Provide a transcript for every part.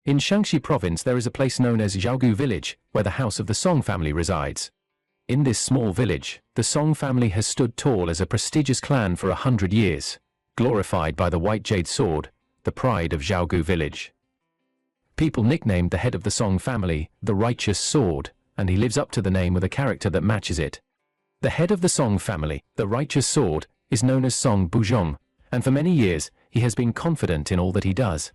In Shaanxi province there is a place known as Xiaogu village, where the house of the Song family resides. In this small village, the Song family has stood tall as a prestigious clan for 100 years, glorified by the white jade sword, the pride of Xiaogu village. People nicknamed the head of the Song family the Righteous Sword, and he lives up to the name with a character that matches it. The head of the Song family, the Righteous Sword, is known as Song Buzhong, and for many years he has been confident in all that he does.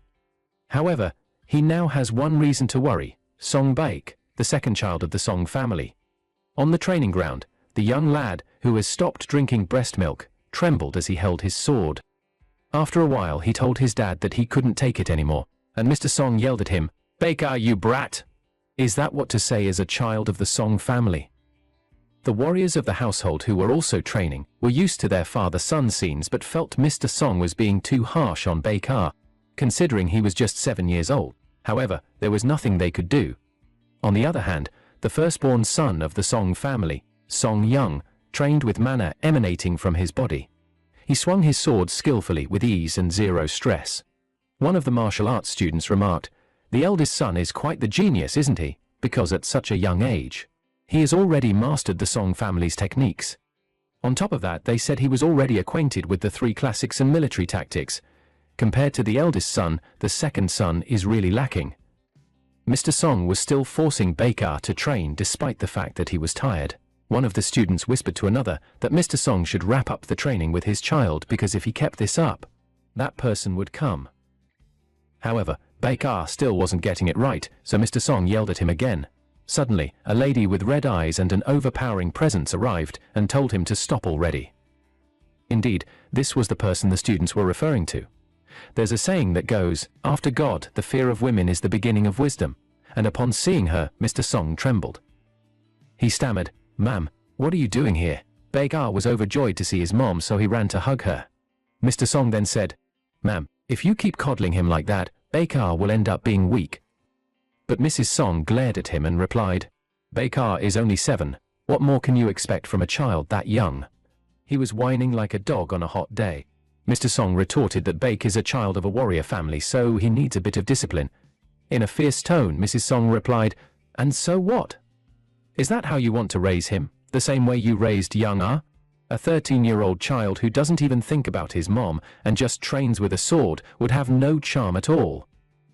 However, he now has one reason to worry: Song Baek, the second child of the Song family. On the training ground, the young lad, who has stopped drinking breast milk, trembled as he held his sword. After a while he told his dad that he couldn't take it anymore, and Mr. Song yelled at him, "Baek, you brat!" Is that what to say as a child of the Song family? The warriors of the household who were also training were used to their father-son scenes but felt Mr. Song was being too harsh on Baek, considering he was just 7 years old. However, there was nothing they could do. On the other hand, the firstborn son of the Song family, Song Young, trained with mana emanating from his body. He swung his sword skillfully with ease and zero stress. One of the martial arts students remarked, "The eldest son is quite the genius, isn't he? Because at such a young age, he has already mastered the Song family's techniques." On top of that, they said he was already acquainted with the 3 classics and military tactics. Compared to the eldest son, the second son is really lacking. Mr. Song was still forcing Baek to train despite the fact that he was tired. One of the students whispered to another that Mr. Song should wrap up the training with his child because if he kept this up, that person would come. However, Baek still wasn't getting it right, so Mr. Song yelled at him again. Suddenly, a lady with red eyes and an overpowering presence arrived and told him to stop already. Indeed, this was the person the students were referring to. There's a saying that goes, "After God, the fear of women is the beginning of wisdom," and upon seeing her, Mr. Song trembled. He stammered, "Ma'am, what are you doing here?" Baek was overjoyed to see his mom, so he ran to hug her. Mr. Song then said, "Ma'am, if you keep coddling him like that, Baek will end up being weak." But Mrs. Song glared at him and replied, "Baek is only 7. What more can you expect from a child that young?" He was whining like a dog on a hot day. Mr. Song retorted that Baek is a child of a warrior family, so he needs a bit of discipline. In a fierce tone, Mrs. Song replied, "And so what? Is that how you want to raise him, the same way you raised young Ah? A 13-year-old child who doesn't even think about his mom and just trains with a sword would have no charm at all.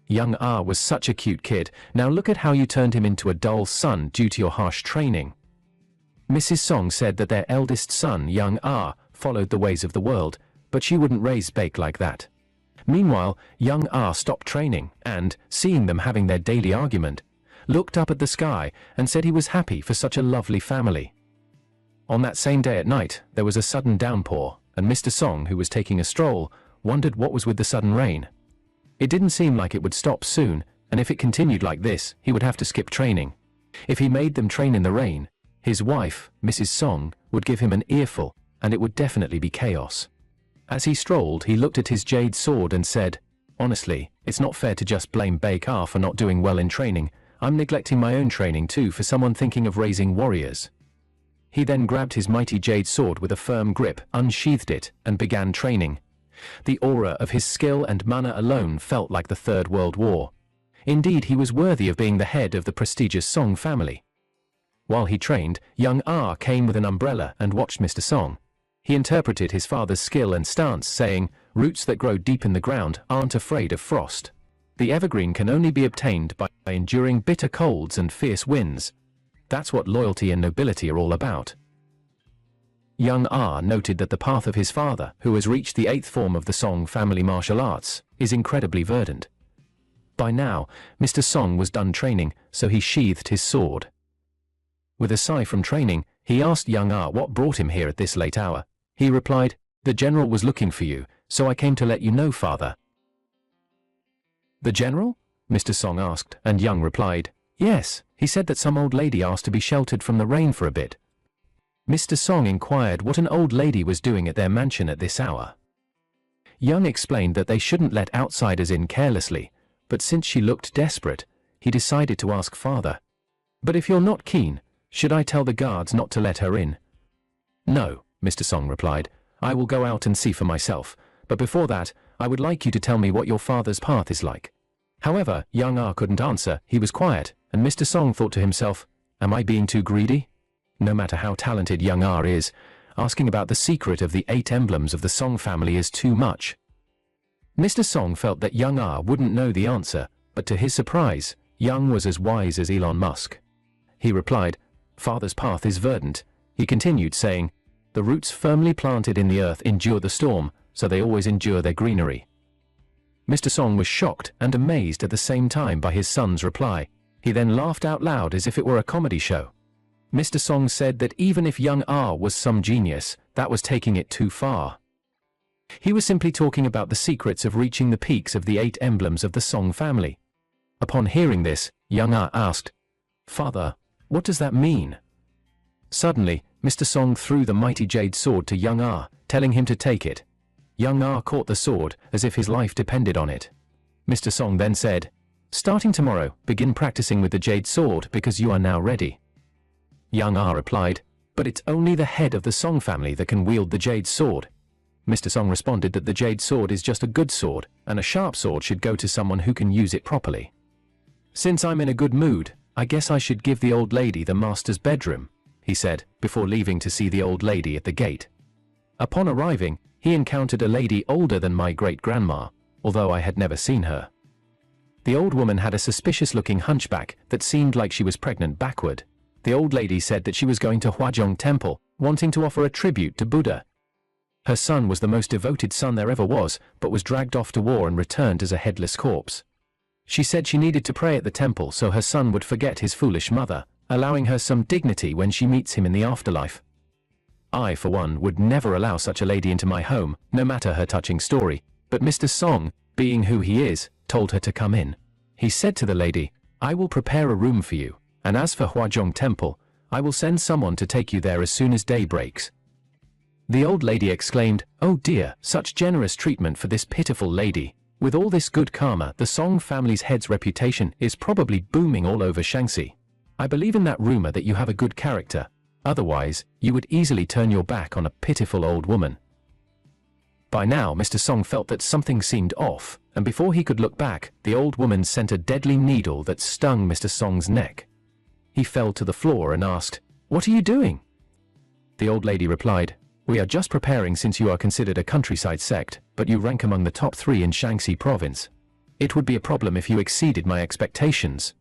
Young Ah was such a cute kid, now look at how you turned him into a dull son due to your harsh training." Mrs. Song said that their eldest son, young Ah, followed the ways of the world, but she wouldn't raise Baek like that. Meanwhile, young Ah stopped training and, seeing them having their daily argument, looked up at the sky and said he was happy for such a lovely family. On that same day at night, there was a sudden downpour, and Mr. Song, who was taking a stroll, wondered what was with the sudden rain. It didn't seem like it would stop soon, and if it continued like this, he would have to skip training. If he made them train in the rain, his wife, Mrs. Song, would give him an earful, and it would definitely be chaos. As he strolled, he looked at his jade sword and said, "Honestly, it's not fair to just blame Baek for not doing well in training. I'm neglecting my own training too for someone thinking of raising warriors." He then grabbed his mighty jade sword with a firm grip, unsheathed it, and began training. The aura of his skill and mana alone felt like the Third World War. Indeed, he was worthy of being the head of the prestigious Song family. While he trained, young Ah came with an umbrella and watched Mr. Song. He interpreted his father's skill and stance, saying, "Roots that grow deep in the ground aren't afraid of frost. The evergreen can only be obtained by enduring bitter colds and fierce winds. That's what loyalty and nobility are all about." Young Ah noted that the path of his father, who has reached the 8th form of the Song family martial arts, is incredibly verdant. By now, Mr. Song was done training, so he sheathed his sword. With a sigh from training, he asked young Ah what brought him here at this late hour. He replied, "The general was looking for you, so I came to let you know, father." "The general?" Mr. Song asked, and Young replied, "Yes, he said that some old lady asked to be sheltered from the rain for a bit." Mr. Song inquired what an old lady was doing at their mansion at this hour. Young explained that they shouldn't let outsiders in carelessly, but since she looked desperate, he decided to ask father, "But if you're not keen, should I tell the guards not to let her in?" "No," Mr. Song replied, "I will go out and see for myself, but before that, I would like you to tell me what your father's path is like. However, young Ah couldn't answer. He was quiet, and Mr. Song thought to himself, am I being too greedy? No matter how talented young Ah is, asking about the secret of the 8 emblems of the Song family is too much. Mr. Song felt that young Ah wouldn't know the answer, but to his surprise, Young was as wise as Elon Musk. He replied, Father's path is verdant. He continued saying, the roots firmly planted in the earth endure the storm, so they always endure their greenery. Mr. Song was shocked and amazed at the same time by his son's reply. He then laughed out loud as if it were a comedy show. Mr. Song said that even if young Ah was some genius, that was taking it too far. He was simply talking about the secrets of reaching the peaks of the 8 emblems of the Song family. Upon hearing this, young Ah asked, Father, what does that mean? Suddenly, Mr. Song threw the mighty jade sword to young Ah, telling him to take it. Young Ah caught the sword as if his life depended on it. Mr. Song then said, starting tomorrow, begin practicing with the jade sword because you are now ready. Young Ah replied, but it's only the head of the Song family that can wield the jade sword. Mr. Song responded that the jade sword is just a good sword, and a sharp sword should go to someone who can use it properly. Since I'm in a good mood, I guess I should give the old lady the master's bedroom, he said, before leaving to see the old lady at the gate. Upon arriving, he encountered a lady older than my great-grandma, although I had never seen her. The old woman had a suspicious-looking hunchback that seemed like she was pregnant backward. The old lady said that she was going to Huazhong Temple, wanting to offer a tribute to Buddha. Her son was the most devoted son there ever was, but was dragged off to war and returned as a headless corpse. She said she needed to pray at the temple so her son would forget his foolish mother, allowing her some dignity when she meets him in the afterlife. I, for one, would never allow such a lady into my home, no matter her touching story, but Mr. Song, being who he is, told her to come in. He said to the lady, I will prepare a room for you, and as for Huazhong Temple, I will send someone to take you there as soon as day breaks. The old lady exclaimed, oh dear, such generous treatment for this pitiful lady. With all this good karma, the Song family's head's reputation is probably booming all over Shaanxi. I believe in that rumor that you have a good character. Otherwise, you would easily turn your back on a pitiful old woman. By now, Mr. Song felt that something seemed off, and before he could look back, the old woman sent a deadly needle that stung Mr. Song's neck. He fell to the floor and asked, what are you doing? The old lady replied, we are just preparing since you are considered a countryside sect, but you rank among the top 3 in Shaanxi province. It would be a problem if you exceeded my expectations.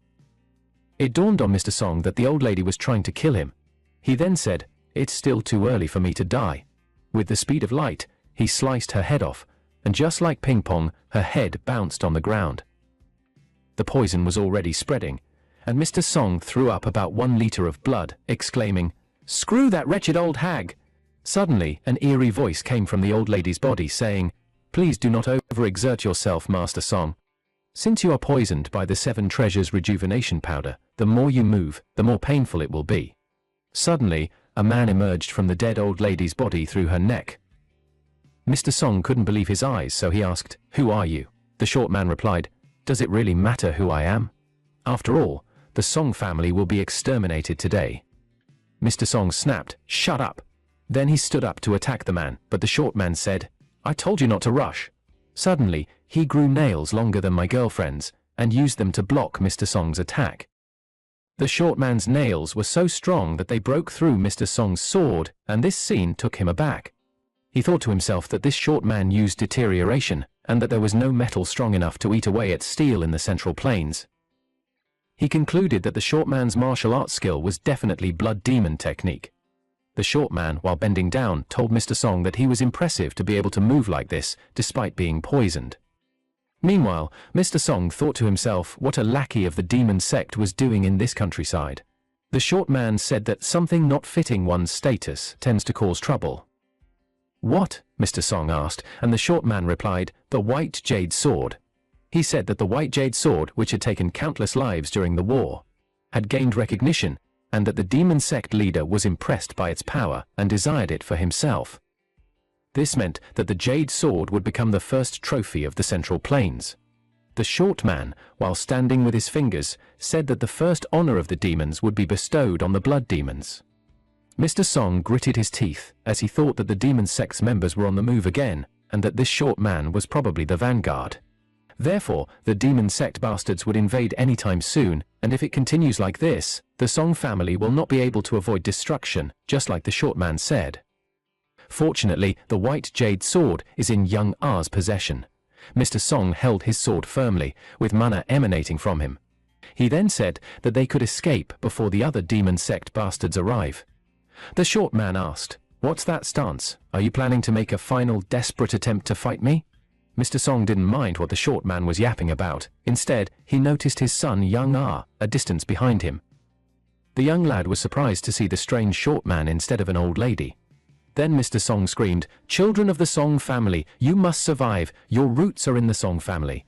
It dawned on Mr. Song that the old lady was trying to kill him. He then said, it's still too early for me to die. With the speed of light, he sliced her head off, and just like ping pong, her head bounced on the ground. The poison was already spreading, and Mr. Song threw up about 1 liter of blood, exclaiming, screw that wretched old hag! Suddenly, an eerie voice came from the old lady's body saying, please do not overexert yourself, Master Song. Since you are poisoned by the 7 treasures rejuvenation powder, the more you move, the more painful it will be. Suddenly, a man emerged from the dead old lady's body through her neck. Mr. Song couldn't believe his eyes, so he asked, who are you? The short man replied, does it really matter who I am? After all, the Song family will be exterminated today. Mr. Song snapped, shut up. Then he stood up to attack the man, but the short man said, I told you not to rush. Suddenly, he grew nails longer than my girlfriend's, and used them to block Mr. Song's attack. The short man's nails were so strong that they broke through Mr. Song's sword, and this scene took him aback. He thought to himself that this short man used deterioration, and that there was no metal strong enough to eat away at steel in the Central Plains. He concluded that the short man's martial arts skill was definitely blood demon technique. The short man, while bending down, told Mr. Song that he was impressive to be able to move like this, despite being poisoned. Meanwhile, Mr. Song thought to himself what a lackey of the demon sect was doing in this countryside. The short man said that something not fitting one's status tends to cause trouble. What? Mr. Song asked, and the short man replied, the white jade sword. He said that the white jade sword, which had taken countless lives during the war, had gained recognition, and that the demon sect leader was impressed by its power and desired it for himself. This meant that the jade sword would become the first trophy of the Central Plains. The short man, while standing with his fingers, said that the first honor of the demons would be bestowed on the blood demons. Mr. Song gritted his teeth as he thought that the demon sect's members were on the move again, and that this short man was probably the vanguard. Therefore, the demon sect bastards would invade anytime soon, and if it continues like this, the Song family will not be able to avoid destruction, just like the short man said. Fortunately, the white jade sword is in young R's possession. Mr. Song held his sword firmly, with mana emanating from him. He then said that they could escape before the other demon sect bastards arrive. The short man asked, "What's that stance? Are you planning to make a final desperate attempt to fight me?" Mr. Song didn't mind what the short man was yapping about. Instead, he noticed his son young R, a distance behind him. The young lad was surprised to see the strange short man instead of an old lady. Then Mr. Song screamed, "Children of the Song family, you must survive, your roots are in the Song family."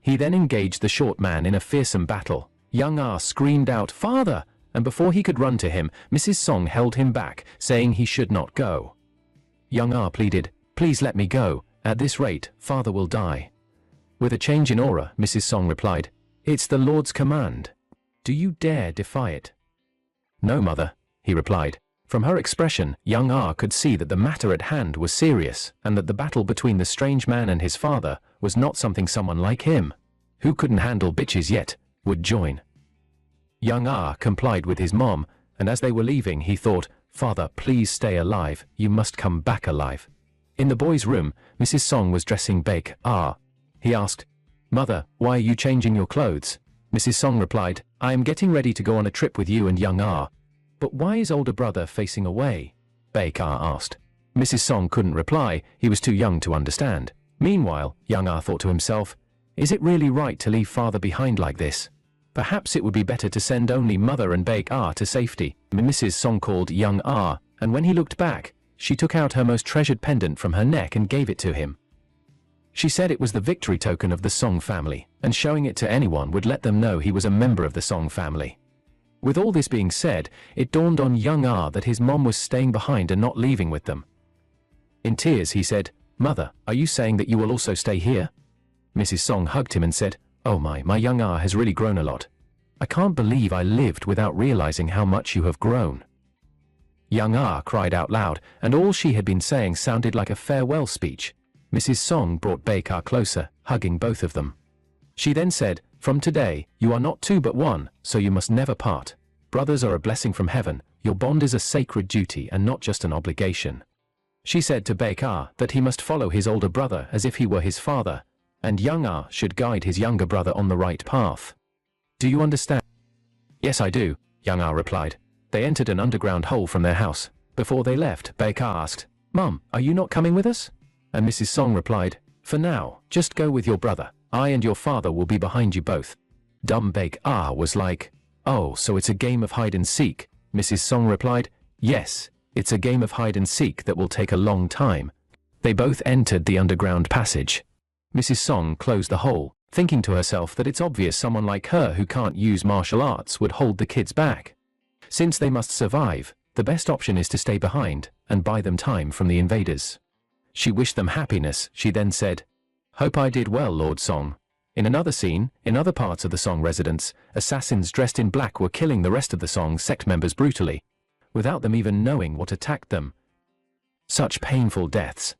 He then engaged the short man in a fearsome battle. Young R screamed out, "Father!" and before he could run to him, Mrs. Song held him back, saying he should not go. Young R pleaded, "Please let me go, at this rate, father will die." With a change in aura, Mrs. Song replied, "It's the Lord's command. Do you dare defy it?" "No, mother," he replied. From her expression, young R could see that the matter at hand was serious, and that the battle between the strange man and his father was not something someone like him, who couldn't handle bitches yet, would join. Young R complied with his mom, and as they were leaving he thought, "Father, please stay alive, you must come back alive." In the boy's room, Mrs. Song was dressing Baek R. He asked, "Mother, why are you changing your clothes?" Mrs. Song replied, "I am getting ready to go on a trip with you and young R." "But why is older brother facing away?" Baek R asked. Mrs. Song couldn't reply, he was too young to understand. Meanwhile, young R thought to himself, "Is it really right to leave father behind like this? Perhaps it would be better to send only mother and Baek R to safety." Mrs. Song called young R, and when he looked back, she took out her most treasured pendant from her neck and gave it to him. She said it was the victory token of the Song family, and showing it to anyone would let them know he was a member of the Song family. With all this being said, it dawned on young R that his mom was staying behind and not leaving with them. In tears he said, "Mother, are you saying that you will also stay here?" Mrs. Song hugged him and said, "Oh my young R has really grown a lot. I can't believe I lived without realizing how much you have grown." Young R cried out loud, and all she had been saying sounded like a farewell speech. Mrs. Song brought Baek R closer, hugging both of them. She then said, "From today, you are not two but one, so you must never part. Brothers are a blessing from heaven, your bond is a sacred duty and not just an obligation." She said to Baek R that he must follow his older brother as if he were his father, and young R should guide his younger brother on the right path. "Do you understand?" "Yes, I do," young R replied. They entered an underground hole from their house. Before they left, Baek R asked, "Mum, are you not coming with us?" And Mrs. Song replied, "For now, just go with your brother. I and your father will be behind you both." Dumb Baek R was like, "Oh, so it's a game of hide and seek?" Mrs. Song replied, "Yes, it's a game of hide and seek that will take a long time." They both entered the underground passage. Mrs. Song closed the hole, thinking to herself that it's obvious someone like her who can't use martial arts would hold the kids back. Since they must survive, the best option is to stay behind and buy them time from the invaders. She wished them happiness. She then said, "Hope I did well, Lord Song." In another scene, in other parts of the Song residence, assassins dressed in black were killing the rest of the Song sect members brutally, without them even knowing what attacked them. Such painful deaths.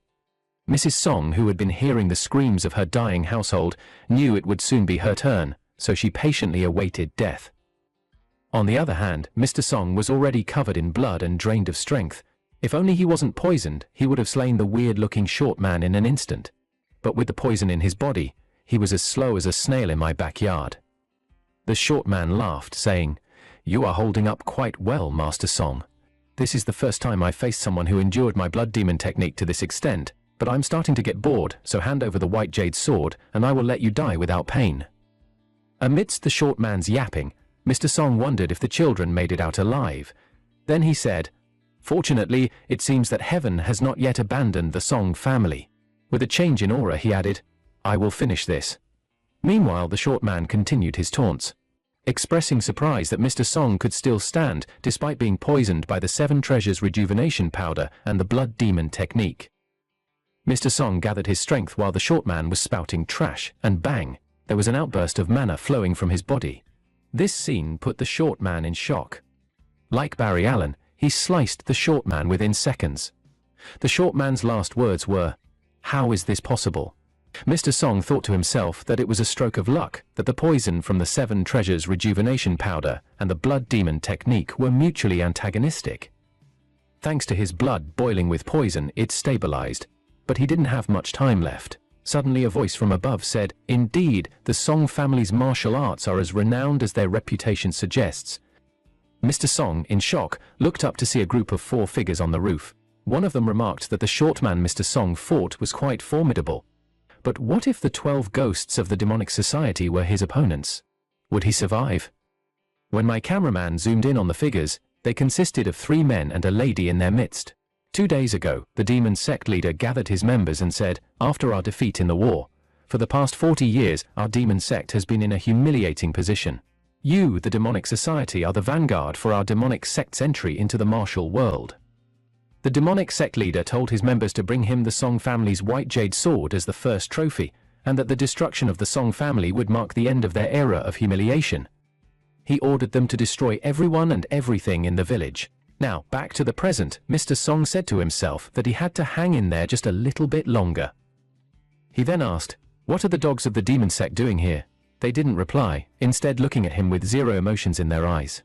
Mrs. Song, who had been hearing the screams of her dying household, knew it would soon be her turn, so she patiently awaited death. On the other hand, Mr. Song was already covered in blood and drained of strength. If only he wasn't poisoned, he would have slain the weird-looking short man in an instant. But with the poison in his body, he was as slow as a snail in my backyard. The short man laughed, saying, "You are holding up quite well, Master Song. This is the first time I faced someone who endured my blood demon technique to this extent, but I'm starting to get bored, so hand over the white jade sword, and I will let you die without pain." Amidst the short man's yapping, Mr. Song wondered if the children made it out alive. Then he said, "Fortunately, it seems that heaven has not yet abandoned the Song family." With a change in aura, he added, "I will finish this." Meanwhile, the short man continued his taunts, expressing surprise that Mr. Song could still stand despite being poisoned by the Seven Treasures rejuvenation powder and the blood demon technique. Mr. Song gathered his strength while the short man was spouting trash, and bang, there was an outburst of mana flowing from his body. This scene put the short man in shock. Like Barry Allen, he sliced the short man within seconds. The short man's last words were, "How is this possible?" Mr. Song thought to himself that it was a stroke of luck that the poison from the Seven Treasures rejuvenation powder and the blood demon technique were mutually antagonistic. Thanks to his blood boiling with poison, it stabilized, but he didn't have much time left. Suddenly a voice from above said, "Indeed, the Song family's martial arts are as renowned as their reputation suggests." Mr. Song, in shock, looked up to see a group of 4 figures on the roof. One of them remarked that the short man Mr. Song fought was quite formidable. But what if the 12 ghosts of the demonic society were his opponents? Would he survive? When my cameraman zoomed in on the figures, they consisted of 3 men and a lady in their midst. 2 days ago, the demon sect leader gathered his members and said, "After our defeat in the war, for the past 40 years, our demon sect has been in a humiliating position. You, the demonic society, are the vanguard for our demonic sect's entry into the martial world." The demonic sect leader told his members to bring him the Song family's white jade sword as the first trophy, and that the destruction of the Song family would mark the end of their era of humiliation. He ordered them to destroy everyone and everything in the village. Now, back to the present, Mr. Song said to himself that he had to hang in there just a little bit longer. He then asked, "What are the dogs of the demon sect doing here?" They didn't reply, instead looking at him with zero emotions in their eyes.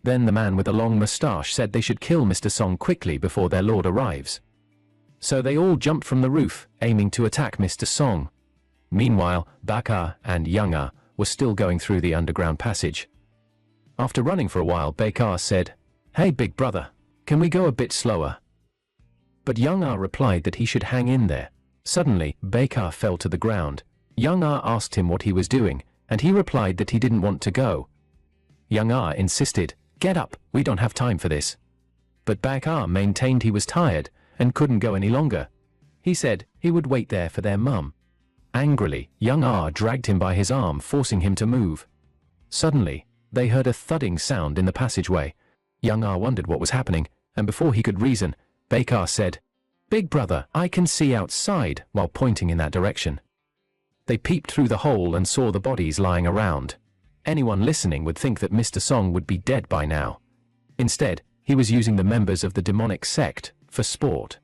Then the man with the long moustache said they should kill Mr. Song quickly before their lord arrives. So they all jumped from the roof, aiming to attack Mr. Song. Meanwhile, Baka and Young-ah were still going through the underground passage. After running for a while, Baka said, "Hey big brother, can we go a bit slower?" But Young-ah replied that he should hang in there. Suddenly, Baka fell to the ground. Young-ah asked him what he was doing, and he replied that he didn't want to go. Young-ah insisted, "Get up, we don't have time for this." But Baka maintained he was tired and couldn't go any longer. He said he would wait there for their mum. Angrily, Young-ah dragged him by his arm, forcing him to move. Suddenly, they heard a thudding sound in the passageway. Young-ah wondered what was happening, and before he could reason, Baka said, "Big brother, I can see outside," while pointing in that direction. They peeped through the hole and saw the bodies lying around. Anyone listening would think that Mr. Song would be dead by now. Instead, he was using the members of the demonic sect for sport.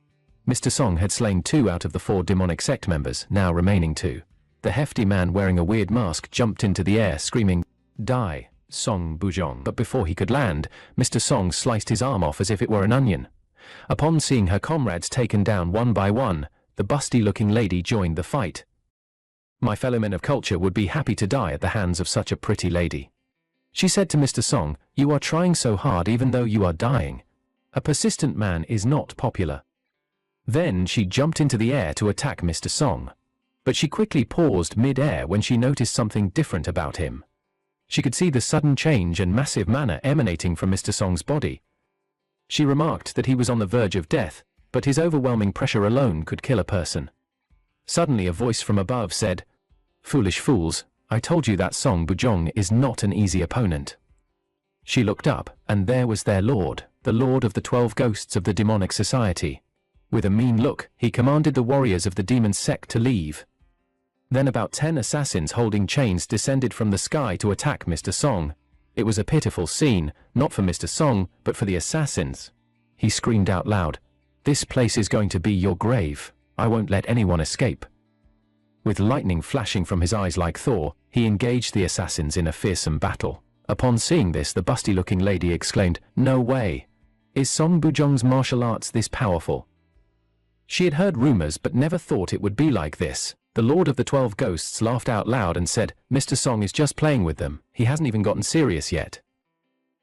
Mr. Song had slain 2 out of the 4 demonic sect members, now remaining 2. The hefty man wearing a weird mask jumped into the air screaming, "Die, Song Bujong!" But before he could land, Mr. Song sliced his arm off as if it were an onion. Upon seeing her comrades taken down one by one, the busty-looking lady joined the fight. My fellow men of culture would be happy to die at the hands of such a pretty lady. She said to Mr. Song, "You are trying so hard even though you are dying. A persistent man is not popular." Then she jumped into the air to attack Mr. Song. But she quickly paused mid-air when she noticed something different about him. She could see the sudden change and massive mana emanating from Mr. Song's body. She remarked that he was on the verge of death, but his overwhelming pressure alone could kill a person. Suddenly a voice from above said, "Foolish fools, I told you that Song Bujong is not an easy opponent." She looked up, and there was their lord, the lord of the 12 ghosts of the demonic society. With a mean look, he commanded the warriors of the demon sect to leave. Then about 10 assassins holding chains descended from the sky to attack Mr. Song. It was a pitiful scene, not for Mr. Song, but for the assassins. He screamed out loud, "This place is going to be your grave. I won't let anyone escape." With lightning flashing from his eyes like Thor, he engaged the assassins in a fearsome battle. Upon seeing this, the busty-looking lady exclaimed, "No way! Is Song Bujong's martial arts this powerful?" She had heard rumors but never thought it would be like this. The Lord of the 12 Ghosts laughed out loud and said, "Mr. Song is just playing with them. He hasn't even gotten serious yet."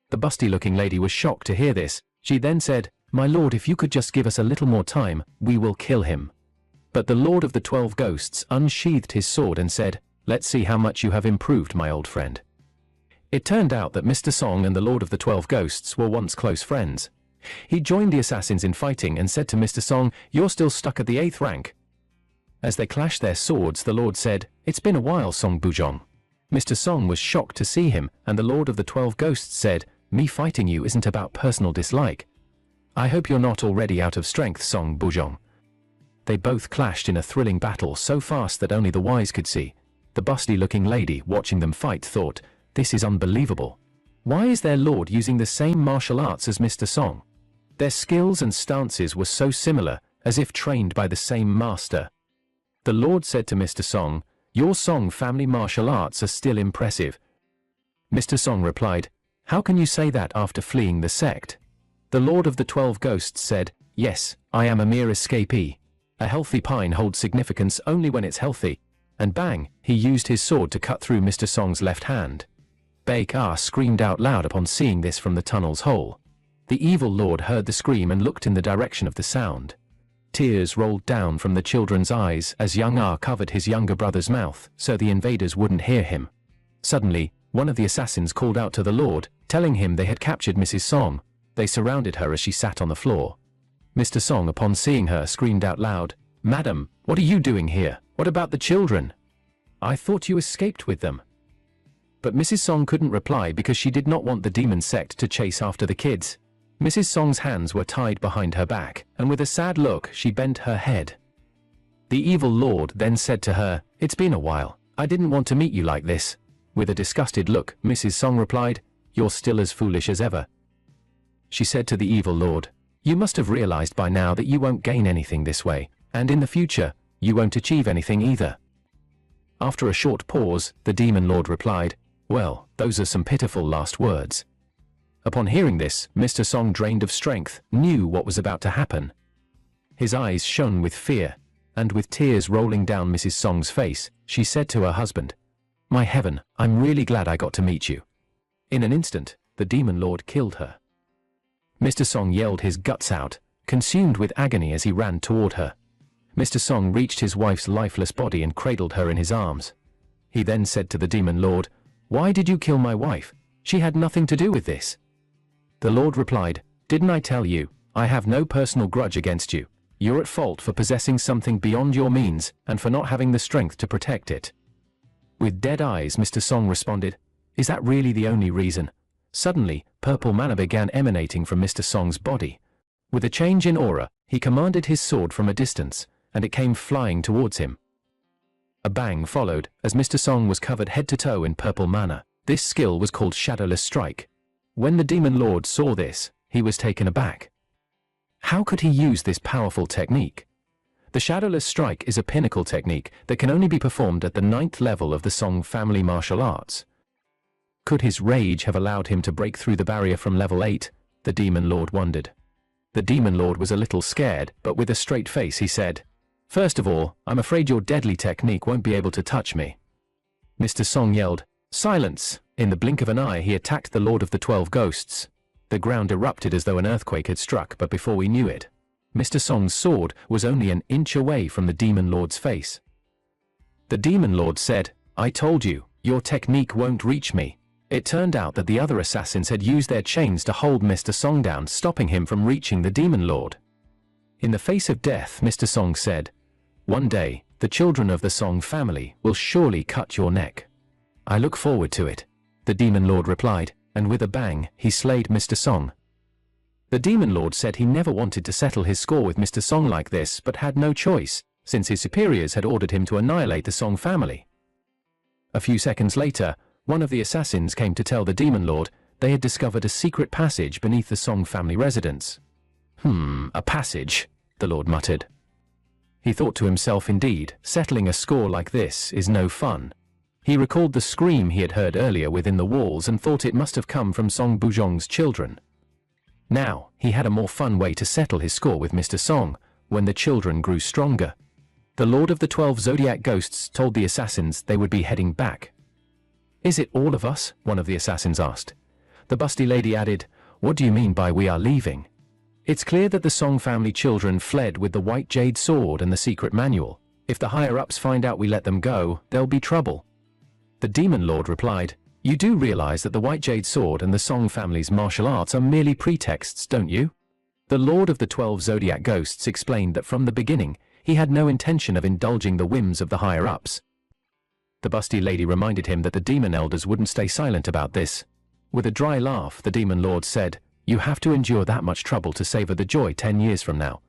The busty-looking lady was shocked to hear this. She then said, "My lord, if you could just give us a little more time, we will kill him." But the Lord of the 12 Ghosts unsheathed his sword and said, "Let's see how much you have improved, my old friend." It turned out that Mr. Song and the Lord of the 12 Ghosts were once close friends. He joined the assassins in fighting and said to Mr. Song, "You're still stuck at the 8th rank." As they clashed their swords, the Lord said, "It's been a while, Song Bujong." Mr. Song was shocked to see him, and the Lord of the 12 Ghosts said, "Me fighting you isn't about personal dislike. I hope you're not already out of strength, Song Bujong." They both clashed in a thrilling battle so fast that only the wise could see. The busty-looking lady, watching them fight, thought, "This is unbelievable. Why is their lord using the same martial arts as Mr. Song?" Their skills and stances were so similar, as if trained by the same master. The Lord said to Mr. Song, "Your Song family martial arts are still impressive." Mr. Song replied, "How can you say that after fleeing the sect?" The Lord of the 12 Ghosts said, "Yes, I am a mere escapee. A healthy pine holds significance only when it's healthy." And bang, he used his sword to cut through Mr. Song's left hand. Baek-ah screamed out loud upon seeing this from the tunnel's hole. The evil lord heard the scream and looked in the direction of the sound. Tears rolled down from the children's eyes as young Ah covered his younger brother's mouth so the invaders wouldn't hear him. Suddenly, one of the assassins called out to the Lord, telling him they had captured Mrs. Song. They surrounded her as she sat on the floor. Mr. Song, upon seeing her, screamed out loud, "Madam, what are you doing here? What about the children? I thought you escaped with them." But Mrs. Song couldn't reply because she did not want the demon sect to chase after the kids. Mrs. Song's hands were tied behind her back, and with a sad look she bent her head. The evil lord then said to her, "It's been a while. I didn't want to meet you like this." With a disgusted look, Mrs. Song replied, "You're still as foolish as ever." She said to the evil lord, "You must have realized by now that you won't gain anything this way, and in the future, you won't achieve anything either." After a short pause, the demon lord replied, "Well, those are some pitiful last words." Upon hearing this, Mr. Song, drained of strength, knew what was about to happen. His eyes shone with fear, and with tears rolling down Mrs. Song's face, she said to her husband, "My heaven, I'm really glad I got to meet you." In an instant, the demon lord killed her. Mr. Song yelled his guts out, consumed with agony as he ran toward her. Mr. Song reached his wife's lifeless body and cradled her in his arms. He then said to the demon lord, "Why did you kill my wife? She had nothing to do with this." The Lord replied, "Didn't I tell you? I have no personal grudge against you. You're at fault for possessing something beyond your means and for not having the strength to protect it." With dead eyes, Mr. Song responded, "Is that really the only reason?" Suddenly, purple mana began emanating from Mr. Song's body. With a change in aura, he commanded his sword from a distance, and it came flying towards him. A bang followed, as Mr. Song was covered head to toe in purple mana. This skill was called Shadowless Strike. When the demon lord saw this, he was taken aback. How could he use this powerful technique? The Shadowless Strike is a pinnacle technique that can only be performed at the 9th level of the Song family martial arts. Could his rage have allowed him to break through the barrier from level 8? The demon lord wondered. The demon lord was a little scared, but with a straight face he said, "First of all, I'm afraid your deadly technique won't be able to touch me." Mr. Song yelled, "Silence!" In the blink of an eye he attacked the Lord of the 12 Ghosts. The ground erupted as though an earthquake had struck, but before we knew it, Mr. Song's sword was only an inch away from the demon lord's face. The demon lord said, "I told you, your technique won't reach me." It turned out that the other assassins had used their chains to hold Mr. Song down, stopping him from reaching the demon lord. In the face of death, Mr. Song said, "One day, the children of the Song family will surely cut your neck. I look forward to it." The demon lord replied, and with a bang, he slayed Mr. Song. The demon lord said he never wanted to settle his score with Mr. Song like this, but had no choice, since his superiors had ordered him to annihilate the Song family. A few seconds later, one of the assassins came to tell the demon lord they had discovered a secret passage beneath the Song family residence. A passage," the lord muttered. He thought to himself, indeed, settling a score like this is no fun. He recalled the scream he had heard earlier within the walls and thought it must have come from Song Buzhong's children. Now, he had a more fun way to settle his score with Mr. Song, when the children grew stronger. The Lord of the 12 Zodiac Ghosts told the assassins they would be heading back. "Is it all of us?" one of the assassins asked. The busty lady added, "What do you mean by we are leaving? It's clear that the Song family children fled with the white jade sword and the secret manual. If the higher-ups find out we let them go, there'll be trouble." The demon lord replied, "You do realize that the white jade sword and the Song family's martial arts are merely pretexts, don't you?" The Lord of the 12 Zodiac Ghosts explained that from the beginning, he had no intention of indulging the whims of the higher-ups. The busty lady reminded him that the demon elders wouldn't stay silent about this. With a dry laugh, the demon lord said, "You have to endure that much trouble to savor the joy 10 years from now."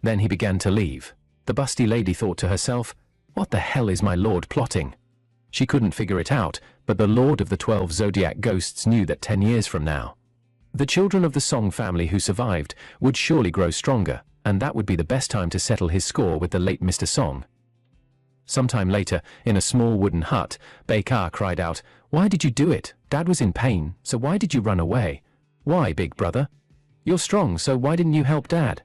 Then he began to leave. The busty lady thought to herself, "What the hell is my lord plotting?" She couldn't figure it out, but the Lord of the 12 Zodiac Ghosts knew that 10 years from now, the children of the Song family who survived would surely grow stronger, and that would be the best time to settle his score with the late Mr. Song. Sometime later, in a small wooden hut, Baek-ah cried out, "Why did you do it? Dad was in pain, so why did you run away? Why, big brother? You're strong, so why didn't you help Dad?"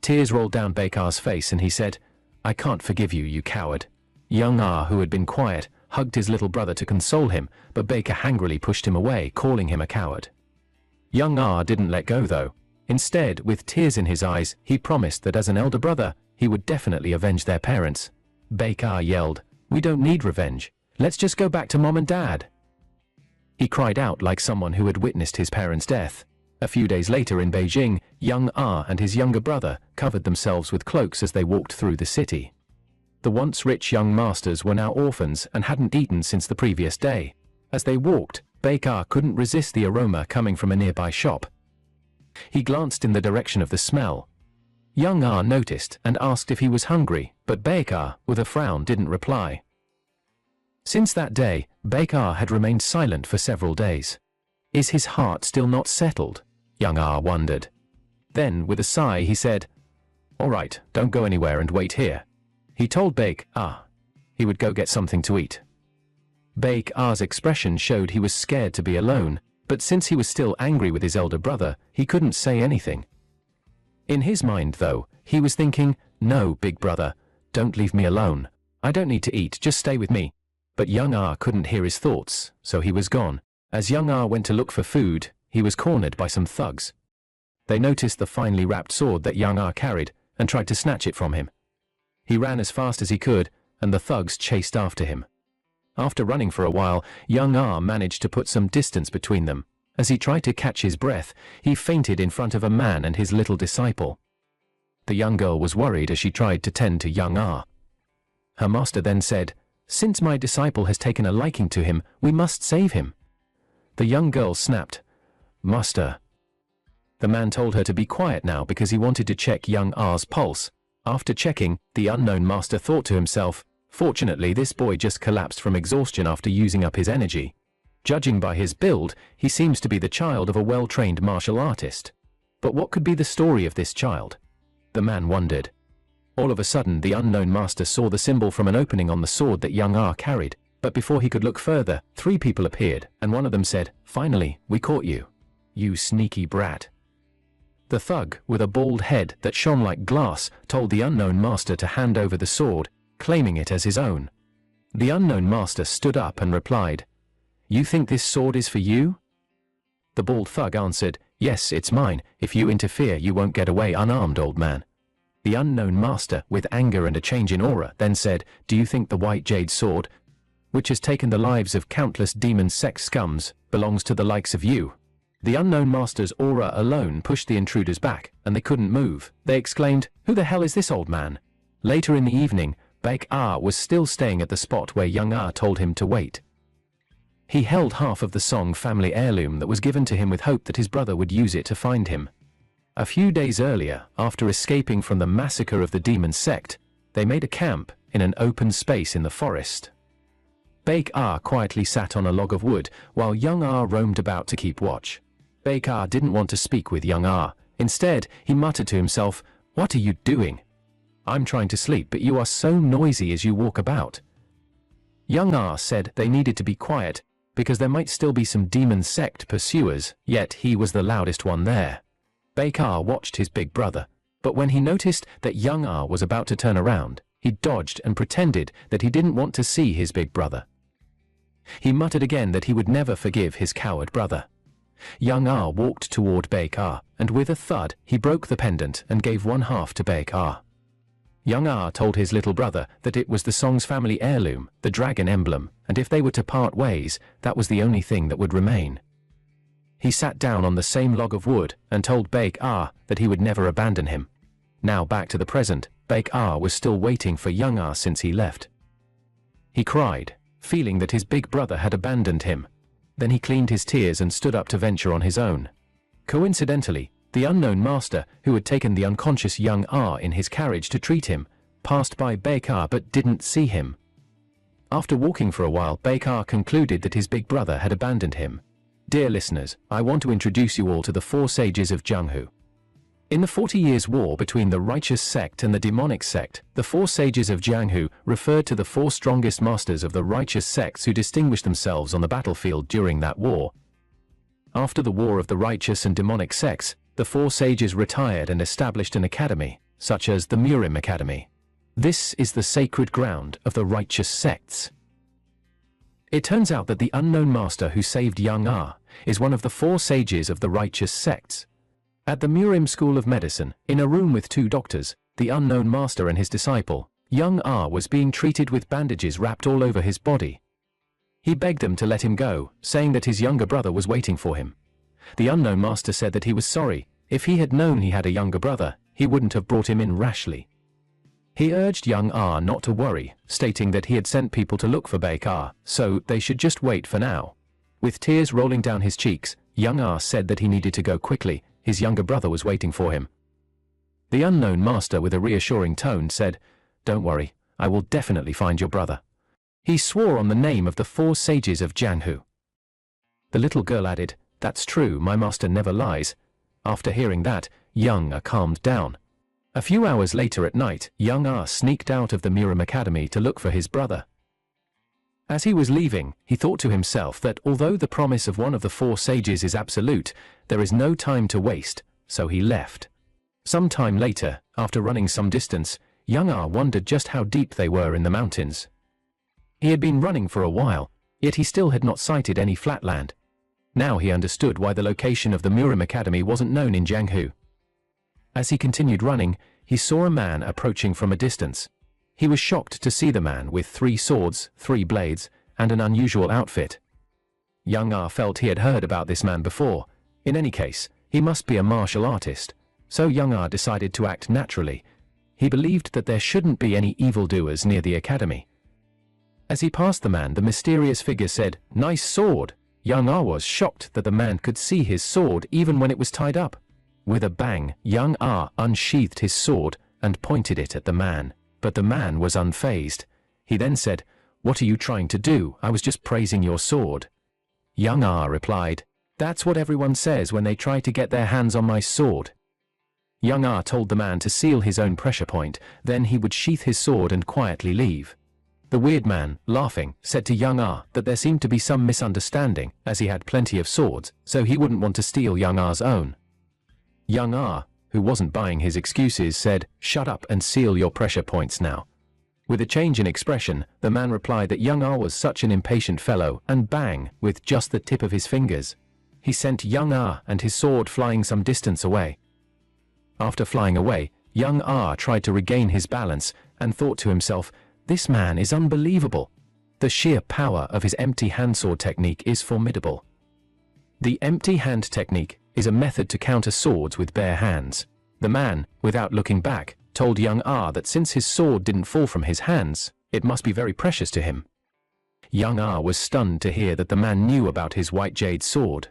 Tears rolled down Baek-ah's face and he said, "I can't forgive you, you coward." Young Ah, who had been quiet, hugged his little brother to console him, but Baek-ah angrily pushed him away, calling him a coward. Young Ah didn't let go though. Instead, with tears in his eyes, he promised that as an elder brother, he would definitely avenge their parents. Baek-ah yelled, "We don't need revenge. Let's just go back to Mom and Dad." He cried out like someone who had witnessed his parents' death. A few days later in Beijing, young Ah and his younger brother covered themselves with cloaks as they walked through the city. The once rich young masters were now orphans and hadn't eaten since the previous day. As they walked, Baek-ah couldn't resist the aroma coming from a nearby shop. He glanced in the direction of the smell. Young Ah noticed and asked if he was hungry, but Baek-ah, with a frown, didn't reply. Since that day, Baek-ah had remained silent for several days. Is his heart still not settled? Young Ah wondered. Then, with a sigh, he said, "All right, don't go anywhere and wait here." He told Baek-ah he would go get something to eat. Baek-ah's expression showed he was scared to be alone, but since he was still angry with his elder brother, he couldn't say anything. In his mind, though, he was thinking, "No, big brother, don't leave me alone. I don't need to eat, just stay with me." But young Ah couldn't hear his thoughts, so he was gone. As young Ah went to look for food, he was cornered by some thugs. They noticed the finely wrapped sword that young Ah carried and tried to snatch it from him. He ran as fast as he could, and the thugs chased after him. After running for a while, young Ah managed to put some distance between them. As he tried to catch his breath, he fainted in front of a man and his little disciple. The young girl was worried as she tried to tend to young Ah. Her master then said, "Since my disciple has taken a liking to him, we must save him." The young girl snapped, "Master." The man told her to be quiet now because he wanted to check young Ah's pulse. After checking, the unknown master thought to himself, "Fortunately, this boy just collapsed from exhaustion after using up his energy. Judging by his build, he seems to be the child of a well-trained martial artist. But what could be the story of this child?" The man wondered. All of a sudden, the unknown master saw the symbol from an opening on the sword that young Ah carried. But before he could look further, 3 people appeared, and one of them said, "Finally, we caught you. You sneaky brat." The thug, with a bald head that shone like glass, told the unknown master to hand over the sword, claiming it as his own. The unknown master stood up and replied, "You think this sword is for you?" The bald thug answered, "Yes, it's mine. If you interfere, you won't get away unarmed, old man." The unknown master, with anger and a change in aura, then said, "Do you think the white jade sword, which has taken the lives of countless demon sex scums, belongs to the likes of you?" The unknown master's aura alone pushed the intruders back, and they couldn't move. They exclaimed, "Who the hell is this old man?" Later in the evening, Baek-ah was still staying at the spot where young Ah told him to wait. He held half of the Song family heirloom that was given to him with hope that his brother would use it to find him. A few days earlier, after escaping from the massacre of the demon sect, they made a camp in an open space in the forest. Baek-ah quietly sat on a log of wood, while young Ah roamed about to keep watch. Baek-ah didn't want to speak with young Ah. Instead, he muttered to himself, "What are you doing? I'm trying to sleep, but you are so noisy as you walk about." Young Ah said they needed to be quiet, because there might still be some demon sect pursuers, yet he was the loudest one there. Baek-ah watched his big brother, but when he noticed that young Ah was about to turn around, he dodged and pretended that he didn't want to see his big brother. He muttered again that he would never forgive his coward brother. Young Ah walked toward Baek-ah, and with a thud, he broke the pendant and gave one half to Baek-ah. Young Ah told his little brother that it was the Song's family heirloom, the dragon emblem, and if they were to part ways, that was the only thing that would remain. He sat down on the same log of wood and told Baek-ah that he would never abandon him. Now back to the present, Baek-ah was still waiting for young Ah since he left. He cried, feeling that his big brother had abandoned him. Then he cleaned his tears and stood up to venture on his own. Coincidentally, the unknown master, who had taken the unconscious young Ah in his carriage to treat him, passed by Baek-ah but didn't see him. After walking for a while, Baek-ah concluded that his big brother had abandoned him. Dear listeners, I want to introduce you all to the 4 sages of Jungho. In the 40 Years' War between the righteous sect and the demonic sect, the 4 sages of Jianghu referred to the 4 strongest masters of the righteous sects who distinguished themselves on the battlefield during that war. After the war of the righteous and demonic sects, the 4 sages retired and established an academy, such as the Murim Academy. This is the sacred ground of the righteous sects. It turns out that the unknown master who saved young Ah is one of the 4 sages of the righteous sects. At the Murim School of Medicine, in a room with 2 doctors, the unknown master and his disciple, young Ah was being treated with bandages wrapped all over his body. He begged them to let him go, saying that his younger brother was waiting for him. The unknown master said that he was sorry. If he had known he had a younger brother, he wouldn't have brought him in rashly. He urged young Ah not to worry, stating that he had sent people to look for Baek Ah, so they should just wait for now. With tears rolling down his cheeks, young Ah said that he needed to go quickly. His younger brother was waiting for him. The unknown master, with a reassuring tone, said, "Don't worry, I will definitely find your brother." He swore on the name of the 4 sages of Jianghu. The little girl added, "That's true, my master never lies." After hearing that, young Ah calmed down. A few hours later at night, young Ah sneaked out of the Murim Academy to look for his brother. As he was leaving, he thought to himself that although the promise of one of the 4 sages is absolute, there is no time to waste, so he left. Some time later, after running some distance, young Ah wondered just how deep they were in the mountains. He had been running for a while, yet he still had not sighted any flat land. Now he understood why the location of the Murim Academy wasn't known in Jianghu. As he continued running, he saw a man approaching from a distance. He was shocked to see the man with 3 swords, 3 blades, and an unusual outfit. Young Ah felt he had heard about this man before. In any case, he must be a martial artist, so young Ah decided to act naturally. He believed that there shouldn't be any evildoers near the academy. As he passed the man, the mysterious figure said, "Nice sword." Young Ah was shocked that the man could see his sword even when it was tied up. With a bang, young Ah unsheathed his sword and pointed it at the man. But the man was unfazed. He then said, "What are you trying to do? I was just praising your sword." Young Ah replied, "That's what everyone says when they try to get their hands on my sword." Young Ah told the man to seal his own pressure point, then he would sheath his sword and quietly leave. The weird man, laughing, said to young Ah that there seemed to be some misunderstanding, as he had plenty of swords, so he wouldn't want to steal young Ah's own. Young Ah, who wasn't buying his excuses, said, "Shut up and seal your pressure points now." With a change in expression, the man replied that young Ah was such an impatient fellow, and bang, with just the tip of his fingers, he sent young Ah and his sword flying some distance away. After flying away, young Ah tried to regain his balance, and thought to himself, "This man is unbelievable. The sheer power of his empty hand sword technique is formidable." The empty hand technique is a method to counter swords with bare hands. The man, without looking back, told young Ah that since his sword didn't fall from his hands, it must be very precious to him. Young Ah was stunned to hear that the man knew about his white jade sword.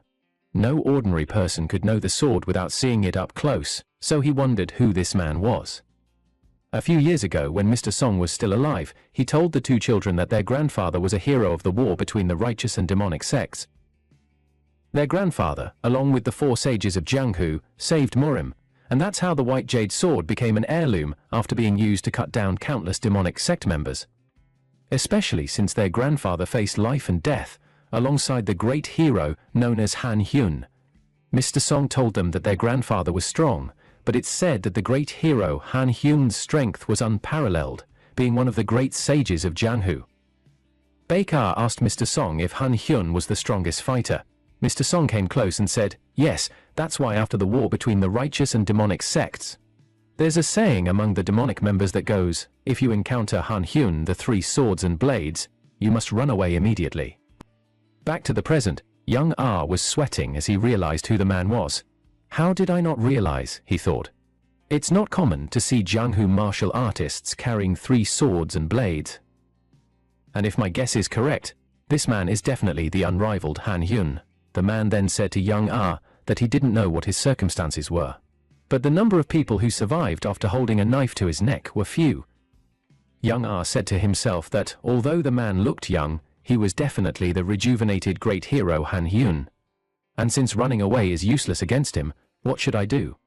No ordinary person could know the sword without seeing it up close, so he wondered who this man was. A few years ago, when Mr. Song was still alive, he told the 2 children that their grandfather was a hero of the war between the righteous and demonic sects. Their grandfather, along with the 4 sages of Jianghu, saved Murim, and that's how the white jade sword became an heirloom after being used to cut down countless demonic sect members. Especially since their grandfather faced life and death, alongside the great hero known as Han Hyun. Mr. Song told them that their grandfather was strong, but it's said that the great hero Han Hyun's strength was unparalleled, being one of the great sages of Jianghu. Baek Ah asked Mr. Song if Han Hyun was the strongest fighter. Mr. Song came close and said, "Yes, that's why after the war between the righteous and demonic sects, there's a saying among the demonic members that goes, if you encounter Han Hyun, the 3 swords and blades, you must run away immediately." Back to the present, young Ah was sweating as he realized who the man was. How did I not realize, he thought. It's not common to see Jianghu martial artists carrying 3 swords and blades. And if my guess is correct, this man is definitely the unrivaled Han Hyun. The man then said to young Ah that he didn't know what his circumstances were. But the number of people who survived after holding a knife to his neck were few. Young Ah said to himself that, although the man looked young, he was definitely the rejuvenated great hero Han Hyun. And since running away is useless against him, what should I do?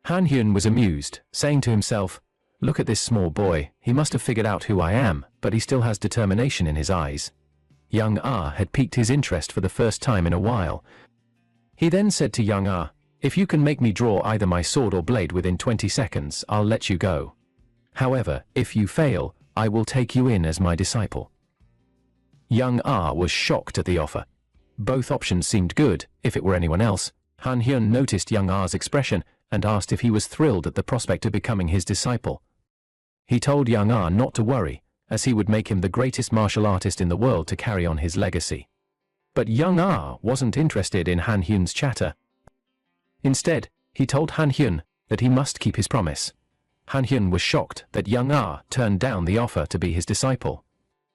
Han Hyun was amused, saying to himself, "Look at this small boy, he must have figured out who I am, but he still has determination in his eyes." Young Ah had piqued his interest for the first time in a while. He then said to Young Ah, "If you can make me draw either my sword or blade within 20 seconds, I'll let you go. However, if you fail, I will take you in as my disciple." Young Ah was shocked at the offer. Both options seemed good, if it were anyone else. Han Hyun noticed Young Ah's expression and asked if he was thrilled at the prospect of becoming his disciple. He told Young Ah not to worry, as he would make him the greatest martial artist in the world to carry on his legacy. But Young Ah wasn't interested in Han Hyun's chatter. Instead, he told Han Hyun that he must keep his promise. Han Hyun was shocked that Young Ah turned down the offer to be his disciple.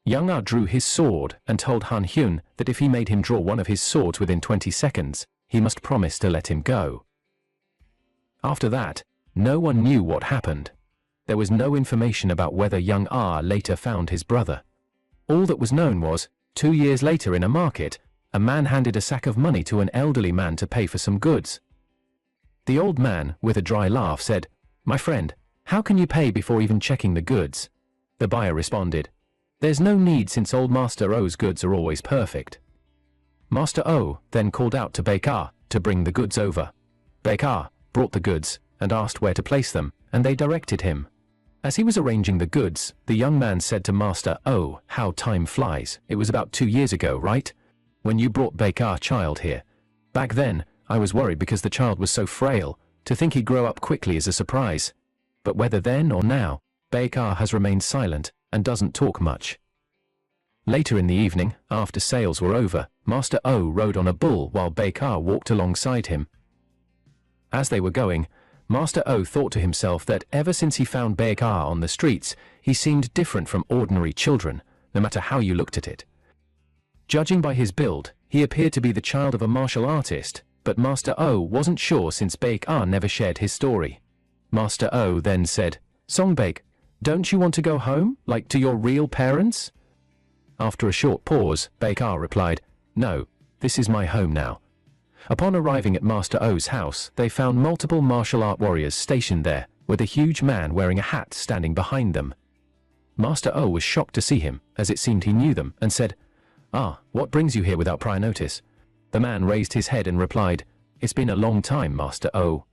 Young Ah drew his sword and told Han Hyun that if he made him draw one of his swords within 20 seconds, he must promise to let him go. After that, no one knew what happened. There was no information about whether Young Ah later found his brother. All that was known was, 2 years later in a market, a man handed a sack of money to an elderly man to pay for some goods. The old man, with a dry laugh, said, "My friend, how can you pay before even checking the goods?" The buyer responded, "There's no need since old Master O's goods are always perfect." Master O then called out to Baek-ah to bring the goods over. Baek-ah brought the goods and asked where to place them, and they directed him. As he was arranging the goods, the young man said to Master O, "How time flies. It was about 2 years ago, right? When you brought Baek-ah child here. Back then, I was worried because the child was so frail, to think he'd grow up quickly is a surprise. But whether then or now, Baek-ah has remained silent and doesn't talk much." Later in the evening, after sales were over, Master O rode on a bull while Baek-ah walked alongside him. As they were going, Master O thought to himself that ever since he found Baek-ah on the streets, he seemed different from ordinary children, no matter how you looked at it. Judging by his build, he appeared to be the child of a martial artist, but Master O wasn't sure since Baek-ah never shared his story. Master O then said, "Songbaek, don't you want to go home, like to your real parents?" After a short pause, Baek-ah replied, "No, this is my home now." Upon arriving at Master O's house, they found multiple martial art warriors stationed there, with a huge man wearing a hat standing behind them. Master O was shocked to see him, as it seemed he knew them, and said, "Ah, what brings you here without prior notice?" The man raised his head and replied, "It's been a long time, Master O."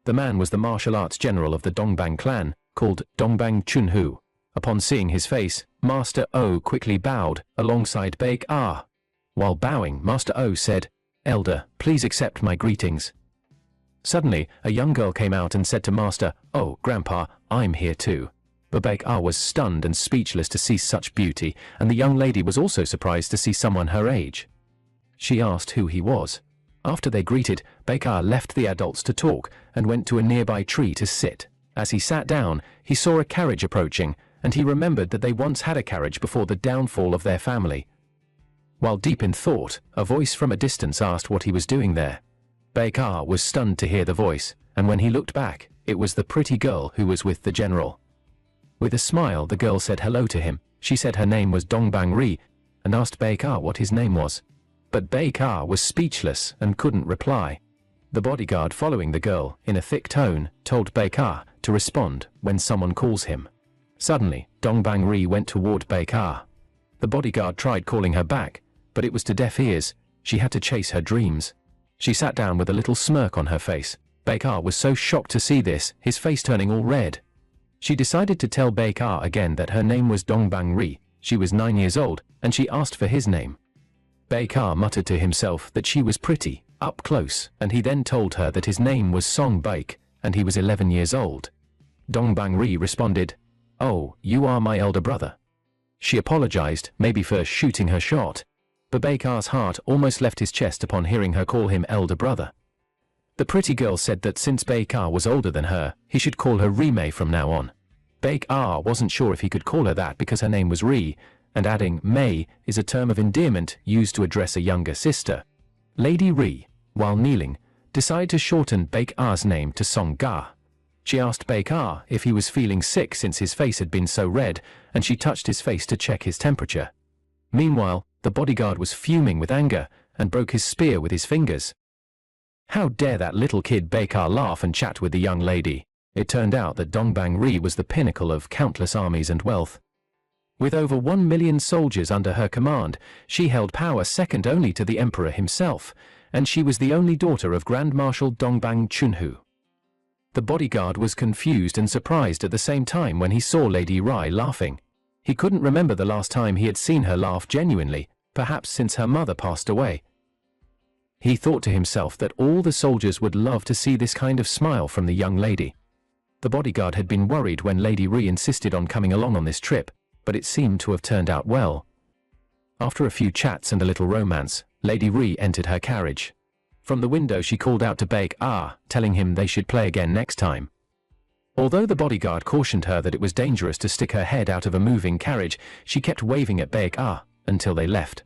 The man was the martial arts general of the Dongbang clan, called Dongbang Chunhu. Upon seeing his face, Master O quickly bowed, alongside Baek-ah. While bowing, Master O said, "Elder, please accept my greetings." Suddenly, a young girl came out and said to Master, "Oh, Grandpa, I'm here too." But Baek-ah was stunned and speechless to see such beauty, and the young lady was also surprised to see someone her age. She asked who he was. After they greeted, Baek-ah left the adults to talk and went to a nearby tree to sit. As he sat down, he saw a carriage approaching, and he remembered that they once had a carriage before the downfall of their family. While deep in thought, a voice from a distance asked what he was doing there. Baek-ah was stunned to hear the voice, and when he looked back, it was the pretty girl who was with the general. With a smile, the girl said hello to him. She said her name was Dongbang Ri, and asked Baek-ah what his name was. But Baek-ah was speechless and couldn't reply. The bodyguard following the girl, in a thick tone, told Baek-ah to respond when someone calls him. Suddenly, Dongbang Ri went toward Baek-ah. The bodyguard tried calling her back, but it was to deaf ears. She had to chase her dreams. She sat down with a little smirk on her face. Baek-ah was so shocked to see this, his face turning all red. She decided to tell Baek-ah again that her name was Dongbang Ri. She was 9 years old, and she asked for his name. Baek-ah muttered to himself that she was pretty, up close, and he then told her that his name was Songbaek, and he was 11 years old. Dongbang Ri responded, "Oh, you are my elder brother." She apologized, maybe for shooting her shot, but Baek-ah's heart almost left his chest upon hearing her call him elder brother. The pretty girl said that since Baek-ah was older than her, he should call her Ri-mei from now on. Baek-ah wasn't sure if he could call her that because her name was Ri, and adding Mei is a term of endearment used to address a younger sister. Lady Ri, while kneeling, decided to shorten Baek-ah's name to Song-ga. She asked Baek-ah if he was feeling sick since his face had been so red, and she touched his face to check his temperature. Meanwhile, the bodyguard was fuming with anger and broke his spear with his fingers. How dare that little kid Baekar laugh and chat with the young lady? It turned out that Dongbang-ri was the pinnacle of countless armies and wealth. With over 1 million soldiers under her command, she held power second only to the emperor himself, and she was the only daughter of Grand Marshal Dongbang Chunhu. The bodyguard was confused and surprised at the same time when he saw Lady Rai laughing. He couldn't remember the last time he had seen her laugh genuinely, perhaps since her mother passed away. He thought to himself that all the soldiers would love to see this kind of smile from the young lady. The bodyguard had been worried when Lady Ri insisted on coming along on this trip, but it seemed to have turned out well. After a few chats and a little romance, Lady Ri entered her carriage. From the window she called out to Baek-ah, telling him they should play again next time. Although the bodyguard cautioned her that it was dangerous to stick her head out of a moving carriage, she kept waving at Baek-ah until they left.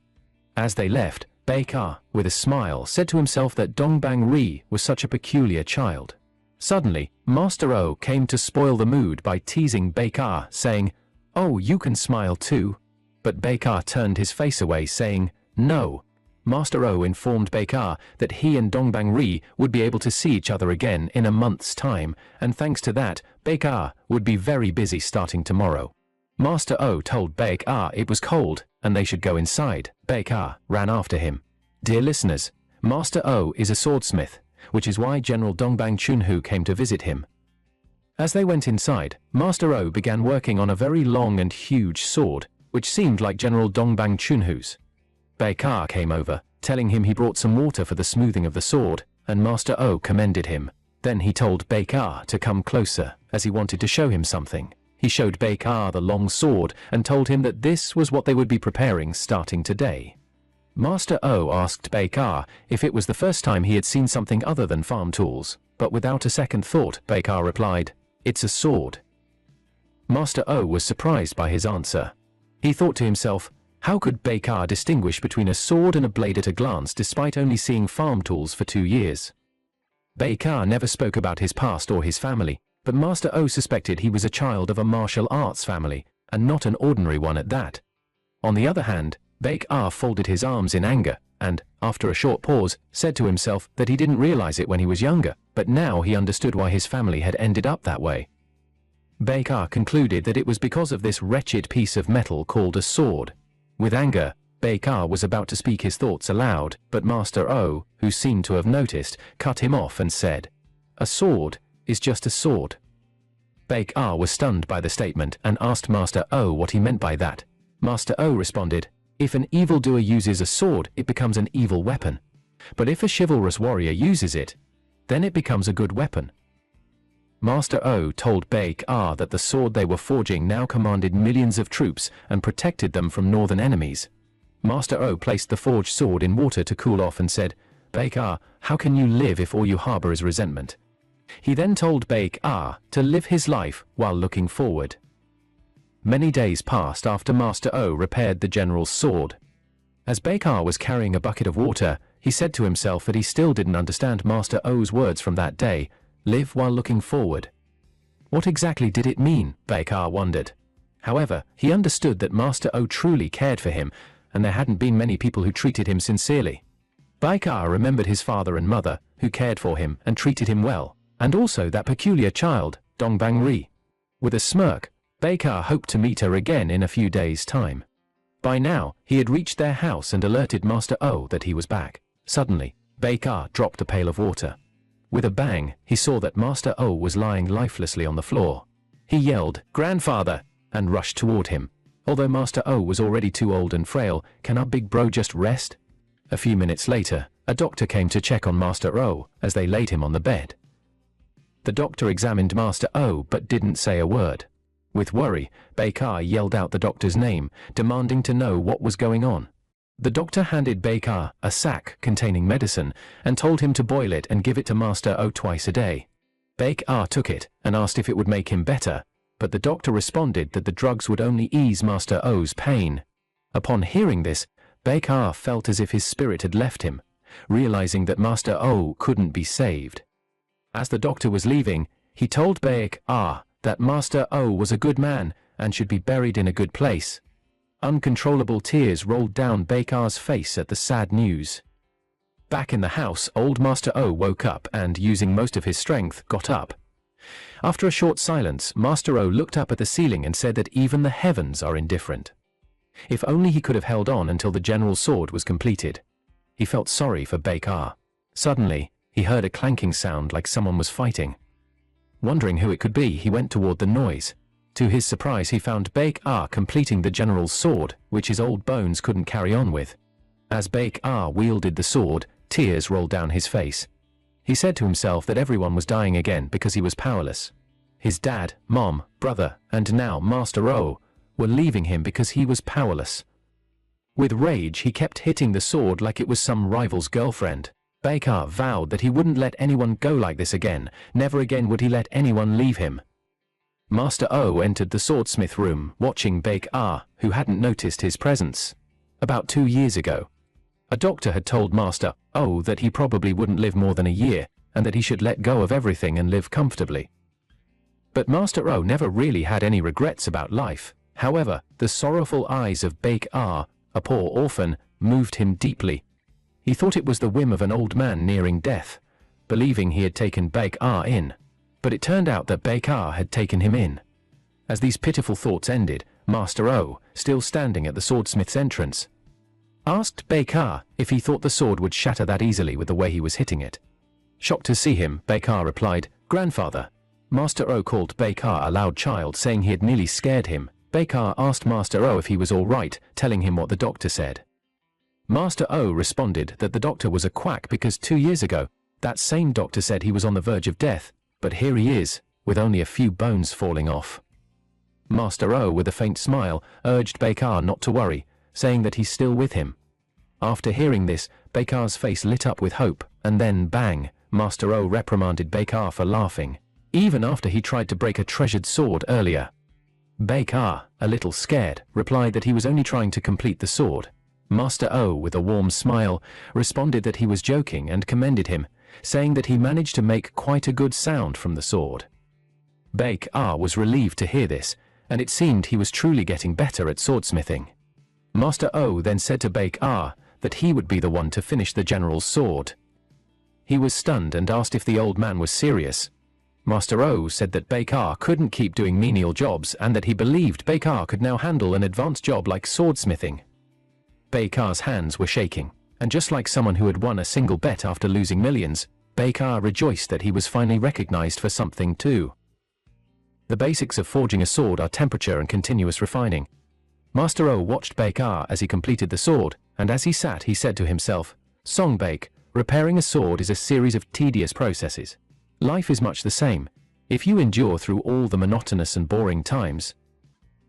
As they left, Baek-ah, with a smile, said to himself that Dongbang-ri was such a peculiar child. Suddenly, Master O came to spoil the mood by teasing Baek-ah, saying, "Oh, you can smile too." But Baek-ah turned his face away, saying, "No." Master O informed Baek-ah that he and Dongbang-ri would be able to see each other again in a month's time, and thanks to that, Baek-ah would be very busy starting tomorrow. Master O told Baek-ah it was cold, and they should go inside. Baek-ah ran after him. Dear listeners, Master O is a swordsmith, which is why General Dongbang Chunhu came to visit him. As they went inside, Master O began working on a very long and huge sword, which seemed like General Dongbang Chunhu's. Baek-ah came over, telling him he brought some water for the smoothing of the sword, and Master O commended him. Then he told Baek-ah to come closer, as he wanted to show him something. He showed Baek-ah the long sword and told him that this was what they would be preparing starting today. Master O asked Baek-ah if it was the first time he had seen something other than farm tools, but without a second thought, Baek-ah replied, "It's a sword." Master O was surprised by his answer. He thought to himself, how could Baek-ah distinguish between a sword and a blade at a glance despite only seeing farm tools for 2 years? Baek-ah never spoke about his past or his family, but Master O suspected he was a child of a martial arts family, and not an ordinary one at that. On the other hand, Baek-ah folded his arms in anger, and, after a short pause, said to himself that he didn't realize it when he was younger, but now he understood why his family had ended up that way. Baek-ah concluded that it was because of this wretched piece of metal called a sword. With anger, Baek-ah was about to speak his thoughts aloud, but Master O, who seemed to have noticed, cut him off and said, "A sword is just a sword." Baek-ah was stunned by the statement and asked Master O what he meant by that. Master O responded, "If an evildoer uses a sword, it becomes an evil weapon. But if a chivalrous warrior uses it, then it becomes a good weapon." Master O told Baek-ah that the sword they were forging now commanded millions of troops and protected them from northern enemies. Master O placed the forged sword in water to cool off and said, "Baek-ah, how can you live if all you harbor is resentment?" He then told Baek-ah to live his life while looking forward. Many days passed after Master O repaired the general's sword. As Baek-ah was carrying a bucket of water, he said to himself that he still didn't understand Master O's words from that day, "Live while looking forward." What exactly did it mean, Baek-ah wondered. However, he understood that Master O truly cared for him, and there hadn't been many people who treated him sincerely. Baek-ah remembered his father and mother, who cared for him and treated him well, and also that peculiar child, Dongbang-ri. With a smirk, Baek-ah hoped to meet her again in a few days' time. By now, he had reached their house and alerted Master O that he was back. Suddenly, Baek-ah dropped a pail of water. With a bang, he saw that Master O was lying lifelessly on the floor. He yelled, "Grandfather!" and rushed toward him. Although Master O was already too old and frail, can our big bro just rest? A few minutes later, a doctor came to check on Master O as they laid him on the bed. The doctor examined Master O but didn't say a word. With worry, Baek-ah yelled out the doctor's name, demanding to know what was going on. The doctor handed Baek-ah a sack containing medicine and told him to boil it and give it to Master O twice a day. Baek-ah took it and asked if it would make him better, but the doctor responded that the drugs would only ease Master O's pain. Upon hearing this, Baek-ah felt as if his spirit had left him, realizing that Master O couldn't be saved. As the doctor was leaving, he told Baek-ah that Master O was a good man and should be buried in a good place. Uncontrollable tears rolled down Baek-ah's face at the sad news. Back in the house, old Master O woke up and, using most of his strength, got up. After a short silence, Master O looked up at the ceiling and said that even the heavens are indifferent. If only he could have held on until the general's sword was completed. He felt sorry for Baek-ah. Suddenly, he heard a clanking sound like someone was fighting. Wondering who it could be, he went toward the noise. To his surprise, he found Baek-ah completing the general's sword, which his old bones couldn't carry on with. As Baek-ah wielded the sword, tears rolled down his face. He said to himself that everyone was dying again because he was powerless. His dad, mom, brother, and now Master O were leaving him because he was powerless. With rage, he kept hitting the sword like it was some rival's girlfriend. Baek-ah vowed that he wouldn't let anyone go like this again. Never again would he let anyone leave him. Master O entered the swordsmith room, watching Baek-ah, who hadn't noticed his presence. About 2 years ago, a doctor had told Master O that he probably wouldn't live more than a year, and that he should let go of everything and live comfortably. But Master O never really had any regrets about life. However, the sorrowful eyes of Baek-ah, a poor orphan, moved him deeply. He thought it was the whim of an old man nearing death, believing he had taken Baek-ah in. But it turned out that Baek-ah had taken him in. As these pitiful thoughts ended, Master O, still standing at the swordsmith's entrance, asked Baek-ah if he thought the sword would shatter that easily with the way he was hitting it. Shocked to see him, Baek-ah replied, "Grandfather." Master O called Baek-ah a loud child, saying he had nearly scared him. Baek-ah asked Master O if he was all right, telling him what the doctor said. Master O responded that the doctor was a quack because 2 years ago, that same doctor said he was on the verge of death, but here he is, with only a few bones falling off. Master O, with a faint smile, urged Baek-ah not to worry, saying that he's still with him. After hearing this, Baek-ah's face lit up with hope, and then bang, Master O reprimanded Baek-ah for laughing, even after he tried to break a treasured sword earlier. Baek-ah, a little scared, replied that he was only trying to complete the sword. Master O, with a warm smile, responded that he was joking and commended him, saying that he managed to make quite a good sound from the sword. Baek-ah was relieved to hear this, and it seemed he was truly getting better at swordsmithing. Master O then said to Baek-ah that he would be the one to finish the general's sword. He was stunned and asked if the old man was serious. Master O said that Baek-ah couldn't keep doing menial jobs and that he believed Baek-ah could now handle an advanced job like swordsmithing. Baek-ah's hands were shaking, and just like someone who had won a single bet after losing millions, Baek-ah rejoiced that he was finally recognized for something too. The basics of forging a sword are temperature and continuous refining. Master O watched Baek-ah as he completed the sword, and as he sat he said to himself, "Songbaek, repairing a sword is a series of tedious processes. Life is much the same, if you endure through all the monotonous and boring times."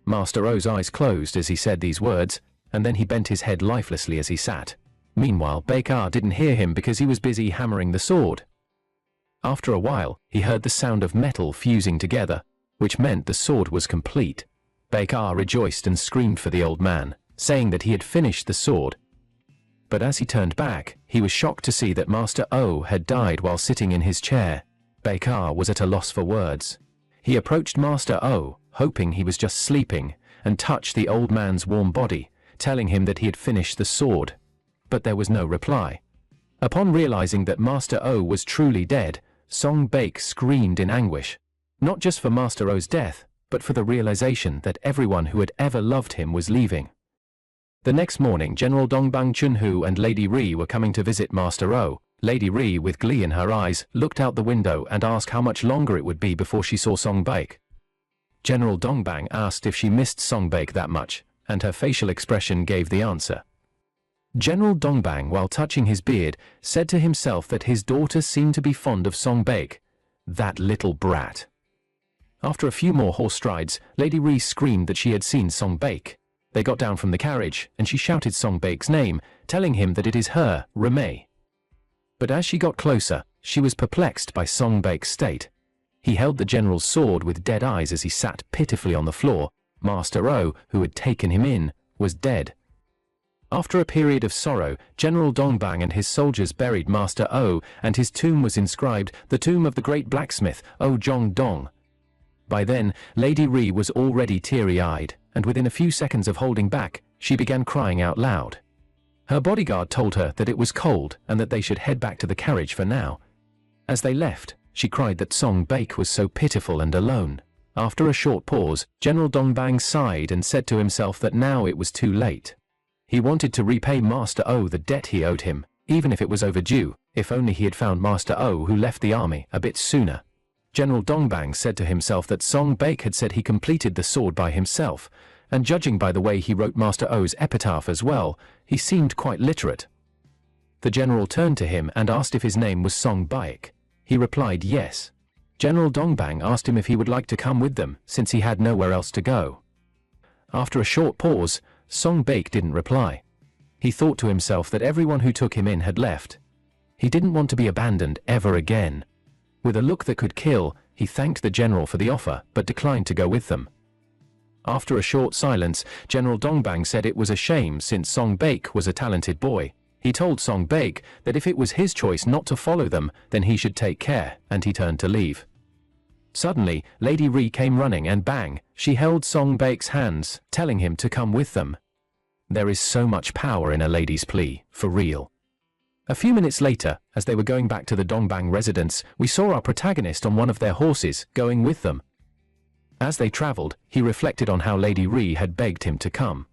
Master O's eyes closed as he said these words, and then he bent his head lifelessly as he sat. Meanwhile, Baek-ah didn't hear him because he was busy hammering the sword. After a while, he heard the sound of metal fusing together, which meant the sword was complete. Baek-ah rejoiced and screamed for the old man, saying that he had finished the sword. But as he turned back, he was shocked to see that Master O had died while sitting in his chair. Baek-ah was at a loss for words. He approached Master O, hoping he was just sleeping, and touched the old man's warm body, telling him that he had finished the sword. But there was no reply. Upon realizing that Master O was truly dead, Songbaek screamed in anguish, not just for Master O's death, but for the realization that everyone who had ever loved him was leaving. The next morning, General Dongbang Chunhu and Lady Ri were coming to visit Master O. Lady Ri, with glee in her eyes, looked out the window and asked how much longer it would be before she saw Songbaek. General Dongbang asked if she missed Songbaek that much, and her facial expression gave the answer. General Dongbang, while touching his beard, said to himself that his daughter seemed to be fond of Songbaek. That little brat. After a few more horse strides, Lady Ri screamed that she had seen Songbaek. They got down from the carriage, and she shouted Songbaek's name, telling him that it is her, Remei. But as she got closer, she was perplexed by Songbaek's state. He held the general's sword with dead eyes as he sat pitifully on the floor. Master O, who had taken him in, was dead. After a period of sorrow, General Dongbang and his soldiers buried Master O, and his tomb was inscribed, "The tomb of the great blacksmith, O Jong Dong." By then, Lady Ri was already teary-eyed, and within a few seconds of holding back, she began crying out loud. Her bodyguard told her that it was cold and that they should head back to the carriage for now. As they left, she cried that Song Baek was so pitiful and alone. After a short pause, General Dongbang sighed and said to himself that now it was too late. He wanted to repay Master O the debt he owed him, even if it was overdue, if only he had found Master O who left the army a bit sooner. General Dongbang said to himself that Song Baek had said he completed the sword by himself, and judging by the way he wrote Master O's epitaph as well, he seemed quite literate. The general turned to him and asked if his name was Song Baek. He replied yes. General Dongbang asked him if he would like to come with them, since he had nowhere else to go. After a short pause, Song Baek didn't reply. He thought to himself that everyone who took him in had left. He didn't want to be abandoned ever again. With a look that could kill, he thanked the general for the offer, but declined to go with them. After a short silence, General Dongbang said it was a shame since Song Baek was a talented boy. He told Song Baek that if it was his choice not to follow them, then he should take care, and he turned to leave. Suddenly, Lady Ri came running and bang, she held Song Baek's hands, telling him to come with them. There is so much power in a lady's plea, for real. A few minutes later, as they were going back to the Dongbang residence, we saw our protagonist on one of their horses, going with them. As they traveled, he reflected on how Lady Ri had begged him to come.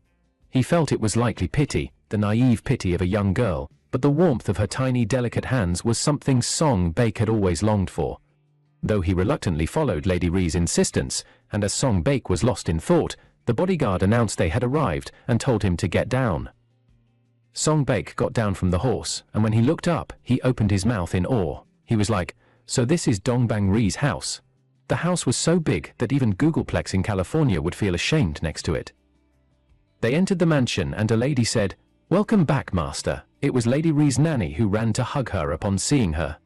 He felt it was likely pity, the naive pity of a young girl, but the warmth of her tiny delicate hands was something Song Baek had always longed for. Though he reluctantly followed Lady Ri's insistence, and as Song Baek was lost in thought, the bodyguard announced they had arrived and told him to get down. Song Baek got down from the horse, and when he looked up, he opened his mouth in awe. He was like, "So this is Dongbang Ri's house." The house was so big that even Googleplex in California would feel ashamed next to it. They entered the mansion and a lady said, "Welcome back, master." It was Lady Ri's nanny who ran to hug her upon seeing her.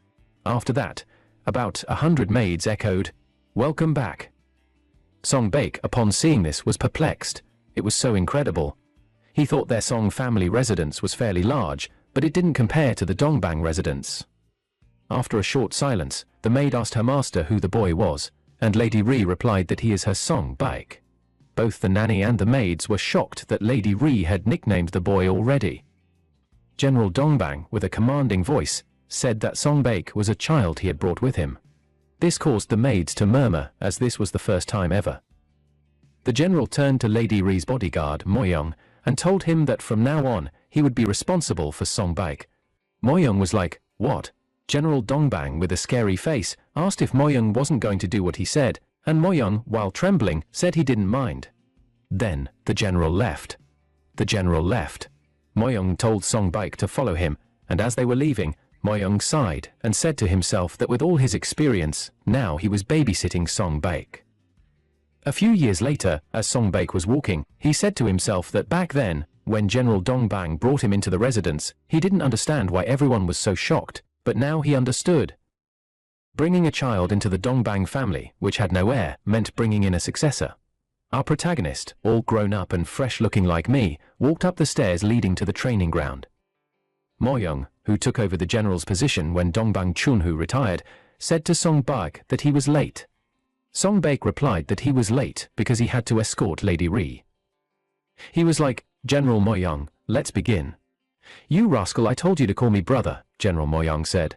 After that, about 100 maids echoed, "Welcome back." Song Baek, upon seeing this, was perplexed. It was so incredible. He thought their Song family residence was fairly large, but it didn't compare to the Dongbang residence. After a short silence, the maid asked her master who the boy was, and Lady Ri replied that he is her Song Baek. Both the nanny and the maids were shocked that Lady Ri had nicknamed the boy already. General Dongbang, with a commanding voice, said that Song Baek was a child he had brought with him. This caused the maids to murmur, as this was the first time ever. The general turned to Lady Ri's bodyguard, Moyoung, and told him that from now on, he would be responsible for Song Baek. Moyoung was like, "What?" General Dongbang, with a scary face, asked if Moyoung wasn't going to do what he said, and Moyoung, while trembling, said he didn't mind. Then, the general left. The general left. Moyoung told Song Baek to follow him, and as they were leaving, Moyoung sighed and said to himself that with all his experience, now he was babysitting Song Baek. A few years later, as Song Baek was walking, he said to himself that back then, when General Dongbang brought him into the residence, he didn't understand why everyone was so shocked, but now he understood. Bringing a child into the Dongbang family, which had no heir, meant bringing in a successor. Our protagonist, all grown up and fresh looking like me, walked up the stairs leading to the training ground. Moyoung, who took over the general's position when Dongbang Chunhu retired, said to Song Baek that he was late. Song Baek replied that he was late because he had to escort Lady Ri. He was like, "General Moyoung, let's begin." "You rascal, I told you to call me brother," General Moyoung said.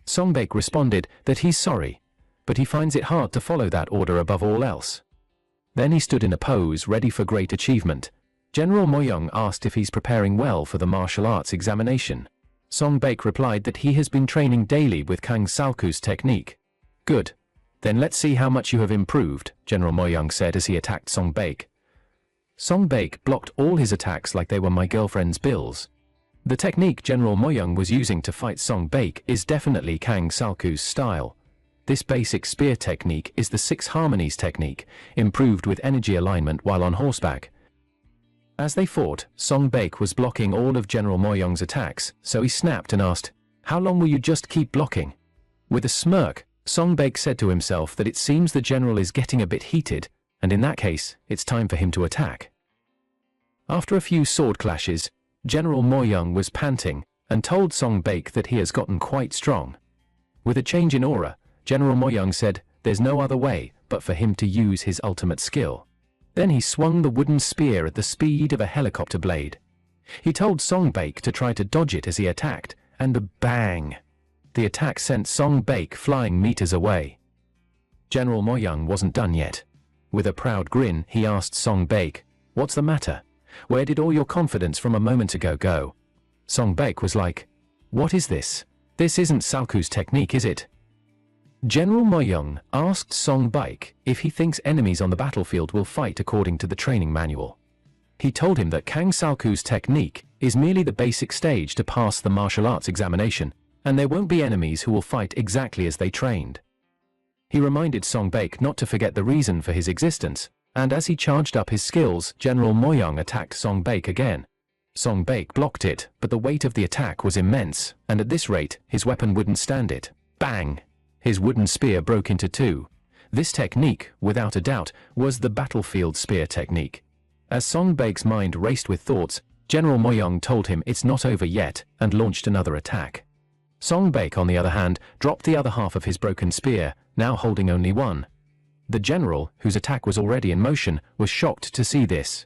Song Baek responded that he's sorry, but he finds it hard to follow that order above all else. Then he stood in a pose ready for great achievement. General Moyoung asked if he's preparing well for the martial arts examination. Song Baek replied that he has been training daily with Kang Salku's technique. "Good. Then let's see how much you have improved," General Moyoung said as he attacked Song Baek. Song Baek blocked all his attacks like they were my girlfriend's bills. The technique General Moyoung was using to fight Song Baek is definitely Kang Salku's style. This basic spear technique is the 6 harmonies technique, improved with energy alignment while on horseback. As they fought, Song Baek was blocking all of General Moyoung's attacks, so he snapped and asked, "How long will you just keep blocking?" With a smirk, Song Baek said to himself that it seems the general is getting a bit heated, and in that case, it's time for him to attack. After a few sword clashes, General Moyoung was panting, and told Song Baek that he has gotten quite strong. With a change in aura, General Moyoung said there's no other way but for him to use his ultimate skill. Then he swung the wooden spear at the speed of a helicopter blade. He told Songbake to try to dodge it as he attacked, and bang! The attack sent Songbake flying meters away. General Moyoung wasn't done yet. With a proud grin, he asked Songbake, "What's the matter? Where did all your confidence from a moment ago go?" Songbake was like, "What is this? This isn't Salku's technique, is it?" General Moyoung asked Songbake if he thinks enemies on the battlefield will fight according to the training manual. He told him that Kang Salku's technique is merely the basic stage to pass the martial arts examination, and there won't be enemies who will fight exactly as they trained. He reminded Songbake not to forget the reason for his existence, and as he charged up his skills, General Moyoung attacked Songbake again. Songbake blocked it, but the weight of the attack was immense, and at this rate, his weapon wouldn't stand it. Bang! His wooden spear broke into two. This technique, without a doubt, was the battlefield spear technique. As Songbake's mind raced with thoughts, General Moyoung told him it's not over yet, and launched another attack. Songbake, on the other hand, dropped the other half of his broken spear, now holding only one. The general, whose attack was already in motion, was shocked to see this.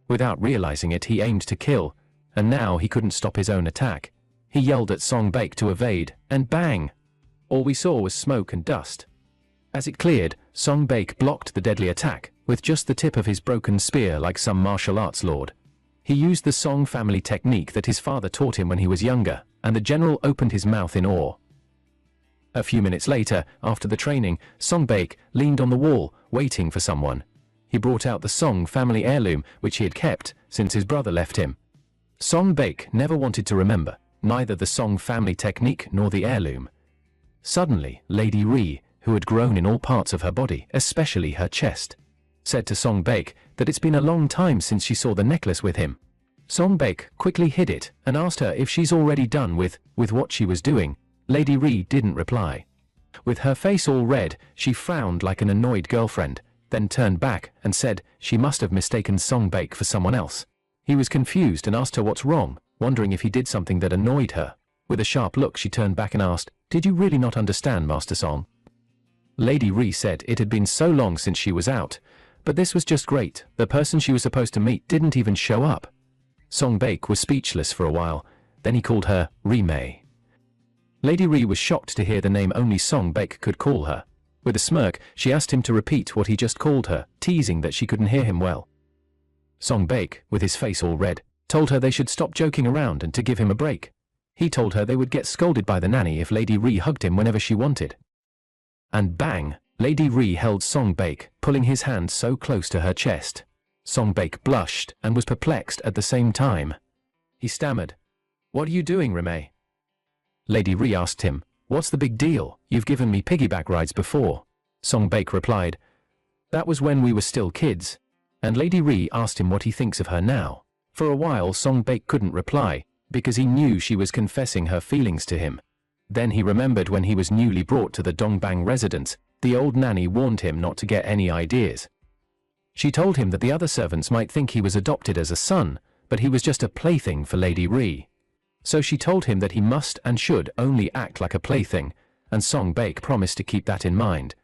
Without realizing it, he aimed to kill, and now he couldn't stop his own attack. He yelled at Songbake to evade, and bang! All we saw was smoke and dust. As it cleared, Songbake blocked the deadly attack, with just the tip of his broken spear like some martial arts lord. He used the Song family technique that his father taught him when he was younger, and the general opened his mouth in awe. A few minutes later, after the training, Songbake leaned on the wall, waiting for someone. He brought out the Song family heirloom, which he had kept since his brother left him. Songbake never wanted to remember, neither the Song family technique nor the heirloom. Suddenly, Lady Ri, who had grown in all parts of her body, especially her chest, said to Songbake that it's been a long time since she saw the necklace with him. Songbake quickly hid it and asked her if she's already done with what she was doing. Lady Ri didn't reply. With her face all red, she frowned like an annoyed girlfriend, then turned back and said she must have mistaken Songbake for someone else. He was confused and asked her what's wrong, wondering if he did something that annoyed her. With a sharp look, she turned back and asked, "Did you really not understand, Master Song?" Lady Ri said it had been so long since she was out, but this was just great. The person she was supposed to meet didn't even show up. Songbake was speechless for a while, then he called her Ri-mei. Lady Ri was shocked to hear the name only Songbake could call her. With a smirk, she asked him to repeat what he just called her, teasing that she couldn't hear him well. Songbake, with his face all red, told her they should stop joking around and to give him a break. He told her they would get scolded by the nanny if Lady Ri hugged him whenever she wanted. And bang! Lady Ri held Songbake, pulling his hand so close to her chest. Songbake blushed and was perplexed at the same time. He stammered, "What are you doing, Ri-mei?" Lady Ri asked him, "What's the big deal? You've given me piggyback rides before." Songbake replied, "That was when we were still kids." And Lady Ri asked him what he thinks of her now. For a while Songbake couldn't reply, because he knew she was confessing her feelings to him. Then he remembered when he was newly brought to the Dongbang residence, the old nanny warned him not to get any ideas. She told him that the other servants might think he was adopted as a son, but he was just a plaything for Lady Ri. So she told him that he must and should only act like a plaything, and Songbake promised to keep that in mind.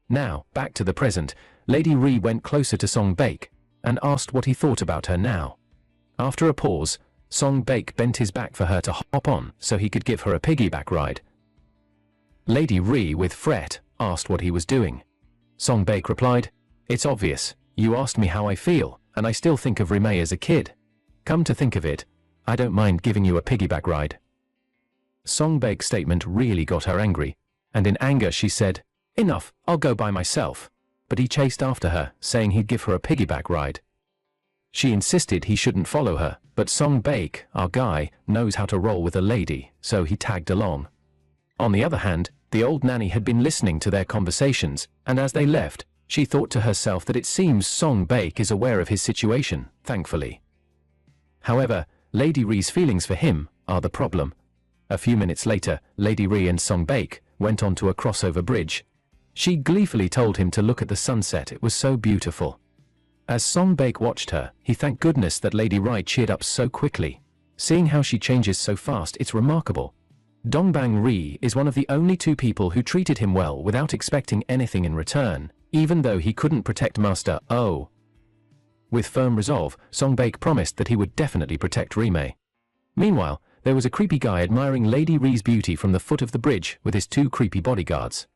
Now, back to the present, Lady Ri went closer to Songbake and asked what he thought about her now. After a pause, Songbake bent his back for her to hop on so he could give her a piggyback ride. Lady Ri, with fret, asked what he was doing. Songbake replied, "It's obvious. You asked me how I feel, and I still think of Ri-mei as a kid. Come to think of it, I don't mind giving you a piggyback ride." Songbake's statement really got her angry, and in anger she said, "Enough, I'll go by myself." But he chased after her, saying he'd give her a piggyback ride. She insisted he shouldn't follow her, but Songbake, our guy, knows how to roll with a lady, so he tagged along. On the other hand, the old nanny had been listening to their conversations, and as they left, she thought to herself that it seems Songbake is aware of his situation, thankfully. However, Lady Ri's feelings for him are the problem. A few minutes later, Lady Ri and Songbake went onto a crossover bridge. She gleefully told him to look at the sunset, it was so beautiful. As Songbake watched her, he thanked goodness that Lady Ri cheered up so quickly. Seeing how she changes so fast, it's remarkable. Dongbang Ri is one of the only two people who treated him well without expecting anything in return, even though he couldn't protect Master O. With firm resolve, Songbake promised that he would definitely protect Rime. Meanwhile, there was a creepy guy admiring Lady Ri's beauty from the foot of the bridge with his 2 creepy bodyguards.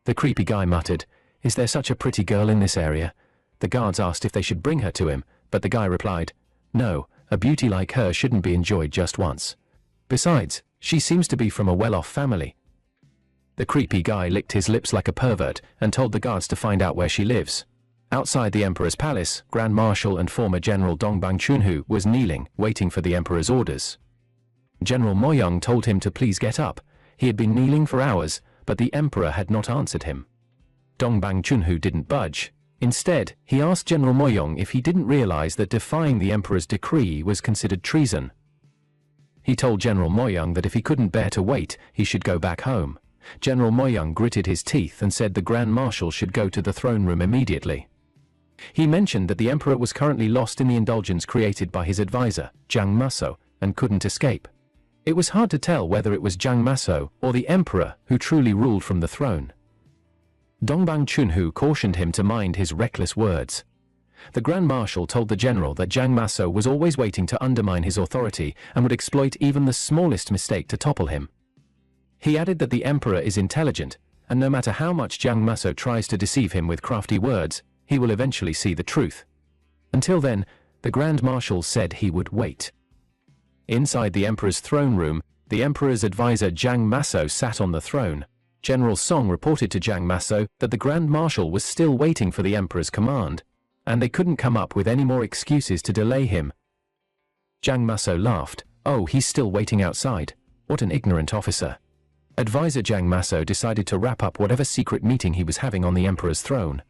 The creepy guy muttered, "Is there such a pretty girl in this area?" The guards asked if they should bring her to him, but the guy replied, "No, a beauty like her shouldn't be enjoyed just once. Besides, she seems to be from a well-off family." The creepy guy licked his lips like a pervert and told the guards to find out where she lives. Outside the emperor's palace, Grand Marshal and former General Dongbang Chunhu was kneeling, waiting for the emperor's orders. General Moyang told him to please get up. He had been kneeling for hours, but the emperor had not answered him. Dongbang Chunhu didn't budge. Instead, he asked General Moyang if he didn't realize that defying the emperor's decree was considered treason. He told General Moyang that if he couldn't bear to wait, he should go back home. General Moyang gritted his teeth and said the Grand Marshal should go to the throne room immediately. He mentioned that the emperor was currently lost in the indulgence created by his advisor, Jiang Maso, and couldn't escape. It was hard to tell whether it was Jiang Maso or the emperor who truly ruled from the throne. Dongbang Chunhu cautioned him to mind his reckless words. The Grand Marshal told the general that Jiang Maso was always waiting to undermine his authority and would exploit even the smallest mistake to topple him. He added that the emperor is intelligent, and no matter how much Jiang Maso tries to deceive him with crafty words, he will eventually see the truth. Until then, the Grand Marshal said he would wait. Inside the emperor's throne room, the emperor's advisor Jiang Maso sat on the throne. General Song reported to Jiang Maso that the Grand Marshal was still waiting for the emperor's command, and they couldn't come up with any more excuses to delay him. Jiang Maso laughed. "Oh, he's still waiting outside. What an ignorant officer." Advisor Jiang Maso decided to wrap up whatever secret meeting he was having on the emperor's throne.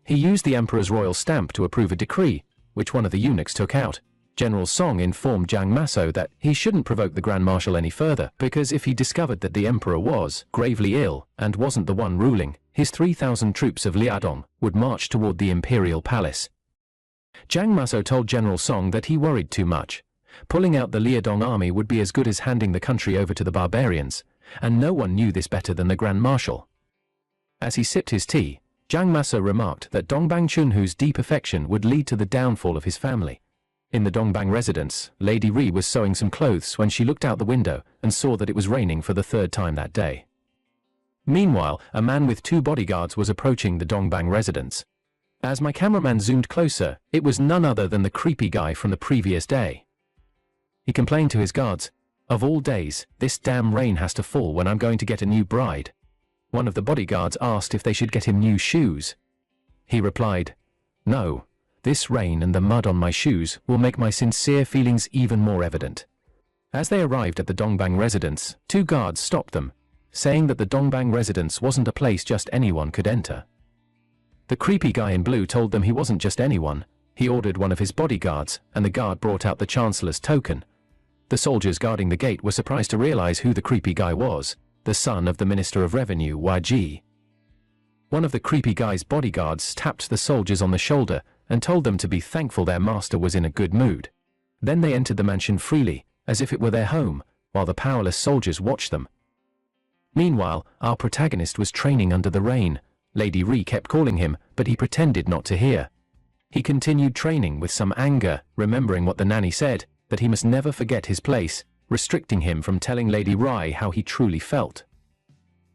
He used the emperor's royal stamp to approve a decree, which one of the eunuchs took out. General Song informed Jiang Maso that he shouldn't provoke the Grand Marshal any further, because if he discovered that the emperor was gravely ill and wasn't the one ruling, his 3,000 troops of Liadong would march toward the imperial palace. Jiang Maso told General Song that he worried too much. Pulling out the Liadong army would be as good as handing the country over to the barbarians, and no one knew this better than the Grand Marshal. As he sipped his tea, Jiang Maso remarked that Dongbang Chunhu's deep affection would lead to the downfall of his family. In the Dongbang residence, Lady Ri was sewing some clothes when she looked out the window and saw that it was raining for the 3rd time that day. Meanwhile, a man with 2 bodyguards was approaching the Dongbang residence. As my cameraman zoomed closer, it was none other than the creepy guy from the previous day. He complained to his guards, "Of all days, this damn rain has to fall when I'm going to get a new bride." One of the bodyguards asked if they should get him new shoes. He replied, "No. This rain and the mud on my shoes will make my sincere feelings even more evident." As they arrived at the Dongbang residence, 2 guards stopped them, saying that the Dongbang residence wasn't a place just anyone could enter. The creepy guy in blue told them he wasn't just anyone. He ordered one of his bodyguards, and the guard brought out the Chancellor's token. The soldiers guarding the gate were surprised to realize who the creepy guy was, the son of the Minister of Revenue, YG. One of the creepy guy's bodyguards tapped the soldiers on the shoulder and told them to be thankful their master was in a good mood. Then they entered the mansion freely, as if it were their home, while the powerless soldiers watched them. Meanwhile, our protagonist was training under the rain. Lady Ri kept calling him, but he pretended not to hear. He continued training with some anger, remembering what the nanny said, that he must never forget his place, restricting him from telling Lady Ri how he truly felt.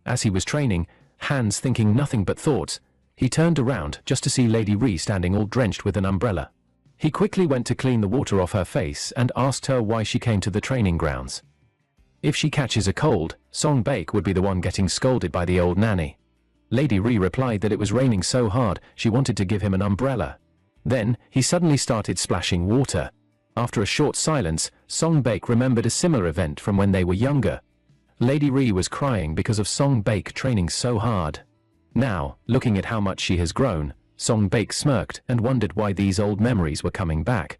As he was training, Hans thinking nothing but thoughts, he turned around just to see Lady Ri standing all drenched with an umbrella. He quickly went to clean the water off her face and asked her why she came to the training grounds. If she catches a cold, Song Baek would be the one getting scolded by the old nanny. Lady Ri replied that it was raining so hard she wanted to give him an umbrella. Then, he suddenly started splashing water. After a short silence, Song Baek remembered a similar event from when they were younger. Lady Ri was crying because of Song Baek training so hard. Now, looking at how much she has grown, Song Baek smirked and wondered why these old memories were coming back.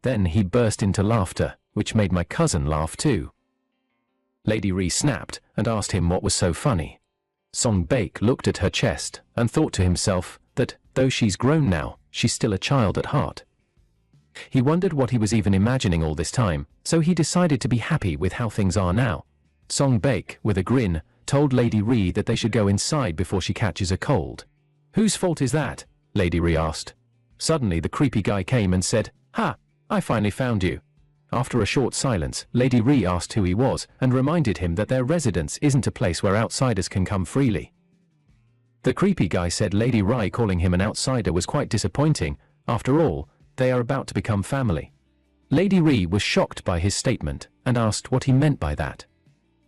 Then he burst into laughter, which made my cousin laugh too. Lady Ri snapped and asked him what was so funny. Song Baek looked at her chest and thought to himself that, though she's grown now, she's still a child at heart. He wondered what he was even imagining all this time, so he decided to be happy with how things are now. Song Baek, with a grin, told Lady Ri that they should go inside before she catches a cold. "Whose fault is that?" Lady Ri asked. Suddenly the creepy guy came and said, "Ha! I finally found you." After a short silence, Lady Ree asked who he was and reminded him that their residence isn't a place where outsiders can come freely. The creepy guy said Lady Ree calling him an outsider was quite disappointing. After all, they are about to become family. Lady Ree was shocked by his statement and asked what he meant by that.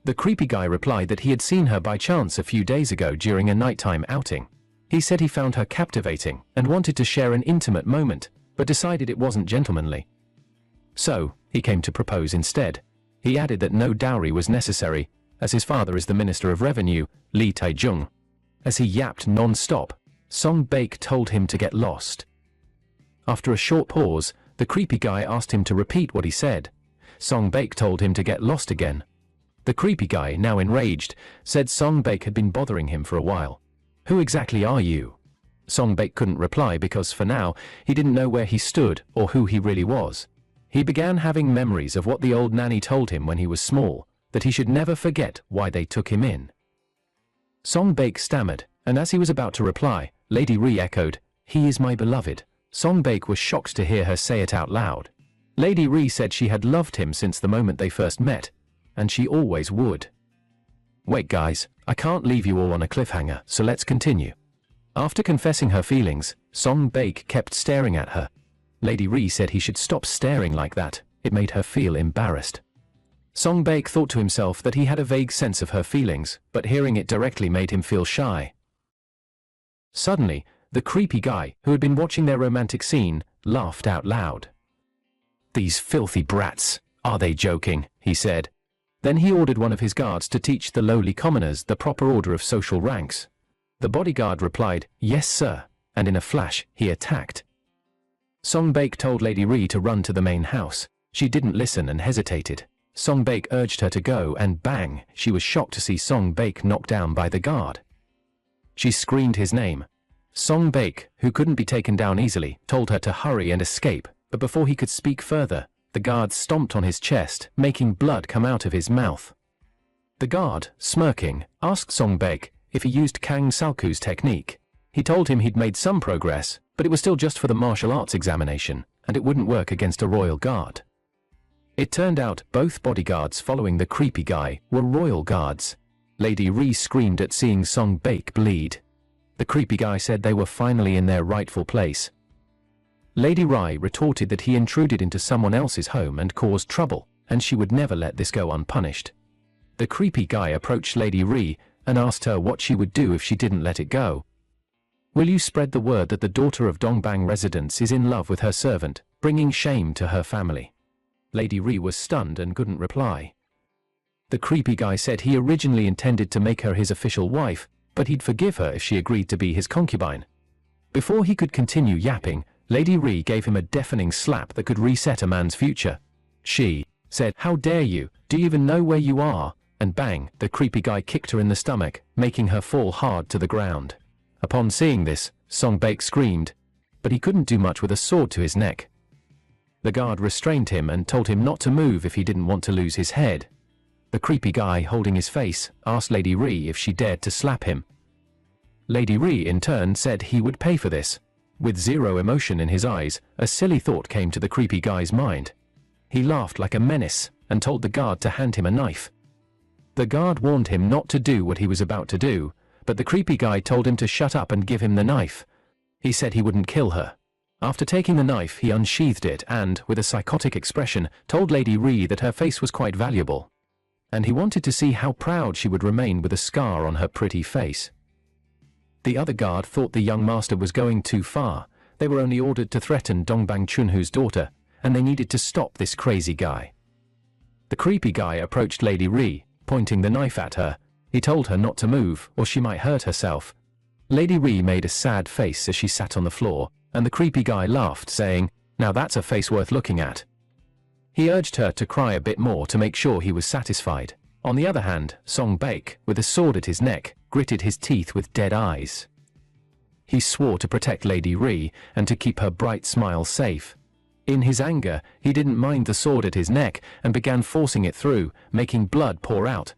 The creepy guy replied that he had seen her by chance a few days ago during a nighttime outing. He said he found her captivating and wanted to share an intimate moment, but decided it wasn't gentlemanly. So, he came to propose instead. He added that no dowry was necessary, as his father is the Minister of Revenue, Lee Tae-jung. As he yapped non-stop, Song Baek told him to get lost. After a short pause, the creepy guy asked him to repeat what he said. Song Baek told him to get lost again. The creepy guy, now enraged, said Song Baek had been bothering him for a while. "Who exactly are you?" Song Baek couldn't reply because for now, he didn't know where he stood or who he really was. He began having memories of what the old nanny told him when he was small, that he should never forget why they took him in. Song Baek stammered, and as he was about to reply, Lady Ree echoed, "He is my beloved." Song Baek was shocked to hear her say it out loud. Lady Ree said she had loved him since the moment they first met, and she always would. Wait guys, I can't leave you all on a cliffhanger, so let's continue. After confessing her feelings, Song Baek kept staring at her. Lady Ree said he should stop staring like that, it made her feel embarrassed. Song Baek thought to himself that he had a vague sense of her feelings, but hearing it directly made him feel shy. Suddenly, the creepy guy, who had been watching their romantic scene, laughed out loud. "These filthy brats, are they joking?" he said. Then he ordered one of his guards to teach the lowly commoners the proper order of social ranks. The bodyguard replied, "Yes, sir," and in a flash, he attacked. Song Baek told Lady Ree to run to the main house. She didn't listen and hesitated. Song Baek urged her to go and bang, she was shocked to see Song Baek knocked down by the guard. She screamed his name. Song Baek, who couldn't be taken down easily, told her to hurry and escape, but before he could speak further, the guard stomped on his chest, making blood come out of his mouth. The guard, smirking, asked Song Baek if he used Kang Salku's technique. He told him he'd made some progress, but it was still just for the martial arts examination, and it wouldn't work against a royal guard. It turned out both bodyguards following the creepy guy were royal guards. Lady Ree screamed at seeing Song Baek bleed. The creepy guy said they were finally in their rightful place. Lady Ree retorted that he intruded into someone else's home and caused trouble, and she would never let this go unpunished. The creepy guy approached Lady Ree and asked her what she would do if she didn't let it go. "Will you spread the word that the daughter of Dongbang residence is in love with her servant, bringing shame to her family?" Lady Ree was stunned and couldn't reply. The creepy guy said he originally intended to make her his official wife, but he'd forgive her if she agreed to be his concubine. Before he could continue yapping, Lady Ree gave him a deafening slap that could reset a man's future. She said, "How dare you, do you even know where you are?" And bang, the creepy guy kicked her in the stomach, making her fall hard to the ground. Upon seeing this, Song Baek screamed, but he couldn't do much with a sword to his neck. The guard restrained him and told him not to move if he didn't want to lose his head. The creepy guy, holding his face, asked Lady Ree if she dared to slap him. Lady Ree in turn said he would pay for this. With zero emotion in his eyes, a silly thought came to the creepy guy's mind. He laughed like a menace and told the guard to hand him a knife. The guard warned him not to do what he was about to do, but the creepy guy told him to shut up and give him the knife. He said he wouldn't kill her. After taking the knife, he unsheathed it and, with a psychotic expression, told Lady Ree that her face was quite valuable, and he wanted to see how proud she would remain with a scar on her pretty face. The other guard thought the young master was going too far. They were only ordered to threaten Dongbang Chunhu's daughter, and they needed to stop this crazy guy. The creepy guy approached Lady Ree, pointing the knife at her. He told her not to move, or she might hurt herself. Lady Ree made a sad face as she sat on the floor, and the creepy guy laughed, saying, "Now that's a face worth looking at." He urged her to cry a bit more to make sure he was satisfied. On the other hand, Song Baek, with a sword at his neck, gritted his teeth with dead eyes. He swore to protect Lady Ree and to keep her bright smile safe. In his anger, he didn't mind the sword at his neck and began forcing it through, making blood pour out.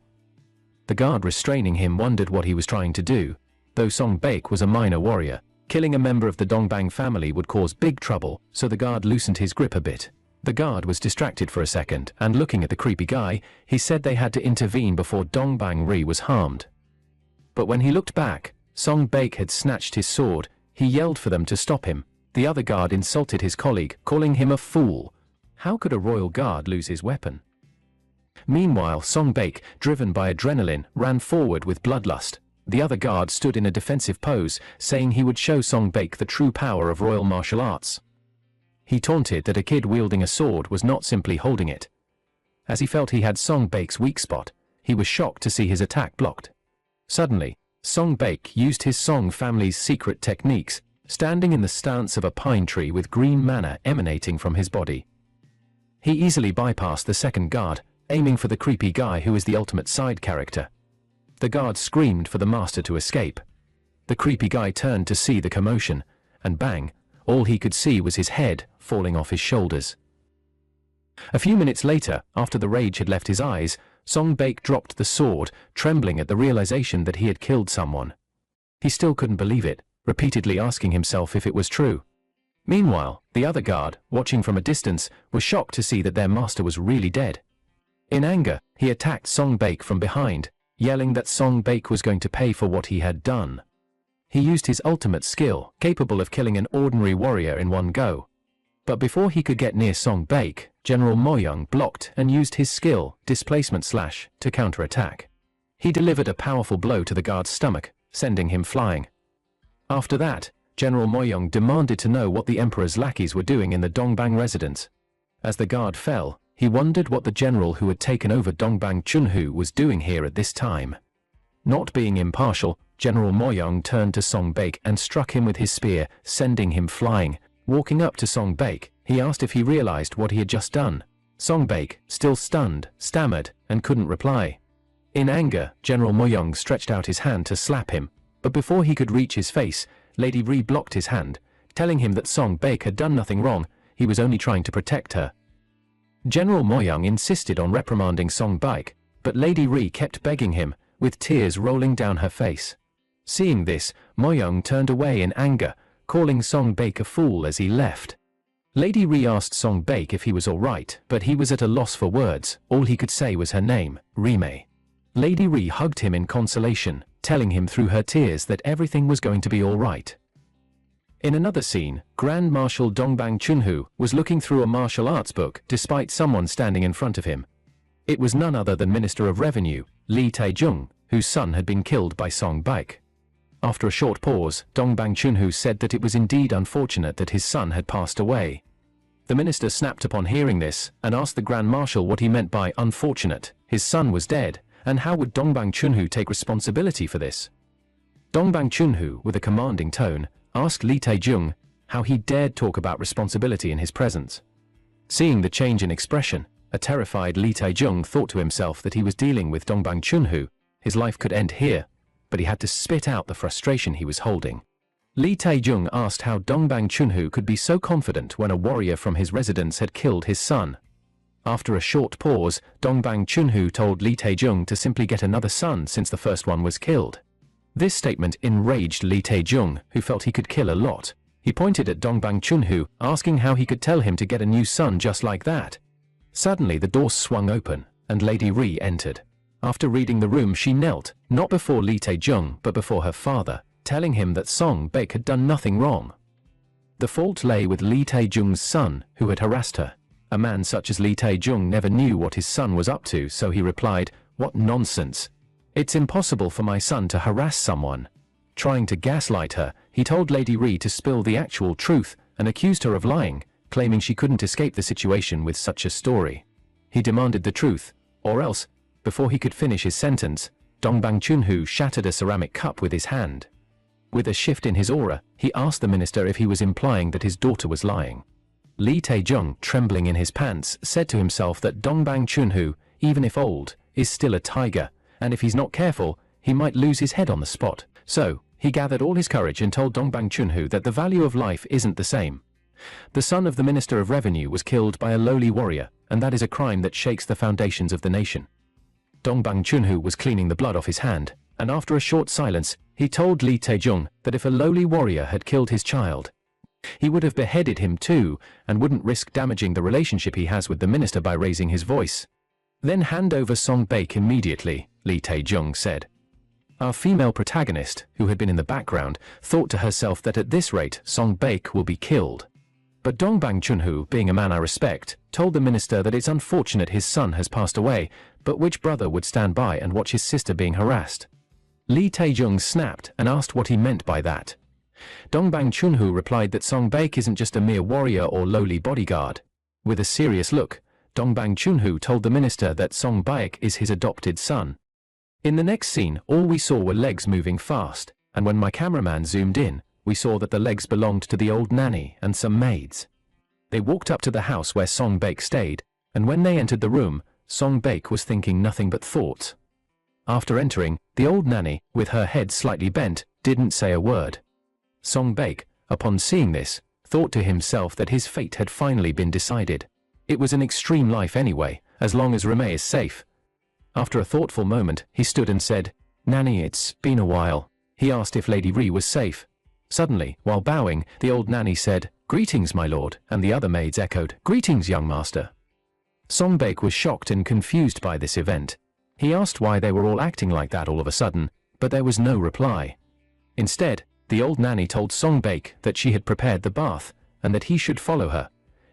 The guard restraining him wondered what he was trying to do. Though Song Baek was a minor warrior, Killing a member of the Dongbang family would cause big trouble, so the guard loosened his grip a bit. The guard was distracted for a second, and looking at the creepy guy, he said they had to intervene before Dongbang Ri was harmed. But when he looked back, Song Baek had snatched his sword. He yelled for them to stop him. The other guard insulted his colleague, calling him a fool. How could a royal guard lose his weapon? Meanwhile, Song Baek, driven by adrenaline, ran forward with bloodlust. The other guard stood in a defensive pose, saying he would show Song Baek the true power of royal martial arts. He taunted that a kid wielding a sword was not simply holding it. As he felt he had Song Baek's weak spot, he was shocked to see his attack blocked. Suddenly, Song Baek used his Song family's secret techniques, standing in the stance of a pine tree with green mana emanating from his body. He easily bypassed the second guard, aiming for the creepy guy who is the ultimate side character. The guard screamed for the master to escape. The creepy guy turned to see the commotion, and bang, all he could see was his head falling off his shoulders. A few minutes later, after the rage had left his eyes, Song Baek dropped the sword, trembling at the realization that he had killed someone. He still couldn't believe it, repeatedly asking himself if it was true. Meanwhile, the other guard, watching from a distance, was shocked to see that their master was really dead. In anger, he attacked Song Baek from behind, yelling that Song Baek was going to pay for what he had done. He used his ultimate skill, capable of killing an ordinary warrior in one go. But before he could get near Song Baek, General Moyoung blocked and used his skill, Displacement Slash, to counterattack. He delivered a powerful blow to the guard's stomach, sending him flying. After that, General Moyoung demanded to know what the emperor's lackeys were doing in the Dongbang residence. As the guard fell, he wondered what the general who had taken over Dongbang Chunhu was doing here at this time. Not being impartial, General Moyoung turned to Song Baek and struck him with his spear, sending him flying. Walking up to Song Baek, he asked if he realized what he had just done. Song Baek, still stunned, stammered, and couldn't reply. In anger, General Moyoung stretched out his hand to slap him, but before he could reach his face, Lady Ri blocked his hand, telling him that Song Baek had done nothing wrong, he was only trying to protect her. General Moyoung insisted on reprimanding Song Baek, but Lady Ri kept begging him, with tears rolling down her face. Seeing this, Moyoung turned away in anger, calling Song Baek a fool as he left. Lady Ri asked Song Baek if he was alright, but he was at a loss for words. All he could say was her name, Rime. Lady Ri hugged him in consolation, telling him through her tears that everything was going to be alright. In another scene, Grand Marshal Dongbang Chunhu was looking through a martial arts book despite someone standing in front of him. It was none other than Minister of Revenue, Lee Taejung, whose son had been killed by Song Baek. After a short pause, Dongbang Chunhu said that it was indeed unfortunate that his son had passed away. The minister snapped upon hearing this, and asked the Grand Marshal what he meant by unfortunate. His son was dead, and how would Dongbang Chunhu take responsibility for this? Dongbang Chunhu, with a commanding tone, asked Lee Taejung how he dared talk about responsibility in his presence. Seeing the change in expression, a terrified Lee Taejung thought to himself that he was dealing with Dongbang Chunhu. His life could end here, but he had to spit out the frustration he was holding. Lee Taejung asked how Dongbang Chunhu could be so confident when a warrior from his residence had killed his son. After a short pause, Dongbang Chunhu told Lee Taejung to simply get another son since the first one was killed. This statement enraged Lee Taejung, who felt he could kill a lot. He pointed at Dongbang Chunhu, asking how he could tell him to get a new son just like that. Suddenly the door swung open, and Lady Ri entered. After reading the room, she knelt, not before Lee Taejung but before her father, telling him that Song Baek had done nothing wrong. The fault lay with Lee Taejung's son, who had harassed her. A man such as Lee Taejung never knew what his son was up to, so he replied, "What nonsense! It's impossible for my son to harass someone." Trying to gaslight her, he told Lady Ri to spill the actual truth and accused her of lying, claiming she couldn't escape the situation with such a story. He demanded the truth, or else, before he could finish his sentence, Dongbang Chunhu shattered a ceramic cup with his hand. With a shift in his aura, he asked the minister if he was implying that his daughter was lying. Lee Taejung, trembling in his pants, said to himself that Dongbang Chunhu, even if old, is still a tiger, and if he's not careful, he might lose his head on the spot. So, he gathered all his courage and told Dongbang Chunhu that the value of life isn't the same. The son of the Minister of Revenue was killed by a lowly warrior, and that is a crime that shakes the foundations of the nation. Dongbang Chunhu was cleaning the blood off his hand, and after a short silence, he told Lee Taejung that if a lowly warrior had killed his child, he would have beheaded him too, and wouldn't risk damaging the relationship he has with the minister by raising his voice. Then hand over Song Baek immediately, Lee Taejung said. Our female protagonist, who had been in the background, thought to herself that at this rate Song Baek will be killed. But Dongbang Chunhu, being a man I respect, told the minister that it's unfortunate his son has passed away, but which brother would stand by and watch his sister being harassed? Lee Taejung snapped and asked what he meant by that. Dongbang Chunhu replied that Song Baek isn't just a mere warrior or lowly bodyguard. With a serious look, Dongbang Chunhu told the minister that Song Baek is his adopted son. In the next scene, all we saw were legs moving fast, and when my cameraman zoomed in, we saw that the legs belonged to the old nanny and some maids. They walked up to the house where Song Baek stayed, and when they entered the room, Song Baek was thinking nothing but thoughts. After entering, the old nanny, with her head slightly bent, didn't say a word. Song Baek, upon seeing this, thought to himself that his fate had finally been decided. It was an extreme life anyway, as long as Reme is safe. After a thoughtful moment, he stood and said, "Nanny, it's been a while." He asked if Lady Ri was safe. Suddenly, while bowing, the old nanny said, "Greetings, my lord," and the other maids echoed, "Greetings, young master." Song Baek was shocked and confused by this event. He asked why they were all acting like that all of a sudden, but there was no reply. Instead, the old nanny told Song Baek that she had prepared the bath, and that he should follow her.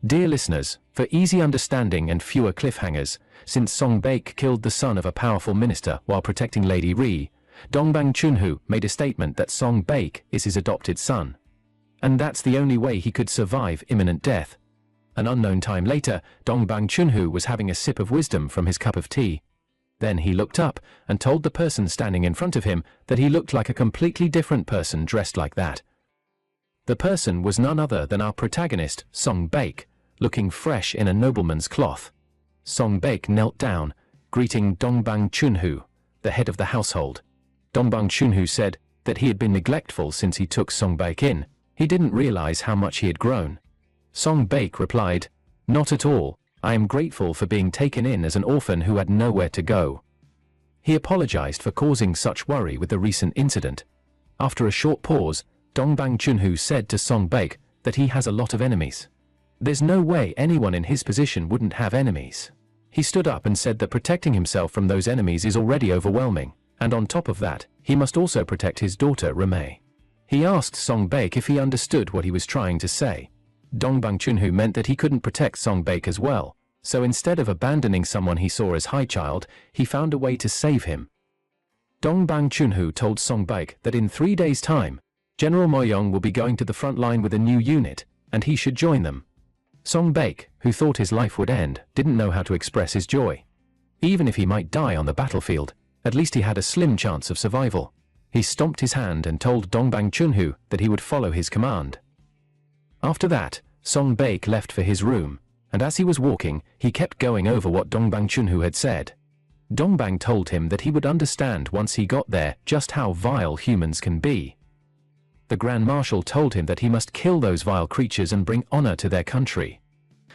Dear listeners, for easy understanding and fewer cliffhangers, since Song Baek killed the son of a powerful minister while protecting Lady Ri, Dongbang Chunhu made a statement that Song Baek is his adopted son. And that's the only way he could survive imminent death. An unknown time later, Dongbang Chunhu was having a sip of wisdom from his cup of tea. Then he looked up and told the person standing in front of him that he looked like a completely different person dressed like that. The person was none other than our protagonist, Song Baek, looking fresh in a nobleman's cloth. Song Baek knelt down, greeting Dongbang Chunhu, the head of the household. Dongbang Chunhu said that he had been neglectful since he took Song Baek in. He didn't realize how much he had grown. Song Baek replied, "Not at all. I am grateful for being taken in as an orphan who had nowhere to go." He apologized for causing such worry with the recent incident. After a short pause, Dongbang Chunhu said to Song Baek that he has a lot of enemies. There's no way anyone in his position wouldn't have enemies. He stood up and said that protecting himself from those enemies is already overwhelming, and on top of that, he must also protect his daughter Reme. He asked Song Baek if he understood what he was trying to say. Dongbang Chunhu meant that he couldn't protect Song Baek as well, so instead of abandoning someone he saw as high child, he found a way to save him. Dongbang Chunhu told Song Baek that in 3 days' time, General Moyong will be going to the front line with a new unit, and he should join them. Song Baek, who thought his life would end, didn't know how to express his joy. Even if he might die on the battlefield, at least he had a slim chance of survival. He stomped his hand and told Dongbang Chunhu that he would follow his command. After that, Song Baek left for his room, and as he was walking, he kept going over what Dongbang Chunhu had said. Dongbang told him that he would understand once he got there just how vile humans can be. The Grand Marshal told him that he must kill those vile creatures and bring honor to their country.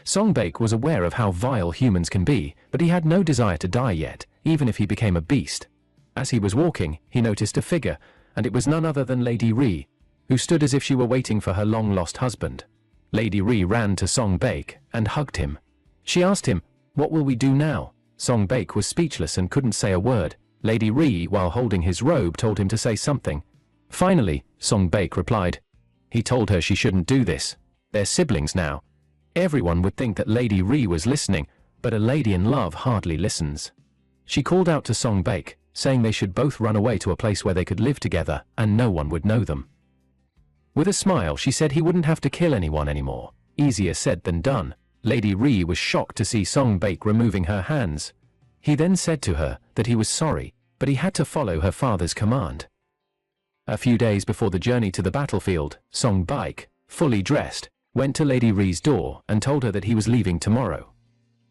Song Baek was aware of how vile humans can be, but he had no desire to die yet, even if he became a beast. As he was walking, he noticed a figure, and it was none other than Lady Ri, who stood as if she were waiting for her long-lost husband. Lady Ri ran to Song Baek and hugged him. She asked him, "What will we do now?" Song Baek was speechless and couldn't say a word. Lady Ri, while holding his robe, told him to say something. Finally, Song Baek replied. He told her she shouldn't do this. They're siblings now. Everyone would think that Lady Ri was listening, but a lady in love hardly listens. She called out to Song Baek, saying they should both run away to a place where they could live together and no one would know them. With a smile, she said he wouldn't have to kill anyone anymore. Easier said than done. Lady Ri was shocked to see Song Baek removing her hands. He then said to her that he was sorry, but he had to follow her father's command. A few days before the journey to the battlefield, Song Baek, fully dressed, went to Lady Ri's door and told her that he was leaving tomorrow.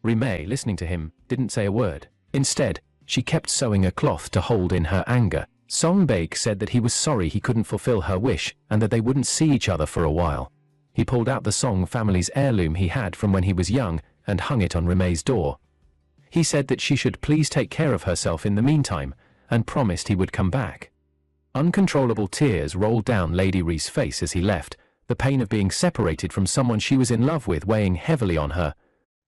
Rime, listening to him, didn't say a word. Instead, she kept sewing a cloth to hold in her anger. Song Baek said that he was sorry he couldn't fulfill her wish and that they wouldn't see each other for a while. He pulled out the Song family's heirloom he had from when he was young and hung it on Rime's door. He said that she should please take care of herself in the meantime and promised he would come back. Uncontrollable tears rolled down Lady Ree's face as he left, the pain of being separated from someone she was in love with weighing heavily on her.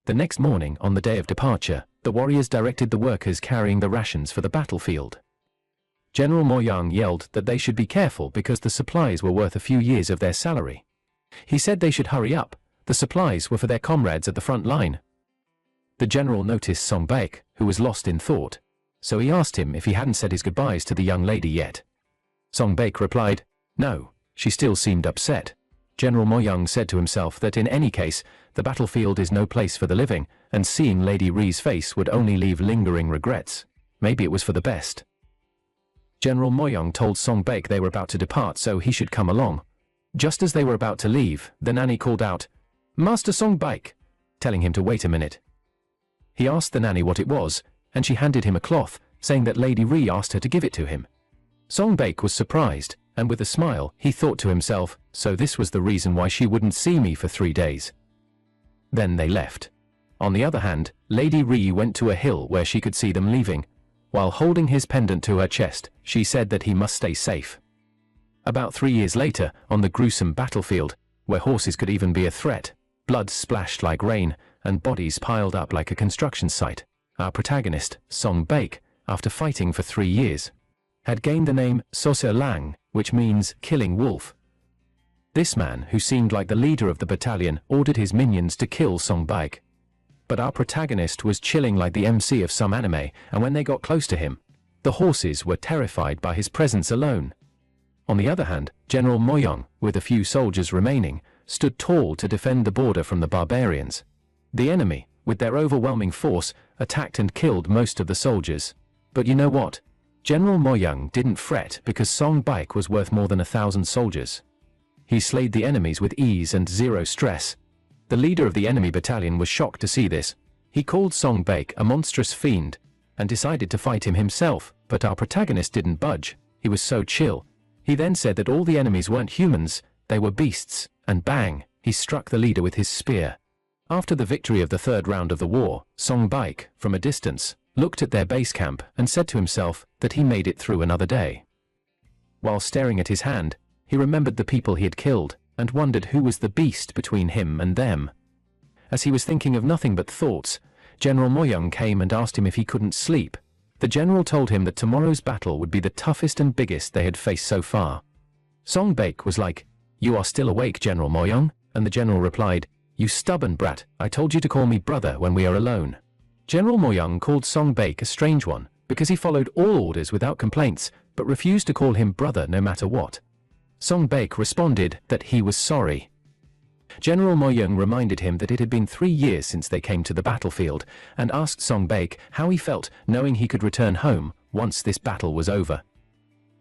The next morning, on the day of departure, the warriors directed the workers carrying the rations for the battlefield. General Moyang yelled that they should be careful because the supplies were worth a few years of their salary. He said they should hurry up, the supplies were for their comrades at the front line. The general noticed Song Baek, who was lost in thought, so he asked him if he hadn't said his goodbyes to the young lady yet. Song Baek replied, "No," she still seemed upset. General Moyang said to himself that in any case, the battlefield is no place for the living, and seeing Lady Ree's face would only leave lingering regrets. Maybe it was for the best. General Moyang told Song Baek they were about to depart so he should come along. Just as they were about to leave, the nanny called out, "Master Song Baek," telling him to wait a minute. He asked the nanny what it was, and she handed him a cloth, saying that Lady Ree asked her to give it to him. Song Baek was surprised, and with a smile, he thought to himself, so this was the reason why she wouldn't see me for 3 days. Then they left. On the other hand, Lady Ree went to a hill where she could see them leaving. While holding his pendant to her chest, she said that he must stay safe. About 3 years later, on the gruesome battlefield, where horses could even be a threat, blood splashed like rain, and bodies piled up like a construction site, our protagonist, Song Baek, after fighting for 3 years, had gained the name Soser Lang, which means killing wolf. This man, who seemed like the leader of the battalion, ordered his minions to kill Song Baek. But our protagonist was chilling like the MC of some anime, and when they got close to him, the horses were terrified by his presence alone. On the other hand, General Moyang, with a few soldiers remaining, stood tall to defend the border from the barbarians. The enemy, with their overwhelming force, attacked and killed most of the soldiers. But you know what? General Moyang didn't fret because Song Baek was worth more than 1,000 soldiers. He slayed the enemies with ease and zero stress. The leader of the enemy battalion was shocked to see this. He called Song Baek a monstrous fiend, and decided to fight him himself, but our protagonist didn't budge. He was so chill. He then said that all the enemies weren't humans, they were beasts, and bang, he struck the leader with his spear. After the victory of the 3rd round of the war, Song Baek, from a distance, looked at their base camp and said to himself that he made it through another day. While staring at his hand, he remembered the people he had killed, and wondered who was the beast between him and them. As he was thinking of nothing but thoughts, General Moyang came and asked him if he couldn't sleep. The general told him that tomorrow's battle would be the toughest and biggest they had faced so far. Song Baek was like, "You are still awake, General Moyang?" And the general replied, "You stubborn brat, I told you to call me brother when we are alone." General Moyang called Song Baek a strange one, because he followed all orders without complaints, but refused to call him brother no matter what. Song Baek responded that he was sorry. General Moyang reminded him that it had been 3 years since they came to the battlefield, and asked Song Baek how he felt knowing he could return home once this battle was over.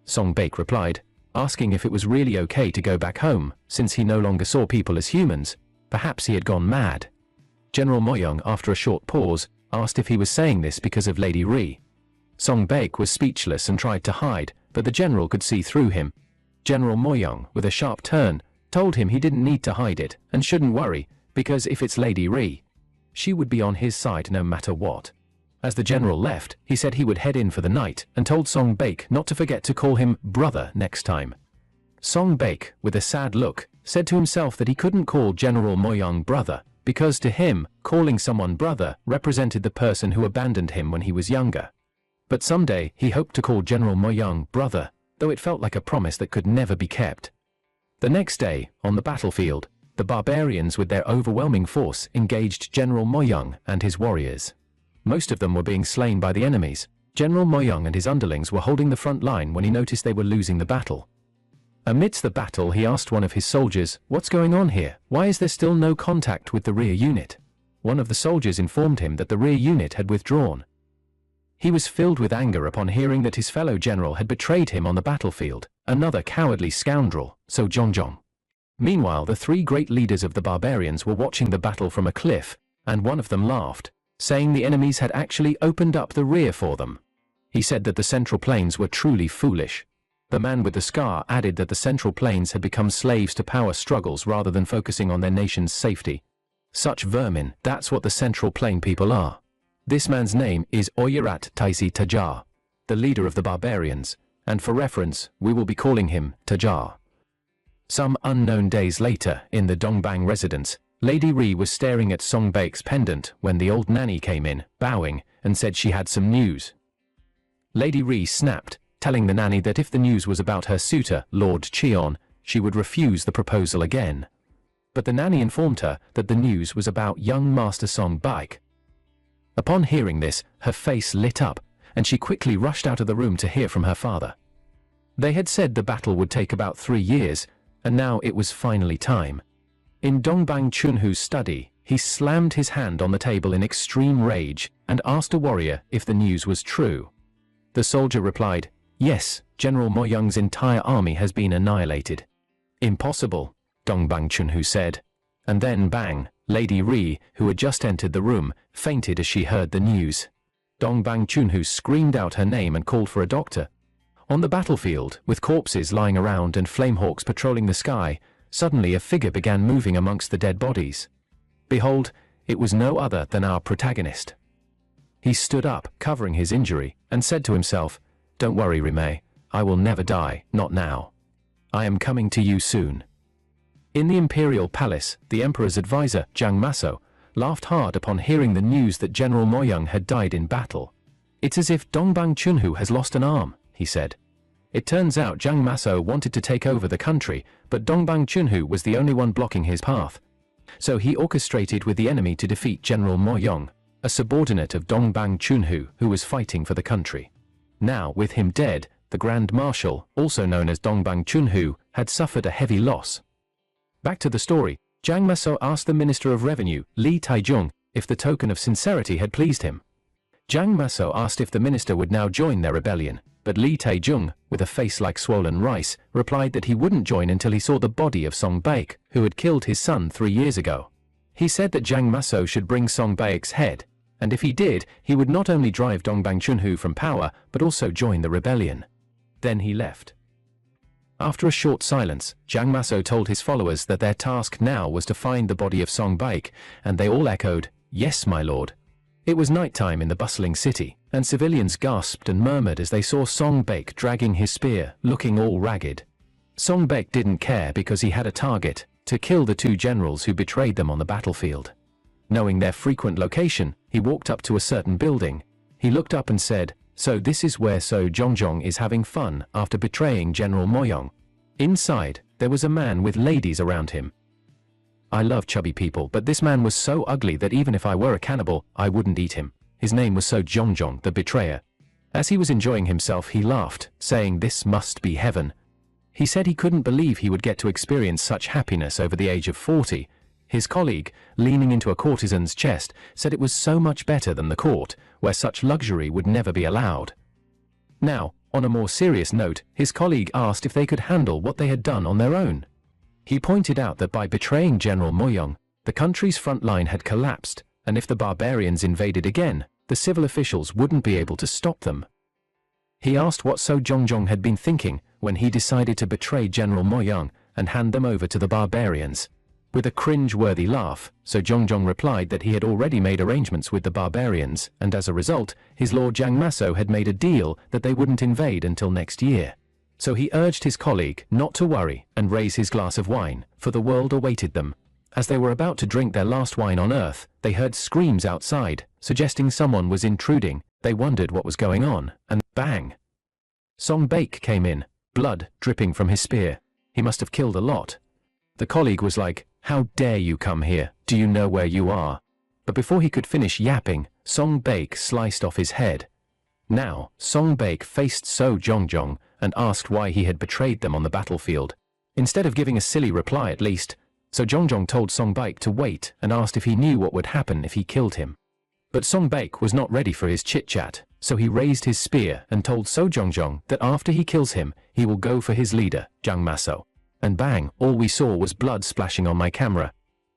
Song Baek replied, asking if it was really okay to go back home, since he no longer saw people as humans. Perhaps he had gone mad. General Moyang, after a short pause, asked if he was saying this because of Lady Ree. Song Baek was speechless and tried to hide, but the general could see through him. General Moyang, with a sharp turn, told him he didn't need to hide it, and shouldn't worry, because if it's Lady Ree, she would be on his side no matter what. As the general left, he said he would head in for the night, and told Song Baek not to forget to call him brother next time. Song Baek, with a sad look, said to himself that he couldn't call General Moyang brother, because to him, calling someone brother represented the person who abandoned him when he was younger. But someday, he hoped to call General Moyang brother, though it felt like a promise that could never be kept. The next day, on the battlefield, the barbarians with their overwhelming force engaged General Moyang and his warriors. Most of them were being slain by the enemies. General Moyang and his underlings were holding the front line when he noticed they were losing the battle. Amidst the battle, he asked one of his soldiers, "What's going on here? Why is there still no contact with the rear unit?" One of the soldiers informed him that the rear unit had withdrawn. He was filled with anger upon hearing that his fellow general had betrayed him on the battlefield, another cowardly scoundrel, so Jongjong. Meanwhile, the 3 great leaders of the barbarians were watching the battle from a cliff, and one of them laughed, saying the enemies had actually opened up the rear for them. He said that the Central Plains were truly foolish. The man with the scar added that the Central Plains had become slaves to power struggles rather than focusing on their nation's safety. Such vermin, that's what the Central Plain people are. This man's name is Oyerat Taisi Tajar. the leader of the barbarians, and for reference, we will be calling him Tajar. Some unknown days later, in the Dongbang residence, Lady Ri was staring at Song Baek's pendant when the old nanny came in, bowing, and said she had some news. Lady Ri snapped, telling the nanny that if the news was about her suitor, Lord Cheon, she would refuse the proposal again. But the nanny informed her that the news was about young Master Song Baek. Upon hearing this, her face lit up, and she quickly rushed out of the room to hear from her father. They had said the battle would take about 3 years, and now it was finally time. In Dongbang Chunhu's study, he slammed his hand on the table in extreme rage and asked a warrior if the news was true. The soldier replied, "Yes, General Mo Young's entire army has been annihilated." "Impossible," Dongbang Chunhu said. And then bang, Lady Ri, who had just entered the room, fainted as she heard the news. Dongbang Chunhu screamed out her name and called for a doctor. On the battlefield, with corpses lying around and flamehawks patrolling the sky, suddenly a figure began moving amongst the dead bodies. Behold, it was no other than our protagonist. He stood up, covering his injury, and said to himself, "Don't worry, Rime, I will never die, not now. I am coming to you soon." In the imperial palace, the emperor's advisor, Jiang Maso, laughed hard upon hearing the news that General Mo Young had died in battle. "It's as if Dongbang Chunhu has lost an arm," he said. It turns out Jiang Maso wanted to take over the country, but Dongbang Chunhu was the only one blocking his path. So he orchestrated with the enemy to defeat General Mo Young, a subordinate of Dongbang Chunhu who was fighting for the country. Now, with him dead, the Grand Marshal, also known as Dongbang Chunhu, had suffered a heavy loss. Back to the story, Jiang Maso asked the Minister of Revenue, Li Taijung, if the token of sincerity had pleased him. Jiang Maso asked if the minister would now join their rebellion, but Li Taijung, with a face like swollen rice, replied that he wouldn't join until he saw the body of Song Baek, who had killed his son 3 years ago. He said that Jiang Maso should bring Song Baek's head, and if he did, he would not only drive Dongbang Chunhu from power, but also join the rebellion. Then he left. After a short silence, Jiang Maso told his followers that their task now was to find the body of Song Baek, and they all echoed, "Yes, my lord." It was nighttime in the bustling city, and civilians gasped and murmured as they saw Song Baek dragging his spear, looking all ragged. Song Baek didn't care because he had a target, to kill the 2 generals who betrayed them on the battlefield. Knowing their frequent location, he walked up to a certain building. He looked up and said, "So this is where So Jongjong is having fun after betraying General Mo Young." Inside, there was a man with ladies around him. I love chubby people, but this man was so ugly that even if I were a cannibal, I wouldn't eat him. His name was So Jongjong, the betrayer. As he was enjoying himself, he laughed, saying this must be heaven. He said he couldn't believe he would get to experience such happiness over the age of 40. His colleague, leaning into a courtesan's chest, said it was so much better than the court, where such luxury would never be allowed. Now, on a more serious note, his colleague asked if they could handle what they had done on their own. He pointed out that by betraying General Mo Young, the country's front line had collapsed, and if the barbarians invaded again, the civil officials wouldn't be able to stop them. He asked what So Jongjong had been thinking when he decided to betray General Mo Young and hand them over to the barbarians. With a cringe-worthy laugh, So Jongjong replied that he had already made arrangements with the barbarians, and as a result, his lord Jiang Maso had made a deal that they wouldn't invade until next year. So he urged his colleague not to worry and raise his glass of wine, for the world awaited them. As they were about to drink their last wine on earth, they heard screams outside, suggesting someone was intruding. They wondered what was going on, and bang! Song Baek came in, blood dripping from his spear. He must have killed a lot. The colleague was like, "How dare you come here? Do you know where you are?" But before he could finish yapping, Song Baek sliced off his head. Now, Song Baek faced So Jongjong and asked why he had betrayed them on the battlefield. Instead of giving a silly reply at least, So Jongjong told Song Baek to wait and asked if he knew what would happen if he killed him. But Song Baek was not ready for his chit-chat, so he raised his spear and told So Jongjong that after he kills him, he will go for his leader, Jiang Maso. And bang, all we saw was blood splashing on my camera.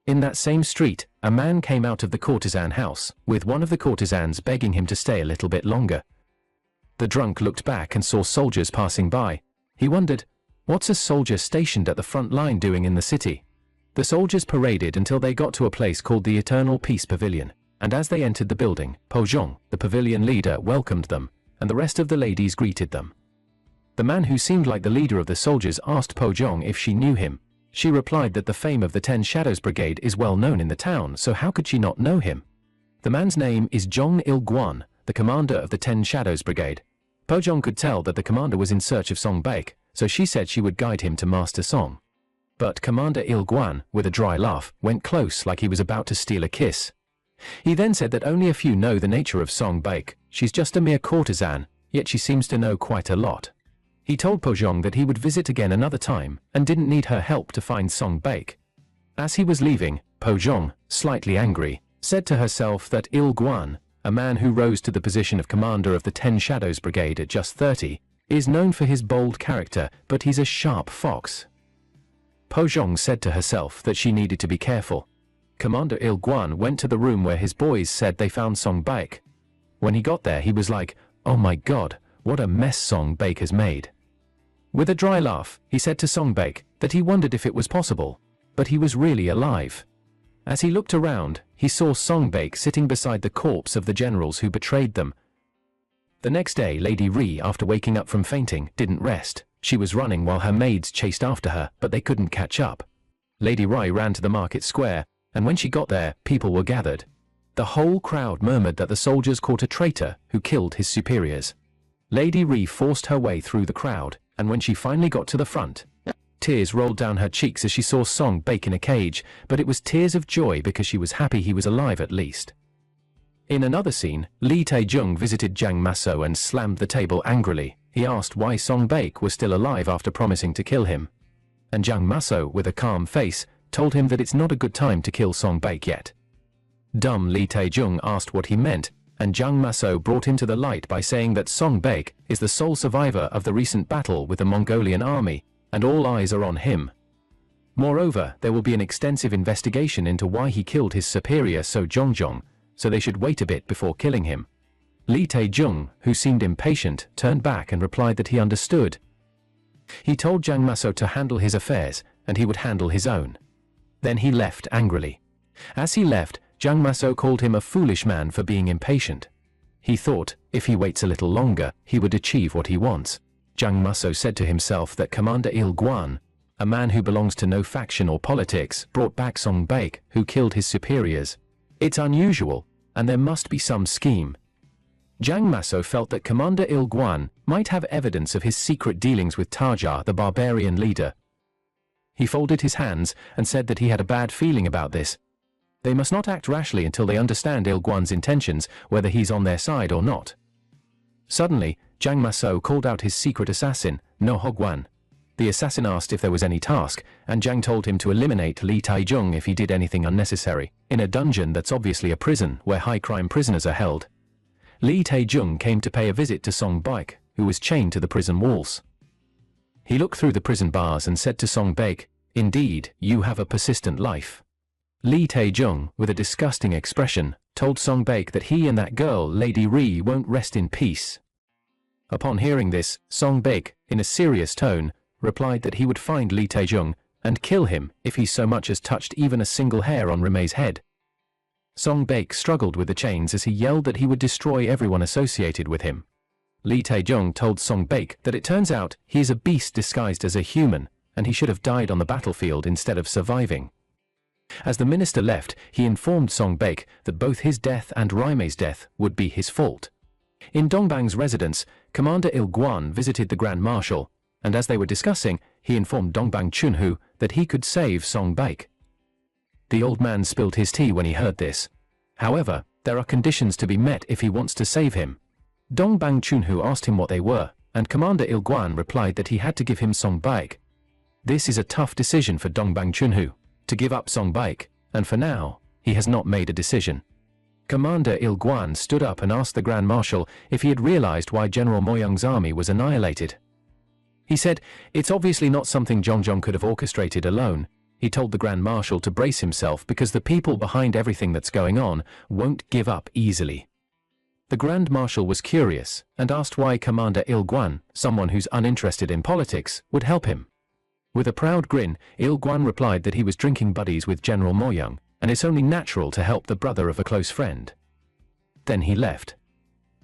In that same street, a man came out of the courtesan house, with one of the courtesans begging him to stay a little bit longer. The drunk looked back and saw soldiers passing by. He wondered, what's a soldier stationed at the front line doing in the city? The soldiers paraded until they got to a place called the Eternal Peace Pavilion, and as they entered the building, Po Zhong, the pavilion leader, welcomed them, and the rest of the ladies greeted them. The man who seemed like the leader of the soldiers asked Po Jong if she knew him. She replied that the fame of the 10 Shadows Brigade is well known in the town, so how could she not know him? The man's name is Jong Il-guan, the commander of the 10 Shadows Brigade. Po Jong could tell that the commander was in search of Song Baek, so she said she would guide him to Master Song. But Commander Il-guan, with a dry laugh, went close like he was about to steal a kiss. He then said that only a few know the nature of Song Baek. She's just a mere courtesan, yet she seems to know quite a lot. He told Po Jong that he would visit again another time and didn't need her help to find Song Baek. As he was leaving, Po Jong, slightly angry, said to herself that Il-guan, a man who rose to the position of commander of the 10 Shadows Brigade at just 30, is known for his bold character, but he's a sharp fox. Po Jong said to herself that she needed to be careful. Commander Il-guan went to the room where his boys said they found Song Baek. When he got there, he was like, "Oh my god, what a mess Song Baek has made." With a dry laugh, he said to Song Baek that he wondered if it was possible, but he was really alive. As he looked around, he saw Song Baek sitting beside the corpse of the generals who betrayed them. The next day, Lady Ri, after waking up from fainting, didn't rest. She was running while her maids chased after her, but they couldn't catch up. Lady Ri ran to the market square, and when she got there, people were gathered. The whole crowd murmured that the soldiers caught a traitor who killed his superiors. Lady Ri forced her way through the crowd, and when she finally got to the front, tears rolled down her cheeks as she saw Song Baek in a cage, but it was tears of joy because she was happy he was alive at least. In another scene, Lee Tae-jung visited Jang Maso and slammed the table angrily. He asked why Song Baek was still alive after promising to kill him. And Jang Maso, with a calm face, told him that it's not a good time to kill Song Baek yet. Dumb Lee Tae-jung asked what he meant, and Jang Maso brought him to the light by saying that Song Baek is the sole survivor of the recent battle with the Mongolian army, and all eyes are on him. Moreover, there will be an extensive investigation into why he killed his superior So Jongjong, so they should wait a bit before killing him. Lee Tae-jung, who seemed impatient, turned back and replied that he understood. He told Jang Maso to handle his affairs, and he would handle his own. Then he left angrily. As he left, Jang Maso called him a foolish man for being impatient. He thought, if he waits a little longer, he would achieve what he wants. Jang Maso said to himself that Commander Il-guan, a man who belongs to no faction or politics, brought back Song Baek, who killed his superiors. It's unusual, and there must be some scheme. Jang Maso felt that Commander Il-guan might have evidence of his secret dealings with Taja, the barbarian leader. He folded his hands and said that he had a bad feeling about this. They must not act rashly until they understand Il-guan's intentions, whether he's on their side or not. Suddenly, Jang Maso called out his secret assassin, No Hogwan. The assassin asked if there was any task, and Jang told him to eliminate Lee Tae-jung if he did anything unnecessary, in a dungeon that's obviously a prison where high-crime prisoners are held. Lee Tae-jung came to pay a visit to Song Baek, who was chained to the prison walls. He looked through the prison bars and said to Song Baek, "Indeed, you have a persistent life." Lee Tae-jung, with a disgusting expression, told Song Baek that he and that girl, Lady Ri, won't rest in peace. Upon hearing this, Song Baek, in a serious tone, replied that he would find Lee Tae-jung and kill him if he so much as touched even a single hair on Rime's head. Song Baek struggled with the chains as he yelled that he would destroy everyone associated with him. Lee Tae-jung told Song Baek that it turns out he is a beast disguised as a human, and he should have died on the battlefield instead of surviving. As the minister left, he informed Song Baek that both his death and Rime's death would be his fault. In Dongbang's residence, Commander Il-guan visited the Grand Marshal, and as they were discussing, he informed Dongbang Chunhu that he could save Song Baek. The old man spilled his tea when he heard this. However, there are conditions to be met if he wants to save him. Dongbang Chunhu asked him what they were, and Commander Il-guan replied that he had to give him Song Baek. This is a tough decision for Dongbang Chunhu, to give up Song Baek, and for now, he has not made a decision. Commander Il-guan stood up and asked the Grand Marshal if he had realized why General Moyoung's army was annihilated. He said, "It's obviously not something Jongjong could have orchestrated alone." He told the Grand Marshal to brace himself because the people behind everything that's going on won't give up easily. The Grand Marshal was curious and asked why Commander Il-guan, someone who's uninterested in politics, would help him. With a proud grin, Il-guan replied that he was drinking buddies with General Moyoung, and it's only natural to help the brother of a close friend. Then he left.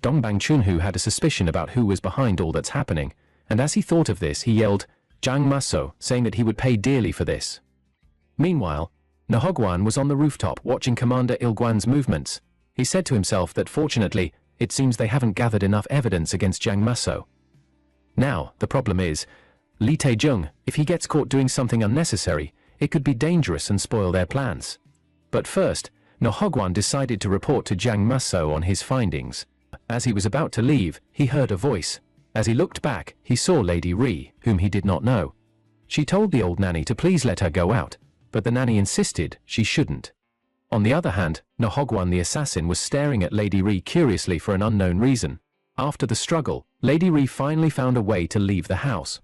Dongbang Chunhu had a suspicion about who was behind all that's happening, and as he thought of this he yelled, "Jiang Maso," saying that he would pay dearly for this. Meanwhile, Nahogwan was on the rooftop watching Commander Ilguan's movements. He said to himself that fortunately, it seems they haven't gathered enough evidence against Jiang Maso. Now, the problem is, Li Taejung, if he gets caught doing something unnecessary, it could be dangerous and spoil their plans. But first, Nahogwan decided to report to Jiang Maso on his findings. As he was about to leave, he heard a voice. As he looked back, he saw Lady Ri, whom he did not know. She told the old nanny to please let her go out, but the nanny insisted she shouldn't. On the other hand, Nahogwan the assassin was staring at Lady Ri curiously for an unknown reason. After the struggle, Lady Ri finally found a way to leave the house.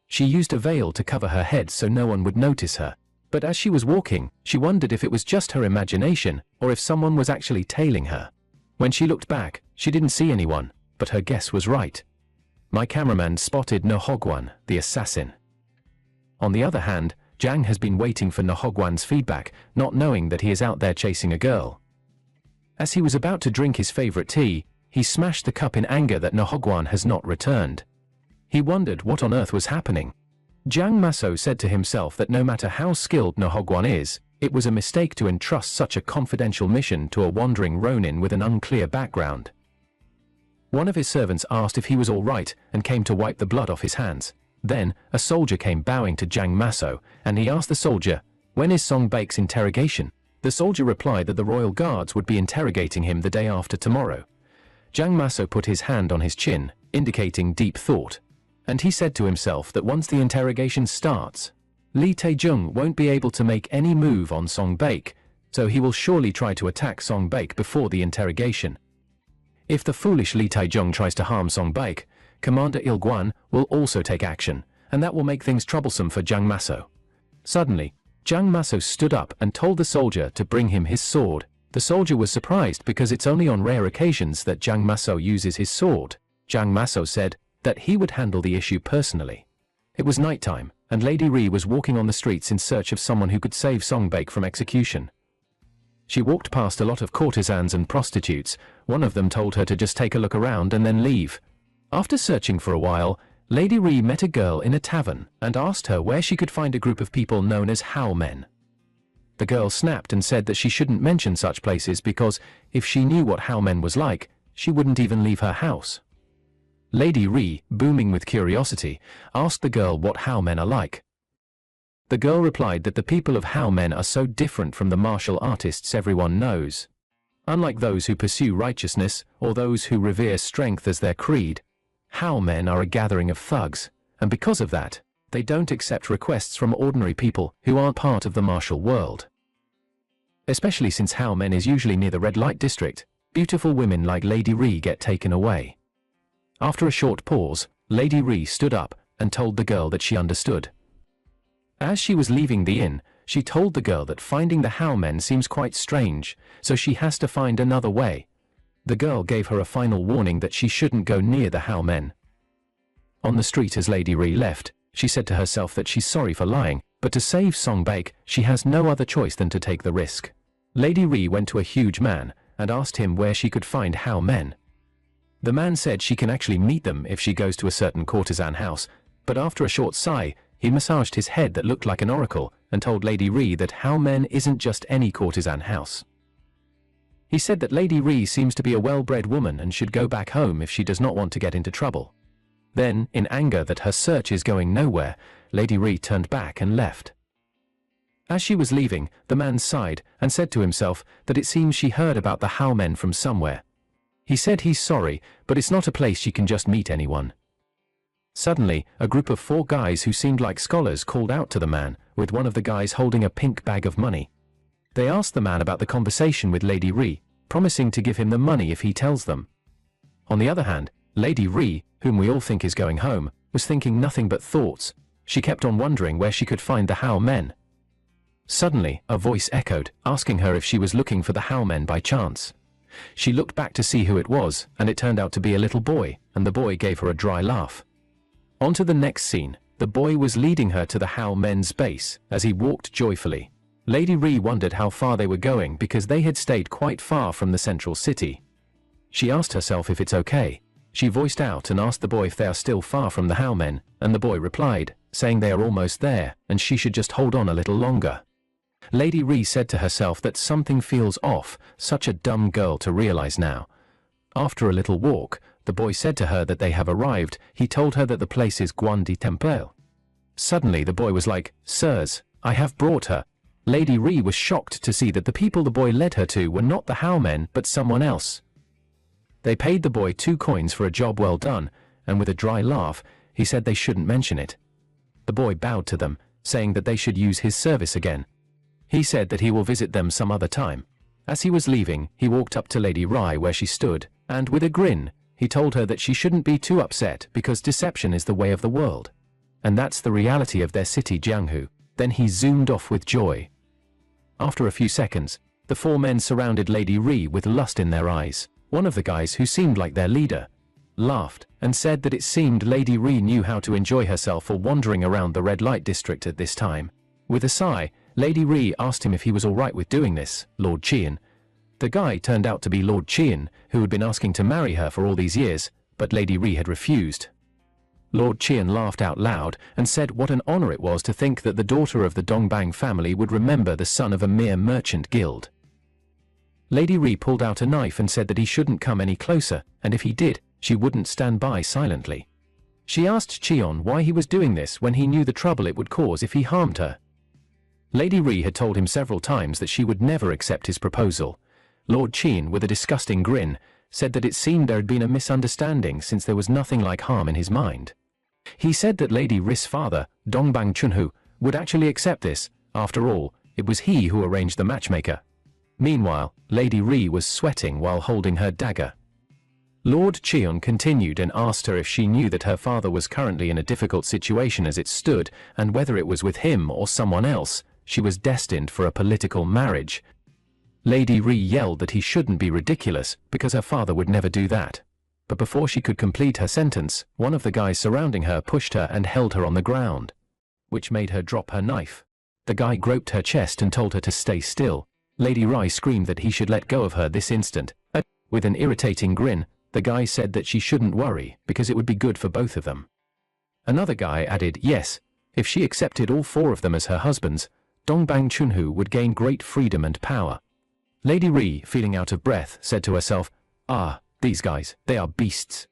She used a veil to cover her head so no one would notice her, but as she was walking, she wondered if it was just her imagination or if someone was actually tailing her. When she looked back, she didn't see anyone, but her guess was right. My cameraman spotted Nahogwan, the assassin. On the other hand, Jiang has been waiting for Nahogwan's feedback, not knowing that he is out there chasing a girl. As he was about to drink his favorite tea, he smashed the cup in anger that Nahogwan has not returned. He wondered what on earth was happening. Jiang Maso said to himself that no matter how skilled Nahogwan is, it was a mistake to entrust such a confidential mission to a wandering ronin with an unclear background. One of his servants asked if he was all right and came to wipe the blood off his hands. Then, a soldier came bowing to Jiang Maso, and he asked the soldier, "When is Song Baek's interrogation?" The soldier replied that the royal guards would be interrogating him the day after tomorrow. Jiang Maso put his hand on his chin, indicating deep thought. And he said to himself that once the interrogation starts, Li Taejung won't be able to make any move on Song Baek, so he will surely try to attack Song Baek before the interrogation. If the foolish Li Taejung tries to harm Song Baek, Commander Ilguan will also take action, and that will make things troublesome for Jiang Maso. Suddenly, Jiang Maso stood up and told the soldier to bring him his sword. The soldier was surprised because it's only on rare occasions that Jiang Maso uses his sword. Jiang Maso said that he would handle the issue personally. It was nighttime, and Lady Ri was walking on the streets in search of someone who could save Song Baek from execution. She walked past a lot of courtesans and prostitutes. One of them told her to just take a look around and then leave. After searching for a while, Lady Ri met a girl in a tavern and asked her where she could find a group of people known as Hao Men. The girl snapped and said that she shouldn't mention such places because if she knew what Hao Men was like, she wouldn't even leave her house. Lady Ri, booming with curiosity, asked the girl what Hao Men are like. The girl replied that the people of Hao Men are so different from the martial artists everyone knows. Unlike those who pursue righteousness or those who revere strength as their creed, Hao Men are a gathering of thugs, and because of that, they don't accept requests from ordinary people who aren't part of the martial world. Especially since Hao Men is usually near the red light district, beautiful women like Lady Ri get taken away. After a short pause, Lady Ri stood up and told the girl that she understood. As she was leaving the inn, she told the girl that finding the Hao Men seems quite strange, so she has to find another way. The girl gave her a final warning that she shouldn't go near the Hao Men. On the street as Lady Ri left, she said to herself that she's sorry for lying, but to save Song Baek, she has no other choice than to take the risk. Lady Ri went to a huge man and asked him where she could find Hao Men. The man said she can actually meet them if she goes to a certain courtesan house, but after a short sigh, he massaged his head that looked like an oracle and told Lady Ri that Hao Men isn't just any courtesan house. He said that Lady Ri seems to be a well-bred woman and should go back home if she does not want to get into trouble. Then, in anger that her search is going nowhere, Lady Ri turned back and left. As she was leaving, the man sighed and said to himself that it seems she heard about the Hao Men from somewhere. He said he's sorry, but it's not a place she can just meet anyone. Suddenly, a group of 4 guys who seemed like scholars called out to the man, with one of the guys holding a pink bag of money. They asked the man about the conversation with Lady Ri, promising to give him the money if he tells them. On the other hand, Lady Ri, whom we all think is going home, was thinking nothing but thoughts. She kept on wondering where she could find the Hao Men. Suddenly, a voice echoed, asking her if she was looking for the Hao Men by chance. She looked back to see who it was, and it turned out to be a little boy, and the boy gave her a dry laugh. On to the next scene. The boy was leading her to the Hao Men's base, as he walked joyfully. Lady Ri wondered how far they were going because they had stayed quite far from the central city. She asked herself if it's okay. She voiced out and asked the boy if they are still far from the Howmen, and the boy replied, saying they are almost there, and she should just hold on a little longer. Lady Ree said to herself that something feels off, such a dumb girl to realize now. After a little walk, the boy said to her that they have arrived. He told her that the place is Guandi Temple. Suddenly the boy was like, "Sirs, I have brought her." Lady Ree was shocked to see that the people the boy led her to were not the Howmen but someone else. They paid the boy 2 coins for a job well done, and with a dry laugh, he said they shouldn't mention it. The boy bowed to them, saying that they should use his service again. He said that he will visit them some other time. As he was leaving, he walked up to Lady Rai where she stood, and with a grin, he told her that she shouldn't be too upset because deception is the way of the world. And that's the reality of their city Jianghu. Then he zoomed off with joy. After a few seconds, the 4 men surrounded Lady Ree with lust in their eyes. One of the guys, who seemed like their leader, laughed and said that it seemed Lady Ree knew how to enjoy herself for wandering around the red light district at this time. With a sigh, Lady Ree asked him if he was alright with doing this, Lord Qian. The guy turned out to be Lord Qian, who had been asking to marry her for all these years, but Lady Ree had refused. Lord Qian laughed out loud and said what an honor it was to think that the daughter of the Dongbang family would remember the son of a mere merchant guild. Lady Ree pulled out a knife and said that he shouldn't come any closer, and if he did, she wouldn't stand by silently. She asked Qian why he was doing this when he knew the trouble it would cause if he harmed her. Lady Ree had told him several times that she would never accept his proposal. Lord Qian, with a disgusting grin, said that it seemed there had been a misunderstanding since there was nothing like harm in his mind. He said that Lady Ri's father, Dongbang Chunhu, would actually accept this. After all, it was he who arranged the matchmaker. Meanwhile, Lady Ree was sweating while holding her dagger. Lord Qian continued and asked her if she knew that her father was currently in a difficult situation as it stood, and whether it was with him or someone else, she was destined for a political marriage. Lady Ree yelled that he shouldn't be ridiculous, because her father would never do that. But before she could complete her sentence, one of the guys surrounding her pushed her and held her on the ground, which made her drop her knife. The guy groped her chest and told her to stay still. Lady Rai screamed that he should let go of her this instant. With an irritating grin, the guy said that she shouldn't worry, because it would be good for both of them. Another guy added, yes, if she accepted all 4 of them as her husbands, Dongbang Chunhu would gain great freedom and power. Lady Ree, feeling out of breath, said to herself, these guys, they are beasts.